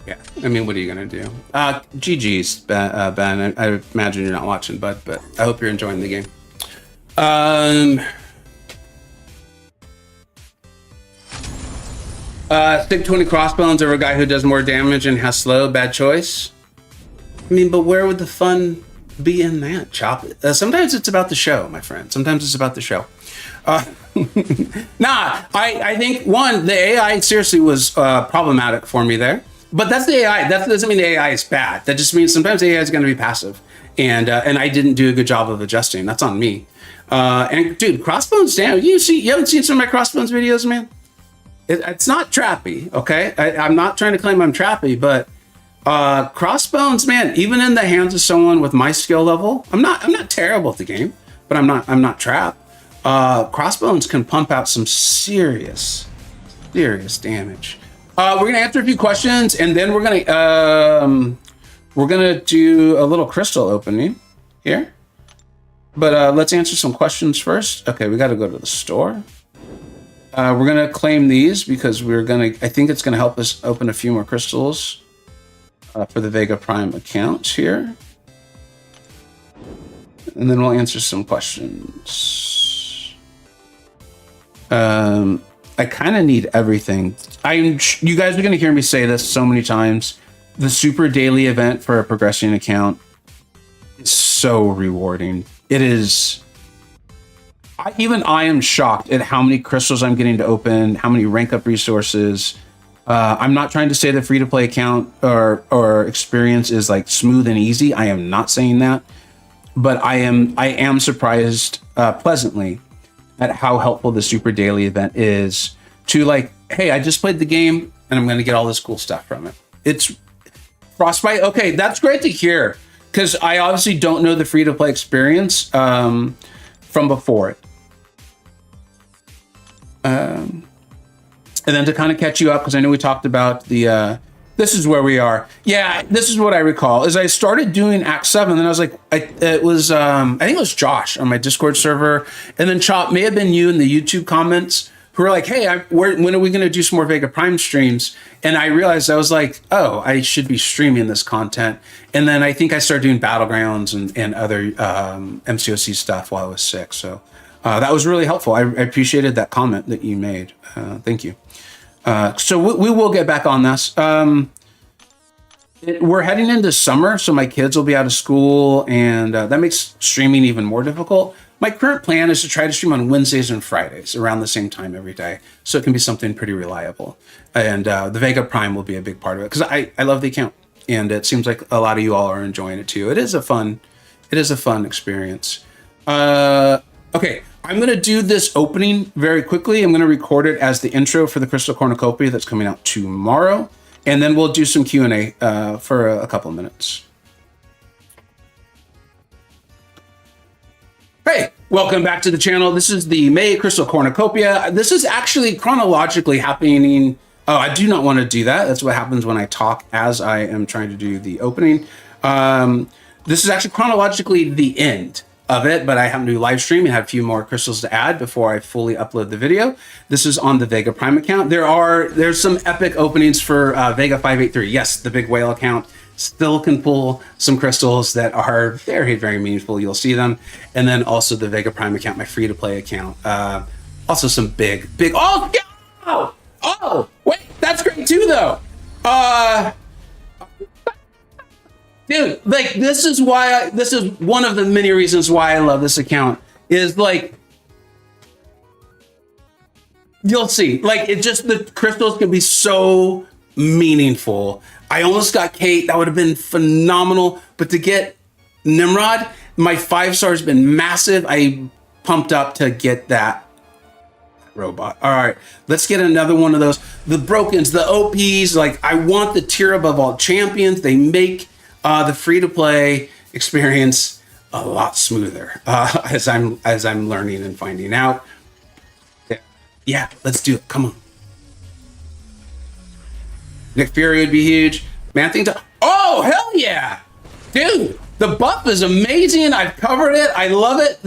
Speaker 1: Yeah, I mean, what are you gonna do? GG's, Ben. I imagine you're not watching, but I hope you're enjoying the game. Stick 20 crossbones over a guy who does more damage and has slow. Bad choice. I mean, but where would the fun be in that? Chop it. Sometimes it's about the show, my friend. Sometimes it's about the show. I think one, the AI seriously was problematic for me there. But that's the AI. That doesn't mean the AI is bad. That just means sometimes the AI is going to be passive, and I didn't do a good job of adjusting. That's on me. And dude, crossbones down. You haven't seen some of my crossbones videos, man? It's not trappy, okay? I'm not trying to claim I'm trappy, but crossbones, man, even in the hands of someone with my skill level, I'm not terrible at the game, but I'm not trapped. Crossbones can pump out some serious damage. We're gonna answer a few questions, and then we're gonna do a little crystal opening here. But let's answer some questions first. Okay, we got to go to the store. We're gonna claim these because I think it's gonna help us open a few more crystals for the Vega Prime account here. And then we'll answer some questions. I kind of need everything. You guys are gonna hear me say this so many times. The super daily event for a progressing account is so rewarding. It is. I am shocked at how many crystals I'm getting to open, how many rank up resources. I'm not trying to say the free to play account or experience is like smooth and easy. I am not saying that, but I am surprised pleasantly at how helpful the super daily event is to like, hey, I just played the game and I'm going to get all this cool stuff from it. It's Frostbite. Okay, that's great to hear because I obviously don't know the free to play experience from before it. And then to kind of catch you up, because I know we talked about the, this is where we are. Yeah, this is what I recall, is I started doing Act 7, and I was like, I think it was Josh on my Discord server, and then Chop, may have been you in the YouTube comments, who were like, hey, when are we going to do some more Vega Prime streams? And I realized, I was like, oh, I should be streaming this content. And then I think I started doing Battlegrounds and other MCoC stuff while I was sick. So that was really helpful. I appreciated that comment that you made. Thank you. So we will get back on this. We're heading into summer, so my kids will be out of school, and that makes streaming even more difficult. My current plan is to try to stream on Wednesdays and Fridays around the same time every day, so it can be something pretty reliable. And the Vega Prime will be a big part of it, because I love the account, and it seems like a lot of you all are enjoying it too. It is a fun experience. Okay, I'm going to do this opening very quickly. I'm going to record it as the intro for the Crystal Cornucopia that's coming out tomorrow. And then we'll do some Q&A for a couple of minutes. Hey, welcome back to the channel. This is the May Crystal Cornucopia. This is actually chronologically happening. Oh, I do not want to do that. That's what happens when I talk as I am trying to do the opening. This is actually chronologically the end of it, but I happen to do live stream and have a few more crystals to add before I fully upload the video. This is on the Vega Prime account. There's some epic openings for Vega 583. Yes, the big whale account still can pull some crystals that are very, very meaningful. You'll see them. And then also the Vega Prime account, my free to play account. Also some big, oh, wait, that's great too though. Dude, like this is one of the many reasons why I love this account is like, you'll see, like it just, the crystals can be so meaningful. I almost got Kate, that would have been phenomenal, but to get Nimrod, my 5-star has been massive. I pumped up to get that robot. All right, let's get another one of those. The Brokens, the OPs, like I want the tier above all champions. They make the free-to-play experience a lot smoother as I'm learning and finding out. Yeah, let's do it. Come on. Nick Fury would be huge. Man, oh, hell yeah. Dude, the buff is amazing. I've covered it. I love it.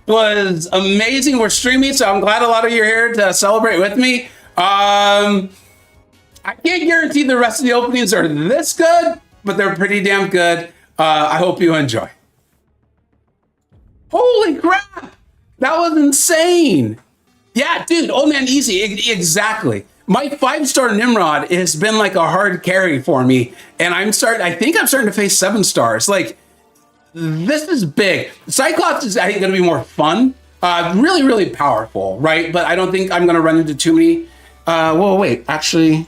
Speaker 1: Was amazing. We're streaming, so I'm glad a lot of you are here to celebrate with me. I can't guarantee the rest of the openings are this good, but they're pretty damn good. I hope you enjoy. Holy crap! That was insane. Yeah, dude, old man easy, exactly. My 5-star Nimrod has been like a hard carry for me, and I think I'm starting to face 7 stars. Like, this is big. Cyclops is, I think, gonna be more fun. Really, really powerful, right? But I don't think I'm gonna run into too many. Well, wait, actually,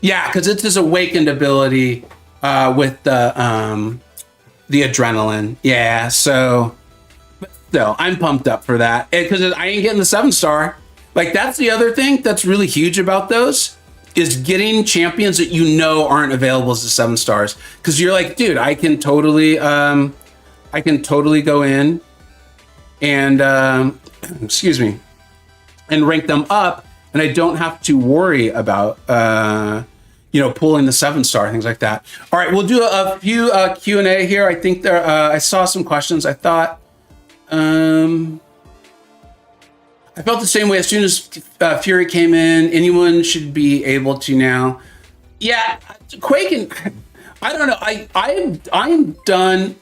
Speaker 1: yeah, because it's this awakened ability with the adrenaline. Yeah, so, but still, I'm pumped up for that because I ain't getting the 7-star. Like that's the other thing that's really huge about those is getting champions that you know aren't available as the 7 stars. Because you're like, dude, I can totally go in and excuse me, and rank them up. And I don't have to worry about, pulling the 7-star, things like that. All right, we'll do a few Q&A here. I think I saw some questions. I thought, I felt the same way as soon as Fury came in. Anyone should be able to now. Yeah, Quake and I don't know. I'm done.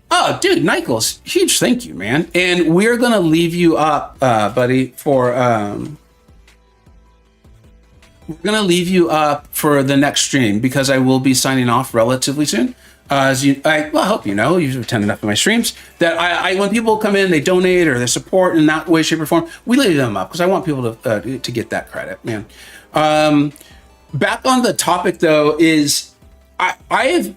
Speaker 1: Oh, dude, Nichols, huge thank you, man. And we're gonna leave you up, buddy, for we're gonna leave you up for the next stream because I will be signing off relatively soon. I hope you know, you've attended enough of my streams, that I when people come in, they donate or they support in that way, shape, or form, we leave them up because I want people to get that credit, man. Back on the topic though, is I'm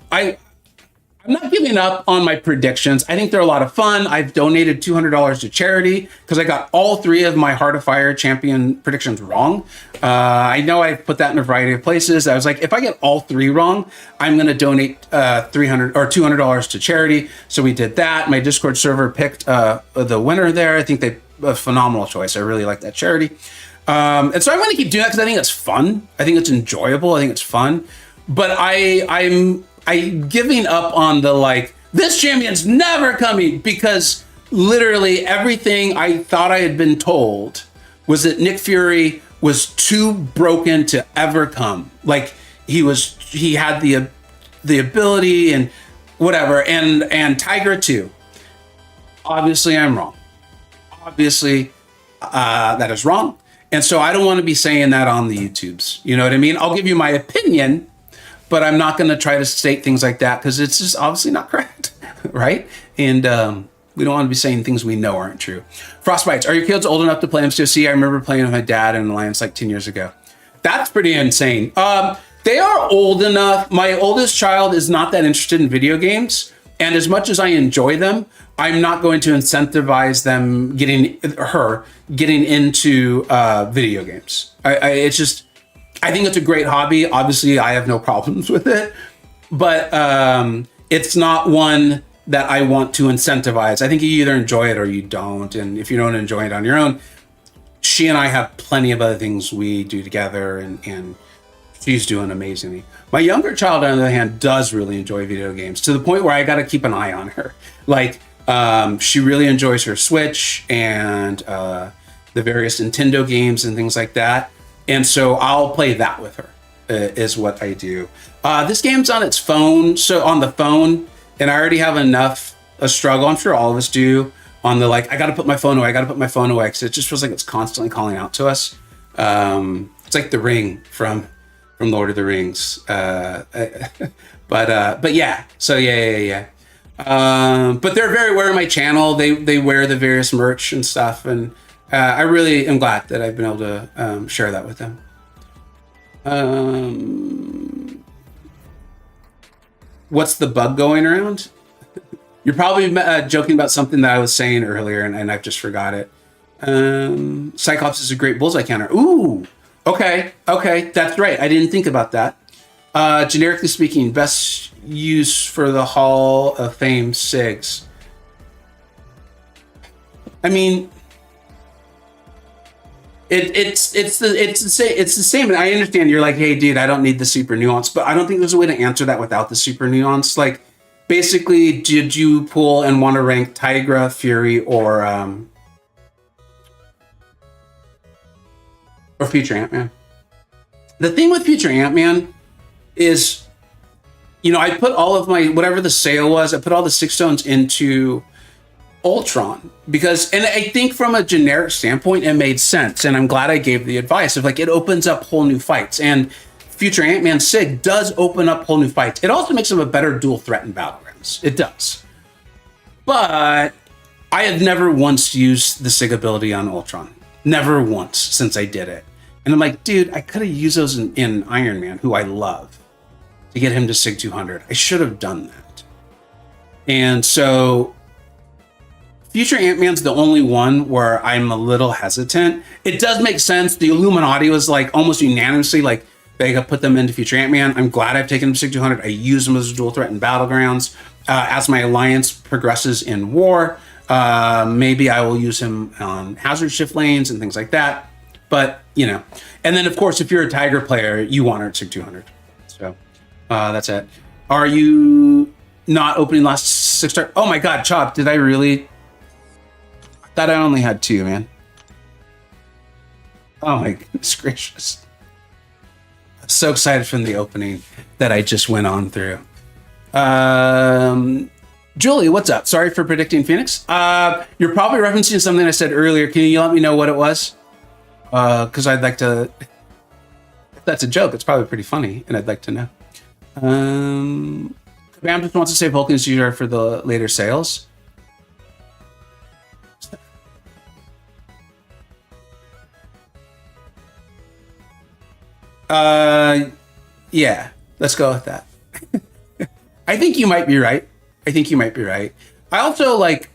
Speaker 1: not giving up on my predictions. I think they're a lot of fun. I've donated $200 to charity because I got all 3 of my Heart of Fire champion predictions wrong. I know I put that in a variety of places. I was like, if I get all 3 wrong, I'm going to donate $300 or $200 to charity. So we did that. My Discord server picked the winner there. I think they a phenomenal choice. I really like that charity. And so I'm going to keep doing that because I think it's fun. I think it's enjoyable. I think it's fun. But I'm giving up on the like, this champion's never coming because literally everything I thought I had been told was that Nick Fury was too broken to ever come. Like he had the ability and whatever, and Tiger too. Obviously, I'm wrong. Obviously, that is wrong. And so I don't want to be saying that on the YouTubes. You know what I mean? I'll give you my opinion, but I'm not going to try to state things like that because it's just obviously not correct, right? And we don't want to be saying things we know aren't true. Frostbites, are your kids old enough to play MCoC? I remember playing with my dad in Alliance like 10 years ago. That's pretty insane. They are old enough. My oldest child is not that interested in video games. And as much as I enjoy them, I'm not going to incentivize them getting into video games. I think it's a great hobby. Obviously, I have no problems with it, but it's not one that I want to incentivize. I think you either enjoy it or you don't. And if you don't enjoy it on your own, she and I have plenty of other things we do together, and she's doing amazingly. My younger child, on the other hand, does really enjoy video games to the point where I got to keep an eye on her. Like, she really enjoys her Switch and the various Nintendo games and things like that. And so I'll play that with her, is what I do. This game's on its phone, so on the phone, and I already have enough a struggle. I'm sure all of us do on the, like, I got to put my phone away. I got to put my phone away because it just feels like it's constantly calling out to us. It's like the ring from Lord of the Rings. But yeah, so yeah. But they're very aware of my channel. They wear the various merch and stuff, and I really am glad that I've been able to share that with them. What's the bug going around? You're probably joking about something that I was saying earlier, and I've just forgot it. Cyclops is a great bullseye counter. Ooh, okay, that's right. I didn't think about that. Generically speaking, best use for the Hall of Fame SIGs. I mean, it's the same. And I understand you're like, hey, dude, I don't need the super nuance, but I don't think there's a way to answer that without the super nuance. Like, basically, did you pull and want to rank Tigra, Fury, or Future Ant-Man? The thing with Future Ant-Man is, you know, I put all of my, whatever the sale was, I put all the 6 stones into Ultron because, and I think from a generic standpoint, it made sense. And I'm glad I gave the advice of, like, it opens up whole new fights. And Future Ant-Man SIG does open up whole new fights. It also makes him a better dual threat in Battlegrounds. It does. But I have never once used the SIG ability on Ultron. Never once since I did it. And I'm like, dude, I could have used those in Iron Man, who I love, to get him to SIG 200. I should have done that. And so Future Ant-Man's the only one where I'm a little hesitant. It does make sense. The Illuminati was like almost unanimously like, they put them into Future Ant-Man. I'm glad I've taken him to SIG 200. I use them as a dual threat in Battlegrounds. As my alliance progresses in war, maybe I will use him on hazard shift lanes and things like that. But, you know, and then of course, if you're a Tiger player, you want her at SIG 200. So that's it. Are you not opening last 6 star? Oh my God, Chop, did I really? I thought I only had 2, man. Oh my goodness gracious. I'm so excited from the opening that I just went on through. Julie, what's up? Sorry for predicting Phoenix. You're probably referencing something I said earlier. Can you let me know what it was? Because I'd like to. If that's a joke, it's probably pretty funny, and I'd like to know. Bam just wants to say Vulcan's user for the later sales. Yeah, let's go with that. I think you might be right. I also, like,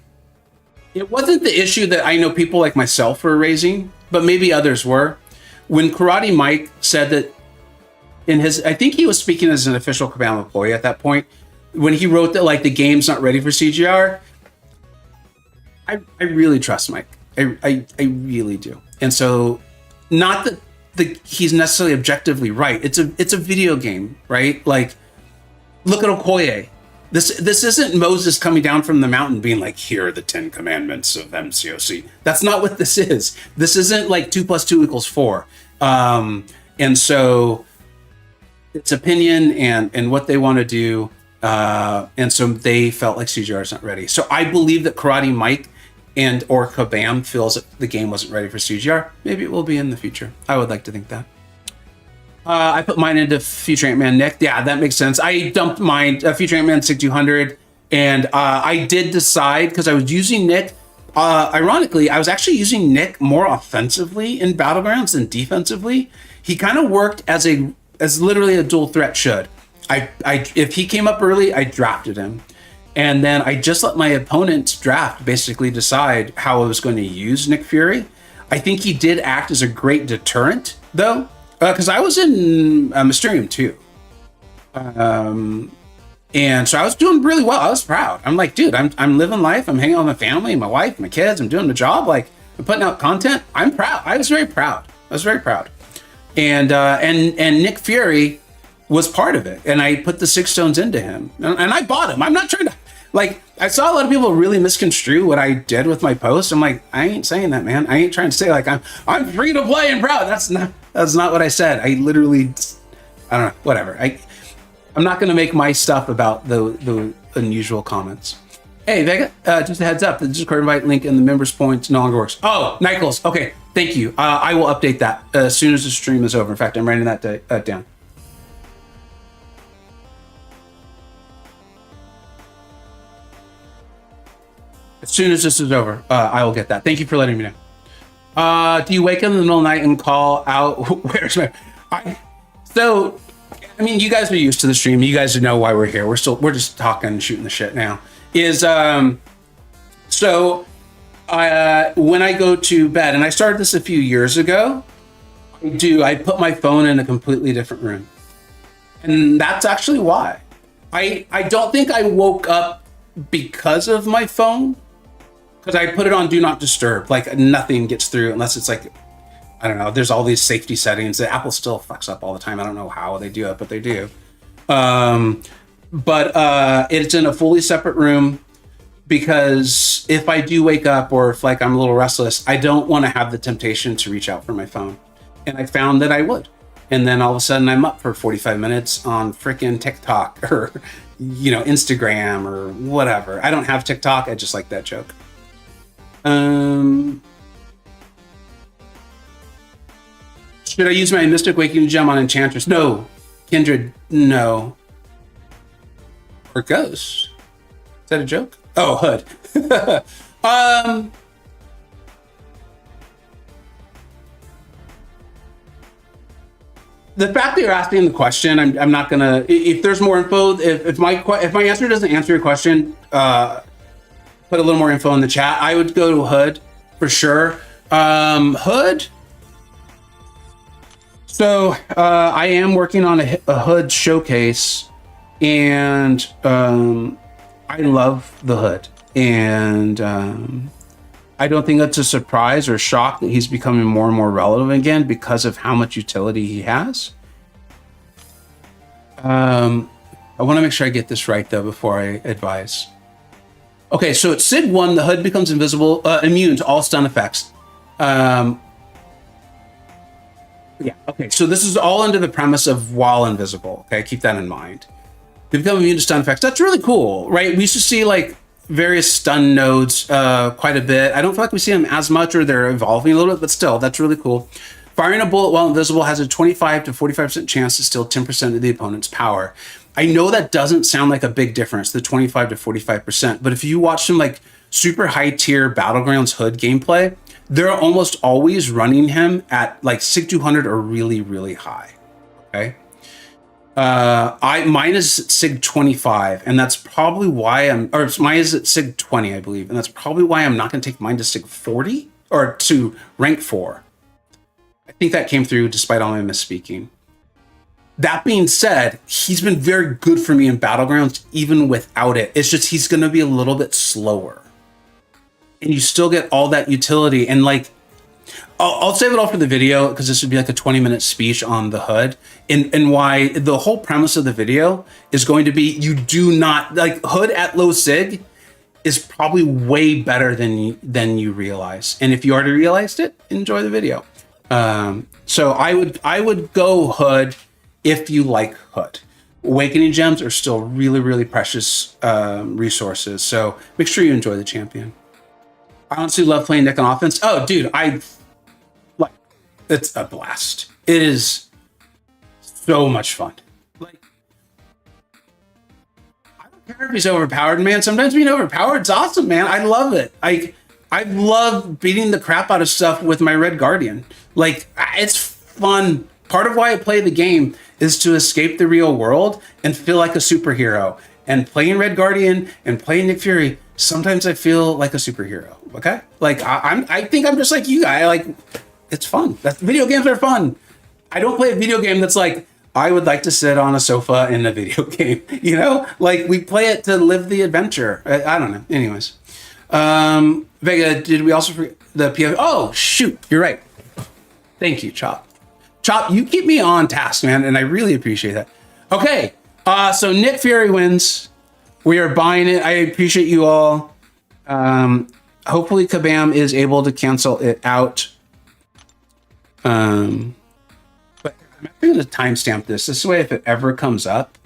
Speaker 1: it wasn't the issue that I know people like myself were raising, but maybe others were. When Karate Mike said that in his, I think he was speaking as an official Kabam employee at that point, when he wrote that, like, the game's not ready for CGR, I really trust Mike. I really do. And so, not that he's necessarily objectively right. It's a video game, right? Like, look at Okoye. This isn't Moses coming down from the mountain being like, here are the 10 commandments of MCoC. That's not what this is. This isn't like 2 + 2 = 4. And so it's opinion and what they want to do. And so they felt like CGR is not ready. So I believe that Karate Mike and or Kabam feels that the game wasn't ready for CGR. Maybe it will be in the future. I would like to think that. I put mine into Future Ant-Man Nick. Yeah, that makes sense. I dumped mine, Future Ant-Man 6200, and I did decide, because I was using Nick, ironically, I was actually using Nick more offensively in Battlegrounds than defensively. He kind of worked as literally a dual threat should. If he came up early, I drafted him. And then I just let my opponent's draft basically decide how I was going to use Nick Fury. I think he did act as a great deterrent, though. Because I was in Mysterium too. And so I was doing really well. I was proud. I'm like, dude, I'm living life. I'm hanging out with my family, my wife, my kids. I'm doing the job. Like, I'm putting out content. I'm proud. I was very proud. And Nick Fury was part of it. And I put the 6 stones into him. And I bought him. I'm not trying to, like, I saw a lot of people really misconstrue what I did with my post. I'm like, I ain't saying that, man. I ain't trying to say like I'm free to play and proud. That's not what I said. I literally, I don't know, whatever. I'm not going to make my stuff about the unusual comments. Hey, Vega, just a heads up, the Discord invite link in the members points no longer works. Oh, Nichols. Okay, thank you. I will update that as soon as the stream is over. In fact, I'm writing that down. As soon as this is over, I will get that. Thank you for letting me know. Do you wake up in the middle of the night and call out, where's my... So, I mean, you guys are used to the stream. You guys know why we're here. We're just talking and shooting the shit now. So, when I go to bed, and I started this a few years ago, I put my phone in a completely different room. And that's actually why. I don't think I woke up because of my phone, because I put it on do not disturb. Like, nothing gets through unless it's like, I don't know, there's all these safety settings that Apple still fucks up all the time. I don't know how they do it, but they do. But it's in a fully separate room, because if I do wake up or if like I'm a little restless, I don't want to have the temptation to reach out for my phone. And I found that I would. And then all of a sudden I'm up for 45 minutes on freaking TikTok or, Instagram or whatever. I don't have TikTok. I just like that joke. Should I use my Mystic Waking Gem on Enchantress? No. Kindred, no. Or Ghost? Is that a joke? Oh, Hood. The fact that you're asking the question, I'm not gonna. If there's more info, if my answer doesn't answer your question, put a little more info in the chat. I would go to Hood for sure. Hood. So I am working on a Hood showcase, and I love the Hood, and I don't think that's a surprise or shock that he's becoming more and more relevant again because of how much utility he has. I want to make sure I get this right though before I advise. Okay, so at Sig 1, the Hood becomes immune to all stun effects. Yeah, okay, so this is all under the premise of while invisible, okay? Keep that in mind. They become immune to stun effects. That's really cool, right? We used to see like various stun nodes quite a bit. I don't feel like we see them as much, or they're evolving a little bit, but still, that's really cool. Firing a bullet while invisible has a 25 to 45% chance to steal 10% of the opponent's power. I know that doesn't sound like a big difference, the 25 to 45%, but if you watch some like super high tier Battlegrounds Hood gameplay, they're almost always running him at like Sig 200 or really, really high, okay? Mine is at Sig 25, and that's probably why mine is at Sig 20, I believe, and that's probably why I'm not going to take mine to Sig 40 or to rank 4. I think that came through despite all my misspeaking. That being said, he's been very good for me in Battlegrounds even without it. It's just he's going to be a little bit slower, and you still get all that utility. And like, I'll save it all for the video because this would be like a 20-minute speech on the hood and why the whole premise of the video is going to be you do not like hood at low sig is probably way better than you realize. And if you already realized it, enjoy the video. So I would go hood if you like hood. Awakening gems are still really, really precious resources. So make sure you enjoy the champion. I honestly love playing Nick on offense. Oh, dude, it's a blast. It is so much fun. Like, I don't care if he's overpowered, man. Sometimes being overpowered is awesome, man. I love it. I love beating the crap out of stuff with my Red Guardian. Like, it's fun. Part of why I play the game is to escape the real world and feel like a superhero. And playing Red Guardian and playing Nick Fury, sometimes I feel like a superhero. Okay, like I think I'm just like you. It's fun. Video games are fun. I don't play a video game that's like I would like to sit on a sofa in a video game. You know, like we play it to live the adventure. I don't know. Anyways, Vega, did we also forget the PFP? Oh shoot, you're right. Thank you, Chop. Chop, you keep me on task, man, and I really appreciate that. Okay, so Nick Fury wins. We are buying it. I appreciate you all. Hopefully Kabam is able to cancel it out. But I'm actually going to timestamp this. This way, if it ever comes up.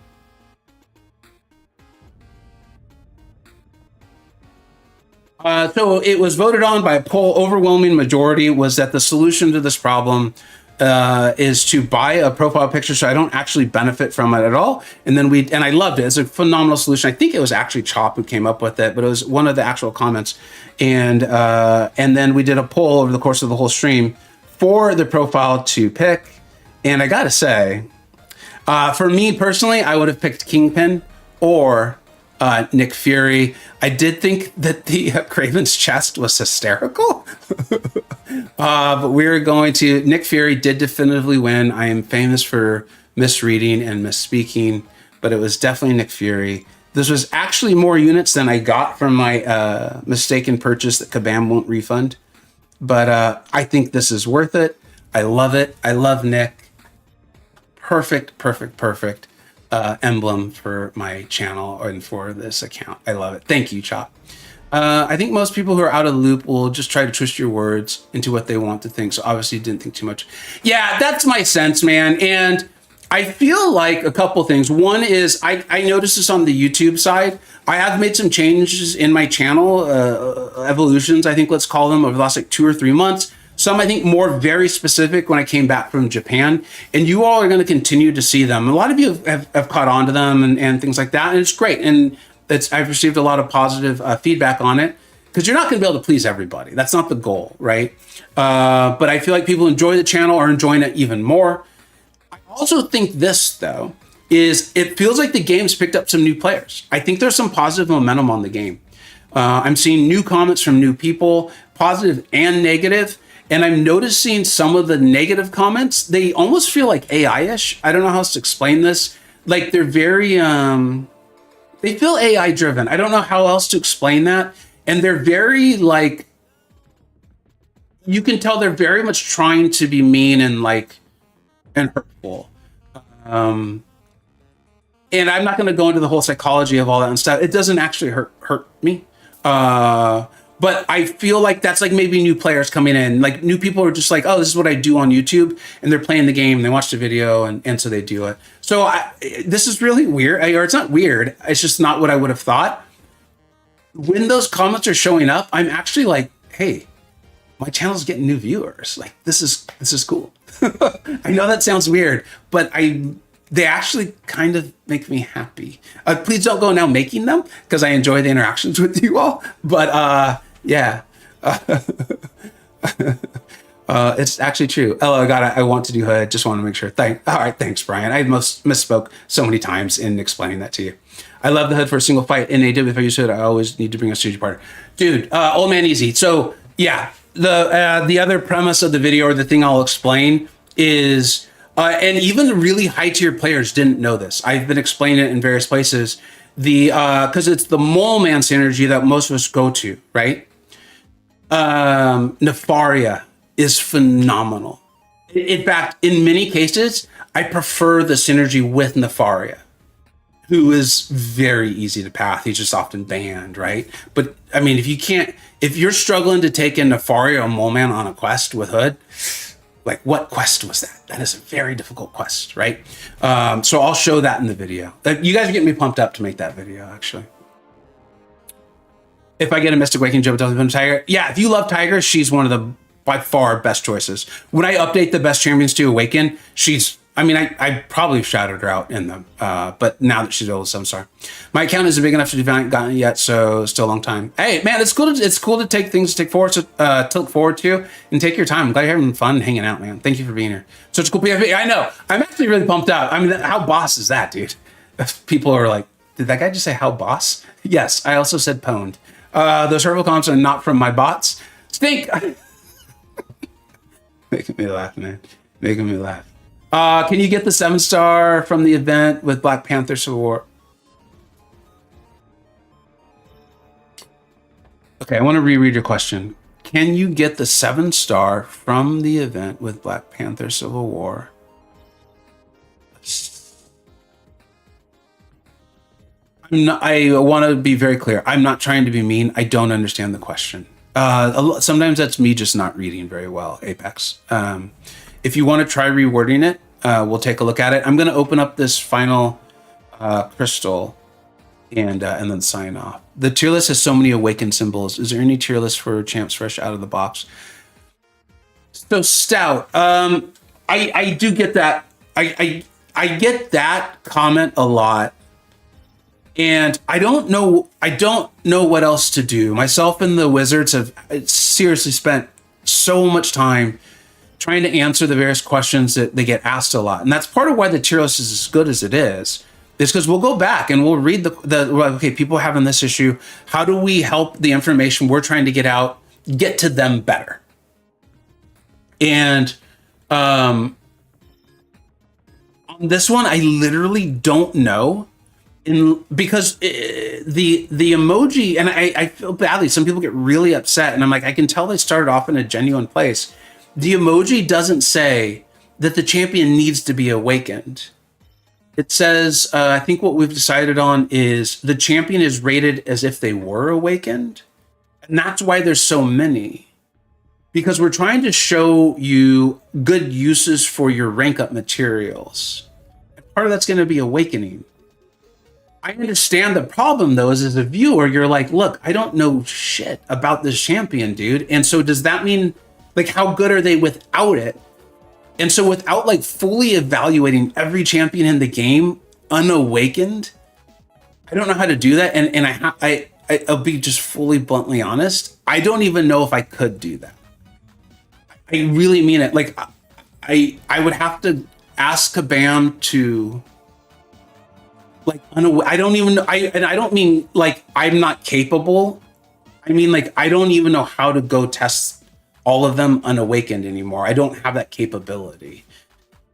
Speaker 1: So it was voted on by a poll. Overwhelming majority was that the solution to this problem is to buy a profile picture so I don't actually benefit from it at all. And then I loved it. It's a phenomenal solution. I think it was actually Chop who came up with it, but it was one of the actual comments. And then we did a poll over the course of the whole stream for the profile to pick. And I gotta say, for me personally, I would have picked Kingpin or Nick Fury. I did think that the Craven's chest was hysterical. But we're going to... Nick Fury did definitively win. I am famous for misreading and misspeaking, but it was definitely Nick Fury. This was actually more units than I got from my mistaken purchase that Kabam won't refund. But I think this is worth it. I love it. I love Nick. Perfect emblem for my channel and for this account. I love it. Thank you, Chop. I think most people who are out of the loop will just try to twist your words into what they want to think. So obviously you didn't think too much. Yeah, that's my sense, man. And I feel like a couple things. One is I noticed this on the YouTube side. I have made some changes in my channel, evolutions, I think let's call them, over the last like 2 or 3 months. Some, I think, more very specific when I came back from Japan. And you all are going to continue to see them. A lot of you have caught on to them and things like that. And it's great. And I've received a lot of positive feedback on it. Because you're not going to be able to please everybody. That's not the goal, right? But I feel like people enjoy the channel are enjoying it even more. I also think this, though, is it feels like the game's picked up some new players. I think there's some positive momentum on the game. I'm seeing new comments from new people, positive and negative. And I'm noticing some of the negative comments, they almost feel like AI-ish. I don't know how else to explain this. Like they're very, they feel AI driven. I don't know how else to explain that. And they're very like, you can tell they're very much trying to be mean and hurtful. And I'm not going to go into the whole psychology of all that and stuff. It doesn't actually hurt me. But I feel like that's like maybe new players coming in, like new people are just like, oh, this is what I do on YouTube, and they're playing the game, and they watch the video, and so they do it. So this is really weird, or it's not weird. It's just not what I would have thought. When those comments are showing up, I'm actually like, hey, my channel's getting new viewers. Like this is cool. I know that sounds weird, but they actually kind of make me happy. Please don't go now making them because I enjoy the interactions with you all. But yeah, it's actually true. Oh, God, I want to do hood. Just want to make sure. All right, thanks, Brian. I misspoke so many times in explaining that to you. I love the hood for a single fight in AW. If I use hood, I always need to bring a studio partner. Dude, old man easy. So yeah, the other premise of the video or the thing I'll explain is. And even the really high tier players didn't know this. I've been explaining it in various places. Because it's the mole man synergy that most of us go to, right? Nefaria is phenomenal. In fact, in many cases, I prefer the synergy with Nefaria, who is very easy to path. He's just often banned, right? But I mean, if you're struggling to take in Nefaria or Mole Man on a quest with Hood, like what quest was that? That is a very difficult quest, right? So I'll show that in the video. You guys are getting me pumped up to make that video, actually. If I get a Mystic Waking Jump to Tiger, yeah, if you love Tiger, she's one of the by far best choices. When I update the best champions to Awaken, I probably shouted her out in them, but now that she's old, so I'm sorry. My account isn't big enough to haven't gotten it yet, so still a long time. Hey, man, it's cool to take things to look forward to and take your time. I'm glad you're having fun hanging out, man. Thank you for being here. Such a cool PFP. I know. I'm actually really pumped up. I mean, how boss is that, dude? People are like, did that guy just say how boss? Yes, I also said pwned. Those hurtful comments are not from my bots. Stink. Making me laugh, man. Making me laugh. Can you get the 7-star from the event with Black Panther Civil War? Okay, I want to reread your question. Can you get the 7-star from the event with Black Panther Civil War? I want to be very clear. I'm not trying to be mean. I don't understand the question. Sometimes that's me just not reading very well, Apex. If you want to try rewording it, we'll take a look at it. I'm going to open up this final crystal and then sign off. The tier list has so many awakened symbols. Is there any tier list for champs fresh out of the box? So Stout, I do get that. I get that comment a lot. And I don't know what else to do. Myself and the Wizards have seriously spent so much time trying to answer the various questions that they get asked a lot. And that's part of why the tier list is as good as it is because we'll go back and we'll read okay, people having this issue. How do we help the information we're trying to get out, get to them better? And on this one, I literally don't know. Because the emoji, and I feel badly, some people get really upset, and I'm like, I can tell they started off in a genuine place. The emoji doesn't say that the champion needs to be awakened. It says, I think what we've decided on is the champion is rated as if they were awakened. And that's why there's so many. Because we're trying to show you good uses for your rank up materials. And part of that's going to be awakening. I understand the problem, though, is as a viewer, you're like, look, I don't know shit about this champion, dude. And so does that mean, like, how good are they without it? And so without, like, fully evaluating every champion in the game unawakened, I don't know how to do that. And I'll be just fully bluntly honest. I don't even know if I could do that. I really mean it. Like, I would have to ask Kabam to... like, I don't even know. And I don't mean like I'm not capable. I mean, like, I don't even know how to go test all of them unawakened anymore. I don't have that capability.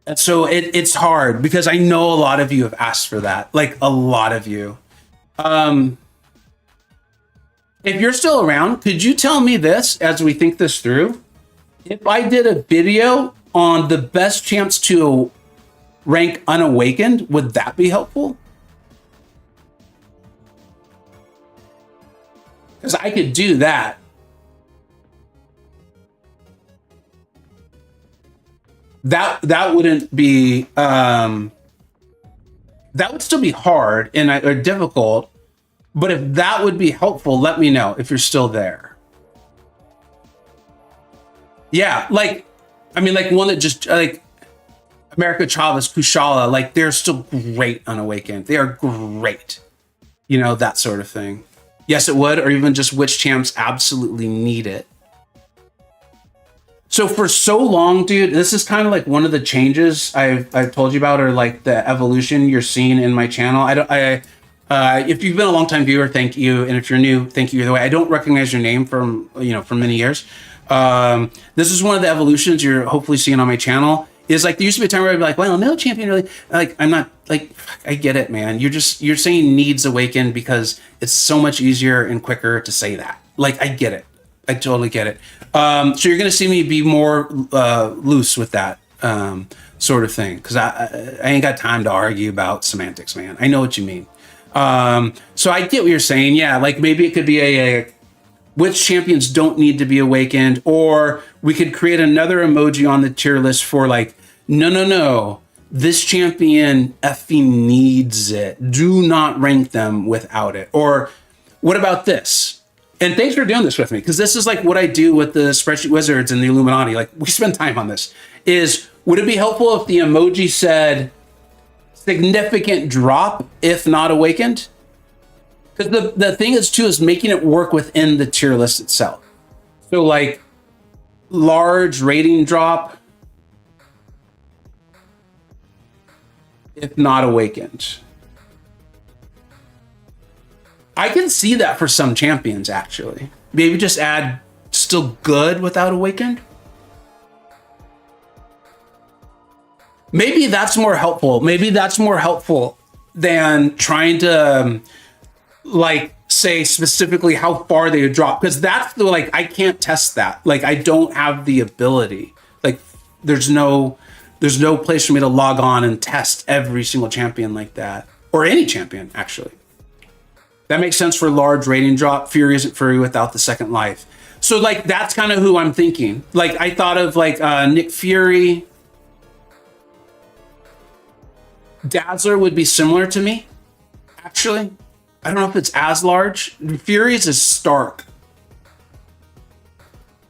Speaker 1: And so it's hard because I know a lot of you have asked for that. Like a lot of you. If you're still around, could you tell me this as we think this through? If I did a video on the best champs to rank unawakened, would that be helpful? Because I could do that. That wouldn't be that would still be hard and or difficult. But if that would be helpful, let me know if you're still there. Yeah, like I mean, like one that just like America Chavez, Kushala, like they're still great unawakened. They are great. You know, that sort of thing. Yes, it would, or even just which champs absolutely need it. So for so long, dude, this is kind of like one of the changes I've told you about, or like the evolution you're seeing in my channel. If you've been a long time viewer, thank you, and if you're new, thank you either way. I don't recognize your name from many years. This is one of the evolutions you're hopefully seeing on my channel. Is like there used to be a time where I'd be like, well, no champion really, like I'm not like, I get it, man. You're saying needs awakened because it's so much easier and quicker to say that. Like I get it. I totally get it. So you're going to see me be more loose with that sort of thing, because I ain't got time to argue about semantics, man. I know what you mean. So I get what you're saying. Yeah, like maybe it could be a which champions don't need to be awakened, or we could create another emoji on the tier list for like, no. This champion effing needs it. Do not rank them without it. Or what about this? And thanks for doing this with me, because this is like what I do with the spreadsheet wizards and the Illuminati. Like, we spend time on this. Would it be helpful if the emoji said significant drop if not awakened? Because the thing is too is making it work within the tier list itself. So like large rating drop if not awakened. I can see that for some champions, actually. Maybe just add still good without awakened. Maybe that's more helpful. Maybe that's more helpful than trying to like say specifically how far they would drop. Because that's the, like, I can't test that. Like, I don't have the ability. Like, there's no place for me to log on and test every single champion like that, or any champion actually. That makes sense for large rating drop. Fury isn't Fury without the second life. So like that's kind of who I'm thinking. Like I thought of like Nick Fury. Dazzler would be similar to me, actually. I don't know if it's as large. Fury's is stark.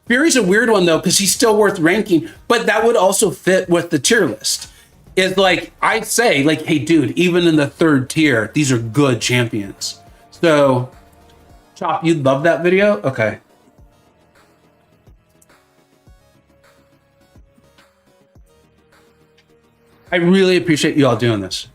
Speaker 1: Fury's a weird one though, because he's still worth ranking, but that would also fit with the tier list. It's like, I'd say, like, hey, dude, even in the third tier, these are good champions. So, Chop, you'd love that video? Okay. I really appreciate you all doing this.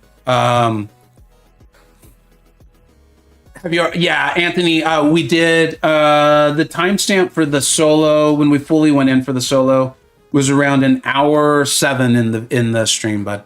Speaker 1: Yeah, Anthony, we did the timestamp for the solo when we fully went in for the solo was around an hour 7 in the stream, bud.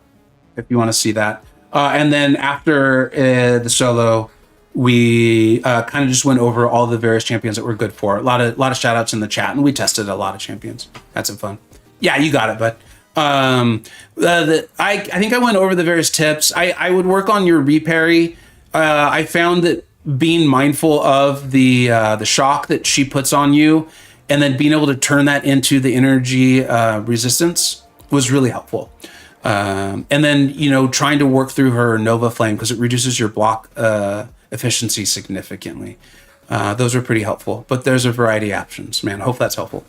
Speaker 1: If you want to see that, and then after the solo, we kind of just went over all the various champions that we're good for. A lot of shout outs in the chat, and we tested a lot of champions. Had some fun. Yeah, you got it, bud. I think I went over the various tips. I would work on your reparry. I found that being mindful of the shock that she puts on you, and then being able to turn that into the energy resistance was really helpful. And then, trying to work through her Nova Flame, because it reduces your block efficiency significantly. Those are pretty helpful, but there's a variety of options, man. I hope that's helpful.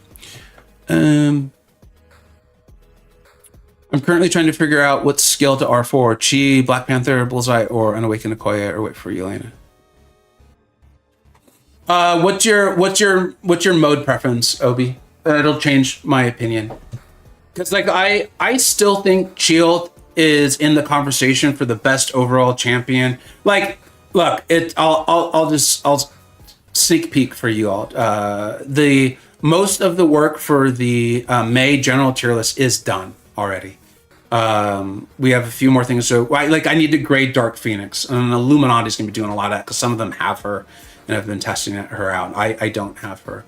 Speaker 1: I'm currently trying to figure out what skill to R4: Chi, Black Panther, Bullseye, or Unawakened Okoye, or wait for Elena. What's your mode preference, Obi? It'll change my opinion. Because like I still think Shield is in the conversation for the best overall champion. Like, look, I'll sneak peek for you all. The most of the work for the May general tier list is done already. We have a few more things. So I need to grade Dark Phoenix, and Illuminati's gonna be doing a lot of that because some of them have her and have been testing her out. I don't have her.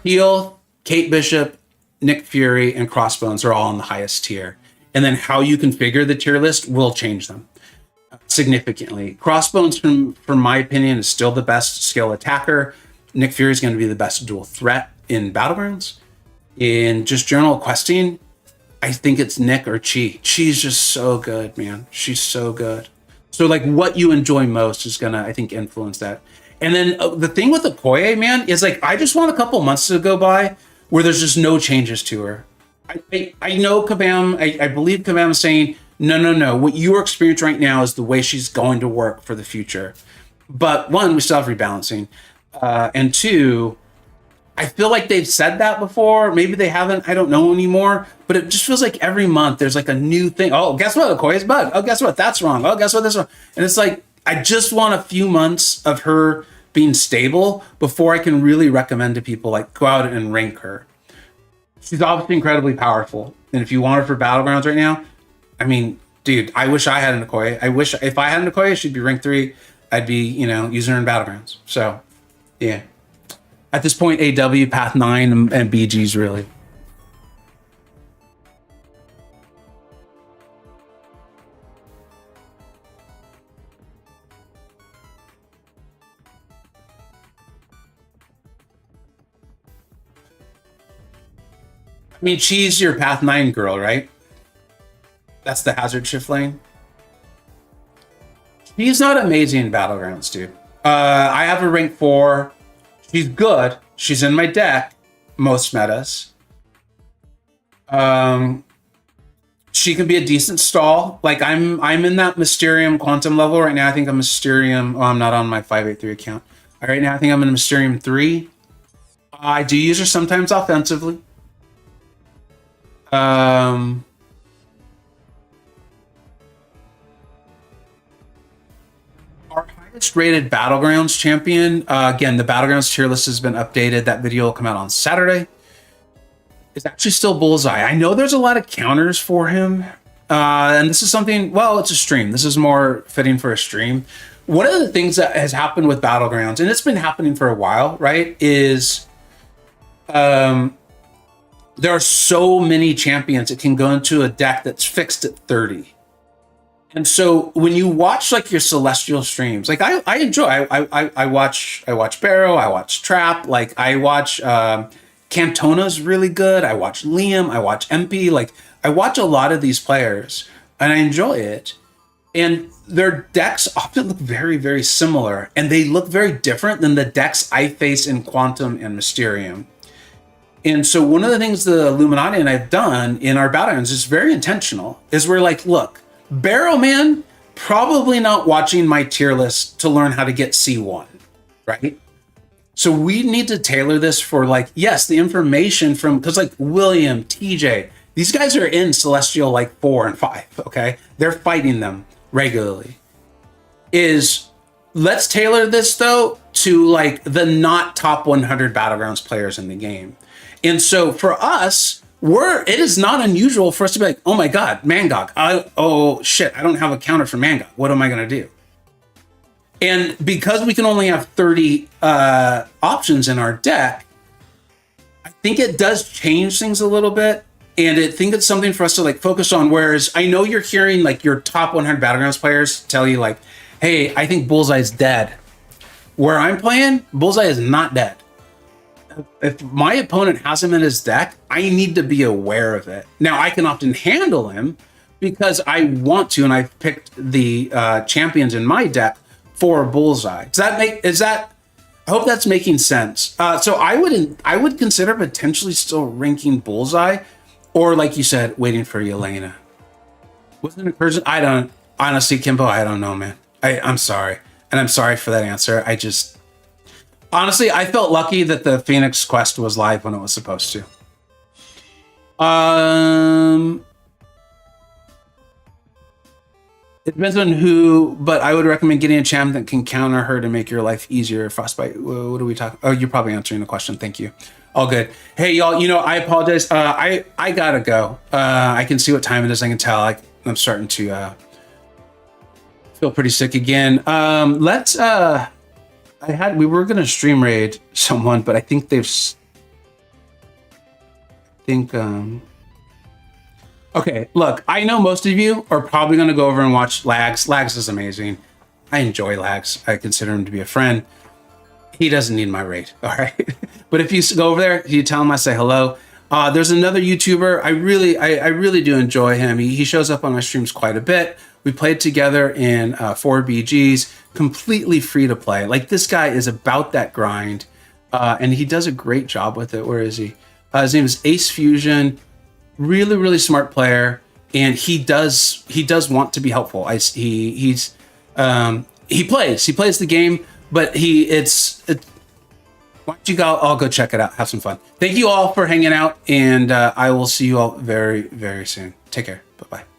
Speaker 1: Heal, Kate Bishop, Nick Fury, and Crossbones are all on the highest tier. And then how you configure the tier list will change them significantly. Crossbones, from my opinion, is still the best skill attacker. Nick Fury is going to be the best dual threat in Battlegrounds. In just general questing, I think it's Nick or Chi. Chi's just so good, man. She's so good. So like what you enjoy most is going to, I think, influence that. And then the thing with Okoye, man, is like, I just want a couple months to go by where there's just no changes to her. I know Kabam, I believe Kabam is saying, no. What you are experiencing right now is the way she's going to work for the future. But one, we still have rebalancing. And two, I feel like they've said that before. Maybe they haven't. I don't know anymore. But it just feels like every month there's like a new thing. Oh, guess what? Okoye's bud. Oh, guess what? That's wrong. Oh, guess what? This wrong. And it's like, I just want a few months of her being stable before I can really recommend to people, like, go out and rank her. She's obviously incredibly powerful. And if you want her for Battlegrounds right now, I mean, dude, I wish I had an Okoye. I wish if I had an Okoye, she'd be rank 3. I'd be, using her in Battlegrounds. So, yeah. At this point, AW, Path 9, and BG's really. I mean, she's your Path 9 girl, right? That's the hazard shift lane. She's not amazing in Battlegrounds, dude. I have a rank 4. She's good. She's in my deck, most metas. She can be a decent stall. Like I'm in that Mysterium Quantum level right now. I think I'm Mysterium. Oh, I'm not on my 583 account. Right now, I think I'm in a Mysterium 3. I do use her sometimes offensively. Our highest rated Battlegrounds champion, again, the Battlegrounds tier list has been updated. That video will come out on Saturday. It's actually still Bullseye. I know there's a lot of counters for him. And this is something, well, it's a stream. This is more fitting for a stream. One of the things that has happened with Battlegrounds, and it's been happening for a while, right, is there are so many champions that can go into a deck that's fixed at 30. And so when you watch like your Celestial streams, like I enjoy, I watch Barrow, I watch Trap, like I watch Cantona's really good. I watch Liam, I watch MP, like I watch a lot of these players and I enjoy it. And their decks often look very, very similar and they look very different than the decks I face in Quantum and Mysterium. And so one of the things the Illuminati and I've done in our Battlegrounds is very intentional, is we're like, look, Barrow Man, probably not watching my tier list to learn how to get C1, right? So we need to tailor this for like, yes, the information from, because like William, TJ, these guys are in Celestial like 4 and 5, okay? They're fighting them regularly. Let's tailor this though to like the not top 100 Battlegrounds players in the game. And so for us, it is not unusual for us to be like, oh my God, MCoC. Oh shit, I don't have a counter for MCoC. What am I gonna do? And because we can only have 30 options in our deck, I think it does change things a little bit. And I think it's something for us to like focus on. Whereas I know you're hearing like your top 100 Battlegrounds players tell you like, hey, I think Bullseye's dead. Where I'm playing, Bullseye is not dead. If my opponent has him in his deck, I need to be aware of it. Now, I can often handle him because I want to, and I've picked the champions in my deck for Bullseye. I hope that's making sense. So I would consider potentially still ranking Bullseye, or like you said, waiting for Yelena. Was it an incursion? I don't, honestly, Kimbo, I don't know, man. I'm sorry. And I'm sorry for that answer. Honestly, I felt lucky that the Phoenix quest was live when it was supposed to. It depends on who, but I would recommend getting a champ that can counter her to make your life easier. Frostbite, what are we talking? Oh, you're probably answering the question. Thank you. All good. Hey, y'all, I apologize. I gotta go. I can see what time it is. I can tell. I'm starting to feel pretty sick again. We were gonna stream raid someone, but I think okay, look, I know most of you are probably gonna go over and watch Lags. Lags is amazing. I enjoy Lags. I consider him to be a friend. He doesn't need my raid, all right? But if you go over there, you tell him I say hello. There's another YouTuber. I really do enjoy him. He shows up on my streams quite a bit. We played together in 4 BGs, completely free to play. Like, this guy is about that grind, and he does a great job with it. Where is he? His name is Ace Fusion. Really, really smart player, and he does want to be helpful. He plays the game, but why don't you all go check it out? Have some fun. Thank you all for hanging out, and I will see you all very, very soon. Take care. Bye-bye.